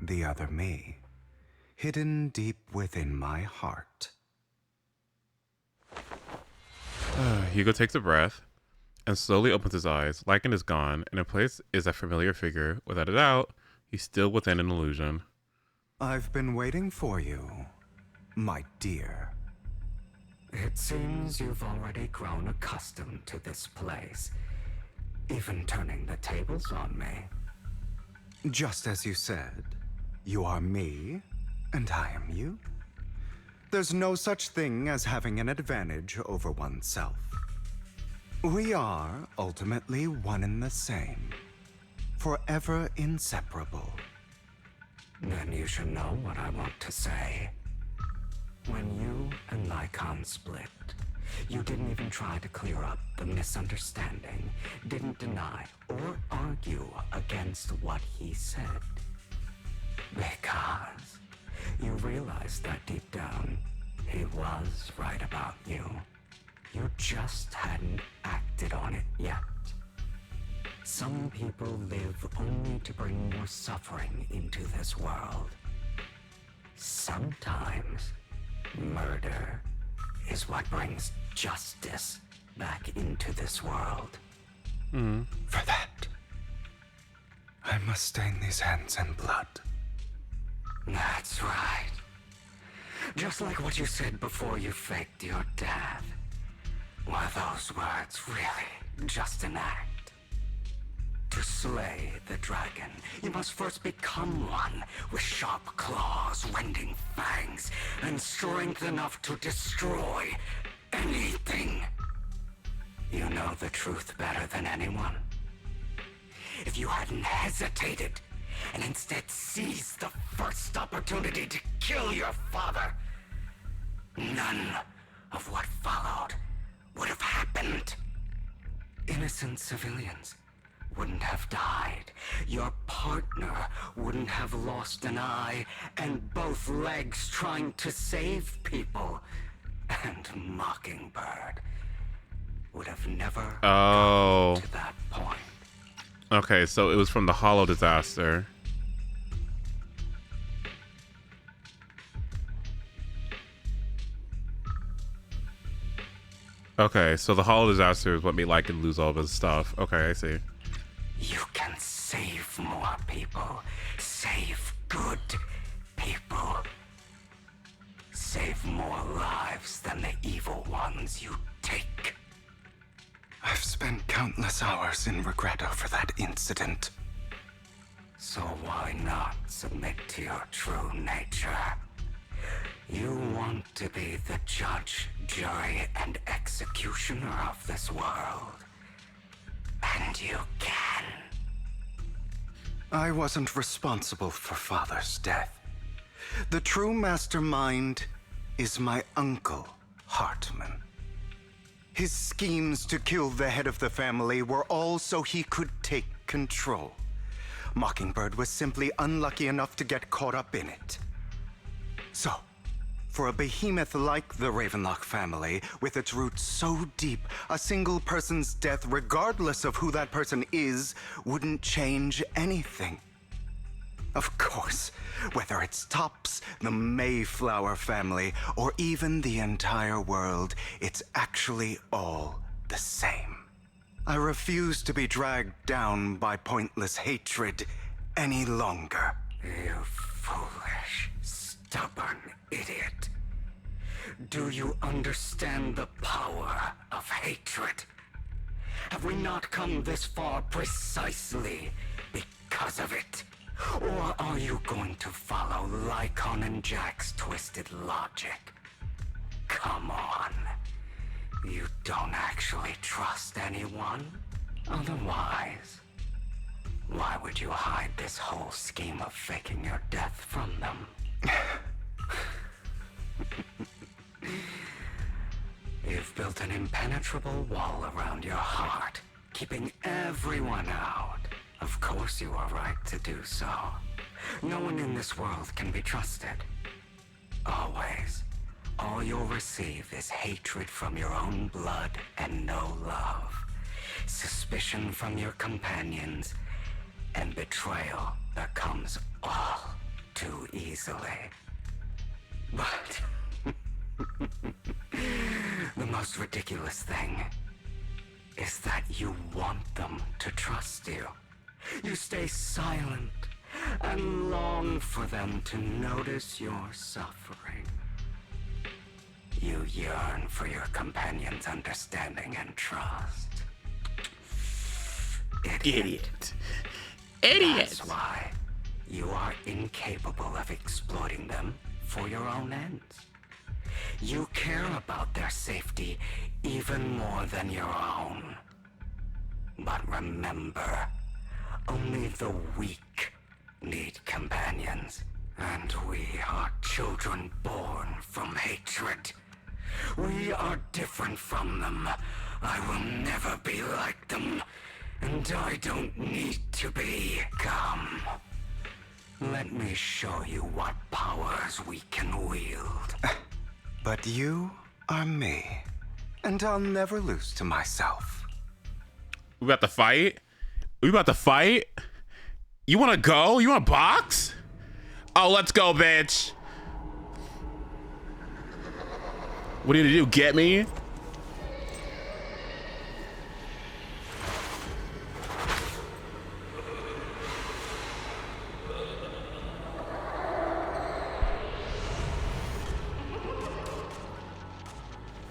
the other me, hidden deep within my heart. Hugo takes a breath and slowly opens his eyes. Lycan is gone, and in place is a familiar figure. Without a doubt, he's still within an illusion. I've been waiting for you, my dear. It seems you've already grown accustomed to this place, even turning the tables on me. Just as you said, you are me, and I am you. There's no such thing as having an advantage over oneself. We are ultimately one and the same, forever inseparable. Then you should know what I want to say. When you and Lycon split, you didn't even try to clear up the misunderstanding, didn't deny or argue against what he said. Because you realized that deep down, he was right about you. You just hadn't acted on it yet. Some people live only to bring more suffering into this world. Sometimes, murder is what brings justice back into this world. For that, I must stain these hands in blood. That's right. Just like what you said before you faked your death. Were those words really just an act? To slay the dragon, you must first become one with sharp claws, rending fangs, and strength enough to destroy anything. You know the truth better than anyone. If you hadn't hesitated and instead seized the first opportunity to kill your father, none of what followed would have happened. Innocent civilians wouldn't have died. Your partner wouldn't have lost an eye and both legs trying to save people. And Mockingbird would have never gotten to that point. Okay, so it was from the hollow disaster. Okay, so the hollow disaster is what made Lycan lose all of his stuff. Okay, I see. You can save more people. Save good people. Save more lives than the evil ones you take. I've spent countless hours in regret over that incident. So why not submit to your true nature? You want to be the judge, jury, and executioner of this world. And you can. I wasn't responsible for Father's death. The true mastermind is my uncle, Hartman. His schemes to kill the head of the family were all so he could take control. Mockingbird was simply unlucky enough to get caught up in it. So, for a behemoth like the Ravenlock family, with its roots so deep, a single person's death, regardless of who that person is, wouldn't change anything. Of course, whether it's Tops, the Mayflower family, or even the entire world, it's actually all the same. I refuse to be dragged down by pointless hatred any longer. You foolish, stubborn idiot. Do you understand the power of hatred? Have we not come this far precisely because of it? Or are you going to follow Lycon and Jack's twisted logic? Come on. You don't actually trust anyone? Otherwise, why would you hide this whole scheme of faking your death from them? You've built an impenetrable wall around your heart, keeping everyone out. Of course you are right to do so. No one in this world can be trusted. Always. All you'll receive is hatred from your own blood and no love. Suspicion from your companions, and betrayal that comes all too easily. But the most ridiculous thing is that you want them to trust you. You stay silent and long for them to notice your suffering. You yearn for your companion's understanding and trust. Idiot. That's why you are incapable of exploiting them for your own ends. You care about their safety even more than your own. But remember, only the weak need companions, and we are children born from hatred. We are different from them. I will never be like them, and I don't need to be. Come. Let me show you what powers we can wield. But you are me, and I'll never lose to myself. We about to fight? We about to fight? You wanna go? You wanna box? Oh, let's go, bitch. What are you gonna do? Get me?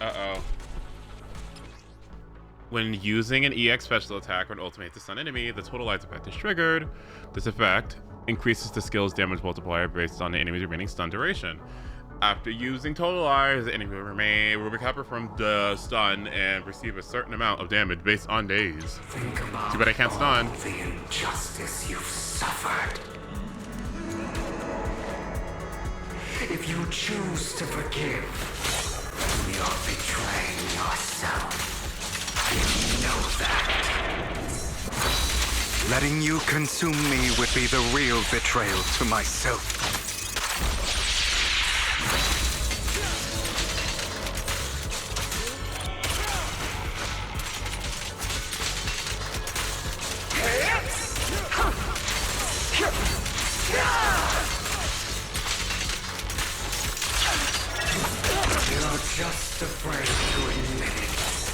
Uh-oh. When using an EX special attack or an ultimate to stun enemy, the total light effect is triggered. This effect increases the skill's damage multiplier based on the enemy's remaining stun duration. After using Total Eyes, the enemy will recover from the stun and receive a certain amount of damage based on days. Think about Too bad I can't stun. the injustice you've suffered. If you choose to forgive, you're betraying yourself. You know that. Letting you consume me would be the real betrayal to myself. You're just afraid to admit it.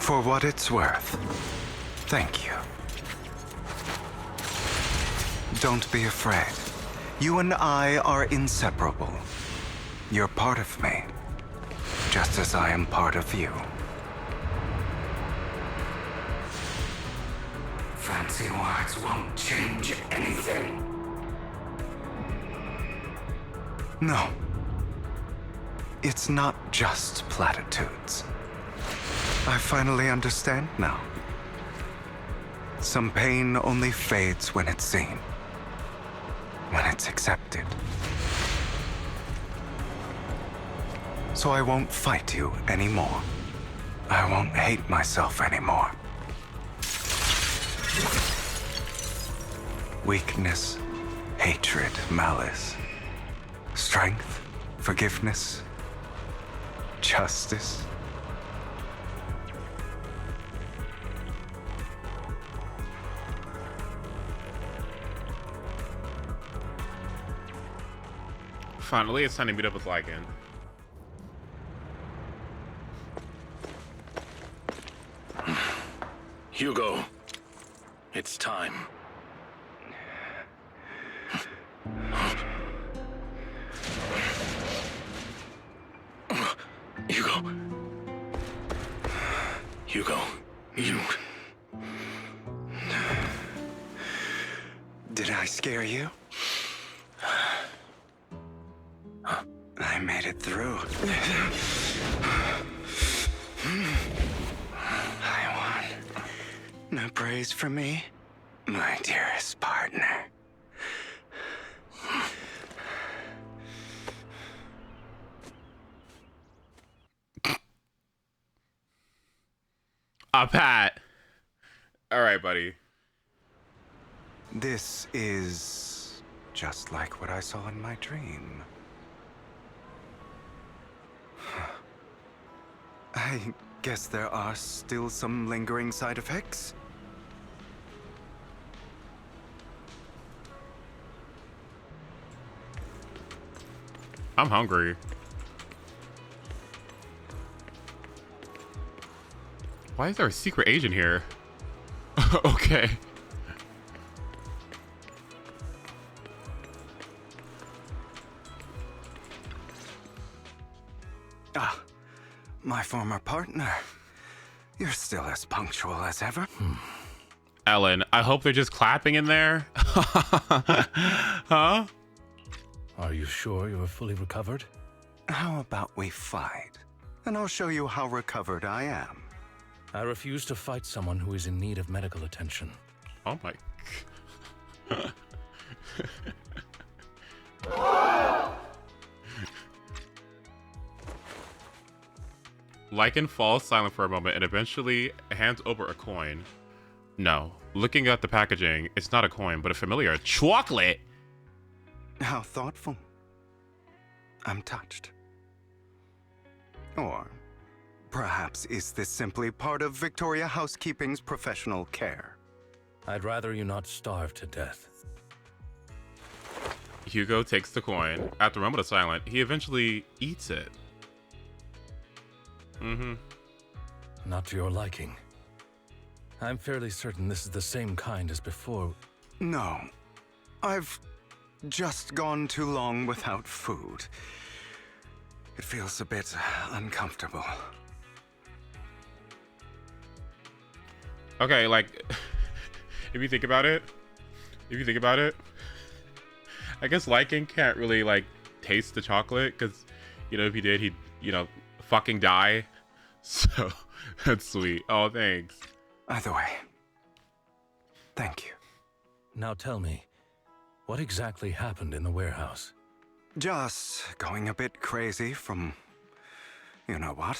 For what it's worth, thank you. Don't be afraid. You and I are inseparable. You're part of me, just as I am part of you. Fancy words won't change anything. No. It's not just platitudes. I finally understand now. Some pain only fades when it's seen. When it's accepted. So I won't fight you anymore. I won't hate myself anymore. Weakness, hatred, malice, strength, forgiveness, justice. Finally, it's time to meet up with Lycan. Hugo, it's time. Hugo, you... Did I scare you? I made it through. I won. No praise for me, my dearest partner. Pat. All right, buddy. This is just like what I saw in my dream. I guess there are still some lingering side effects. I'm hungry. Why is there a secret agent here? Okay. Ah, my former partner. You're still as punctual as ever. Ellen, I hope they're just clapping in there. Huh? Are you sure you're fully recovered? How about we fight? And I'll show you how recovered I am. I refuse to fight someone who is in need of medical attention. Oh my... Lycan falls silent for a moment and eventually hands over a coin. No. Looking at the packaging, it's not a coin, but a familiar chocolate! How thoughtful. I'm touched. Or perhaps is this simply part of Victoria Housekeeping's professional care? I'd rather you not starve to death. Hugo takes the coin. After a moment of silence, he eventually eats it. Not to your liking. I'm fairly certain this is the same kind as before. No. I've just gone too long without food. It feels a bit uncomfortable. Okay, like, if you think about it, I guess Lycan can't really, like, taste the chocolate, because, you know, if he did, he'd, you know, fucking die. So, that's sweet. Oh, thanks. Either way, thank you. Now tell me, what exactly happened in the warehouse? Just going a bit crazy from... you know what?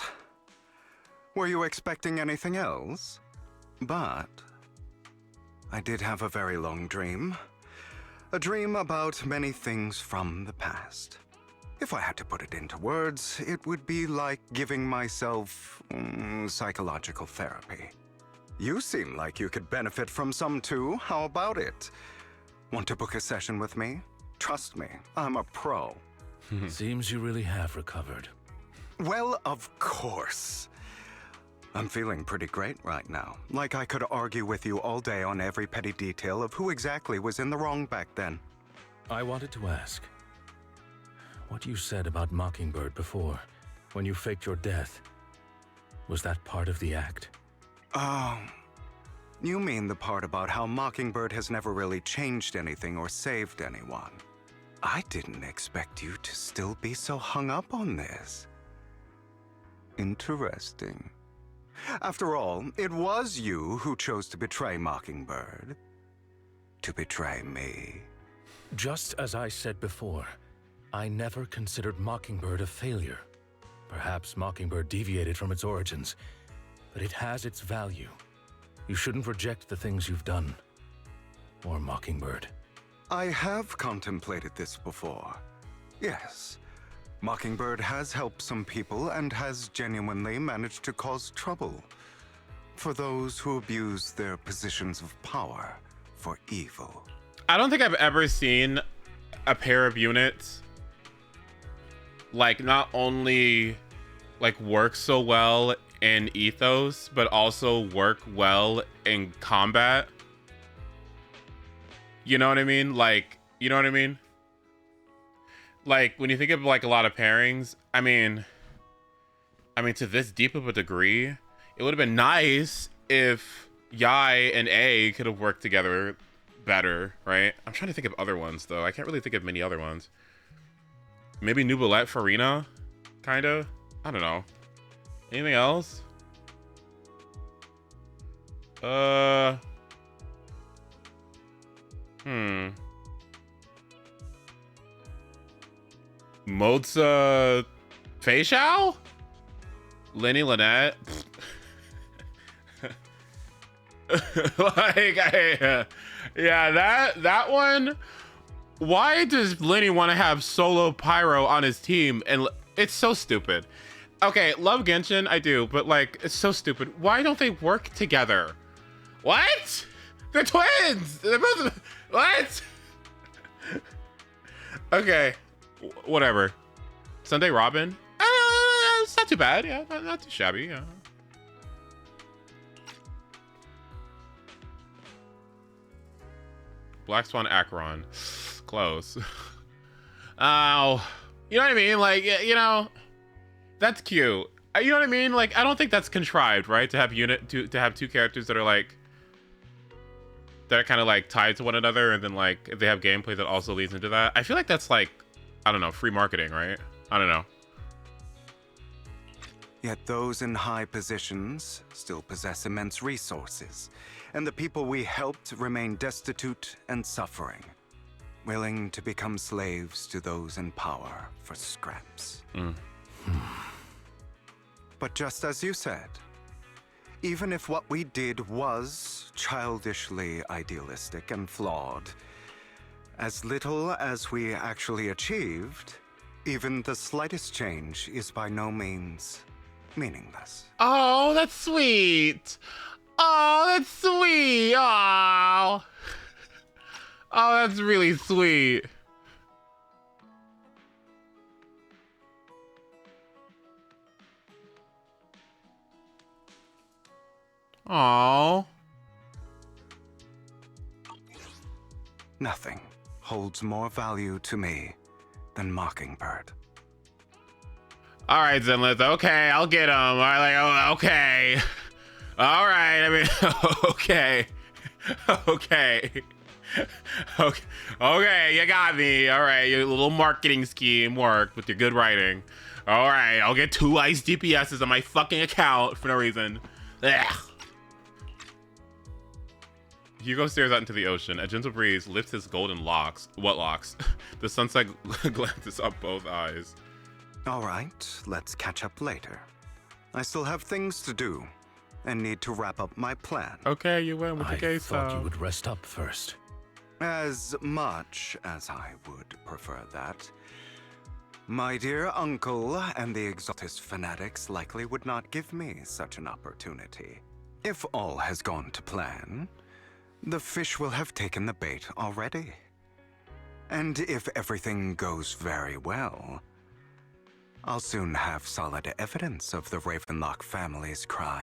Were you expecting anything else? But I did have a very long dream. A dream about many things from the past. If I had to put it into words, it would be like giving myself psychological therapy. You seem like you could benefit from some too. How about it? Want to book a session with me? Trust me, I'm a pro. Seems you really have recovered. Well, of course. I'm feeling pretty great right now. Like I could argue with you all day on every petty detail of who exactly was in the wrong back then. I wanted to ask, what you said about Mockingbird before, when you faked your death, was that part of the act? Oh, you mean the part about how Mockingbird has never really changed anything or saved anyone. I didn't expect you to still be so hung up on this. Interesting. After all, it was you who chose to betray Mockingbird. To betray me. Just as I said before, I never considered Mockingbird a failure. Perhaps Mockingbird deviated from its origins, but it has its value. You shouldn't reject the things you've done. Or Mockingbird. I have contemplated this before. Yes. Mockingbird has helped some people and has genuinely managed to cause trouble for those who abuse their positions of power for evil. I don't think I've ever seen a pair of units like not only like work so well in ethos, but also work well in combat. You know what I mean? Like, you know what I mean? Like, when you think of, like, a lot of pairings, I mean, to this deep of a degree, it would have been nice if Yai and A could have worked together better, right? I'm trying to think of other ones, though. I can't really think of many other ones. Maybe Nubalette Farina? Kind of? I don't know. Anything else? Moza Feixiao? Lenny Lynette? Like, yeah, that one. Why does Lenny want to have solo Pyro on his team? And it's so stupid. Okay, love Genshin, I do, but like, it's so stupid. Why don't they work together? What? They're twins. They're both. What? Okay, whatever. Sunday Robin. It's not too bad. Yeah, not too shabby. Yeah. Black Swan Acheron. Close. Oh, you know what I mean? Like, you know, that's cute. You know what I mean? Like, I don't think that's contrived, right? To have to have two characters that are like, that are kind of like tied to one another, and then like if they have gameplay that also leads into that. I feel like that's like, I don't know, free marketing, right? I don't know. Yet those in high positions still possess immense resources, and the people we helped remain destitute and suffering, willing to become slaves to those in power for scraps. But just as you said, even if what we did was childishly idealistic and flawed, as little as we actually achieved, even the slightest change is by no means meaningless. Oh, that's sweet. Oh, that's sweet. Oh. Oh, that's really sweet. Oh. Nothing holds more value to me than Mockingbird. All right, Zenless. Okay, I'll get him. All right, like, okay. All right. I mean, okay. Okay. Okay. Okay, you got me. All right, your little marketing scheme worked with your good writing. All right, I'll get 2 ice DPSs on my fucking account for no reason. Ugh. Hugo stares out into the ocean. A gentle breeze lifts his golden locks. What locks? The sunset glances up both eyes. All right, let's catch up later. I still have things to do and need to wrap up my plan. Okay, you went with the I thought you would rest up first. As much as I would prefer that. My dear uncle and the Exotis fanatics likely would not give me such an opportunity. If all has gone to plan, the fish will have taken the bait already. And if everything goes very well, I'll soon have solid evidence of the Ravenlock family's crimes.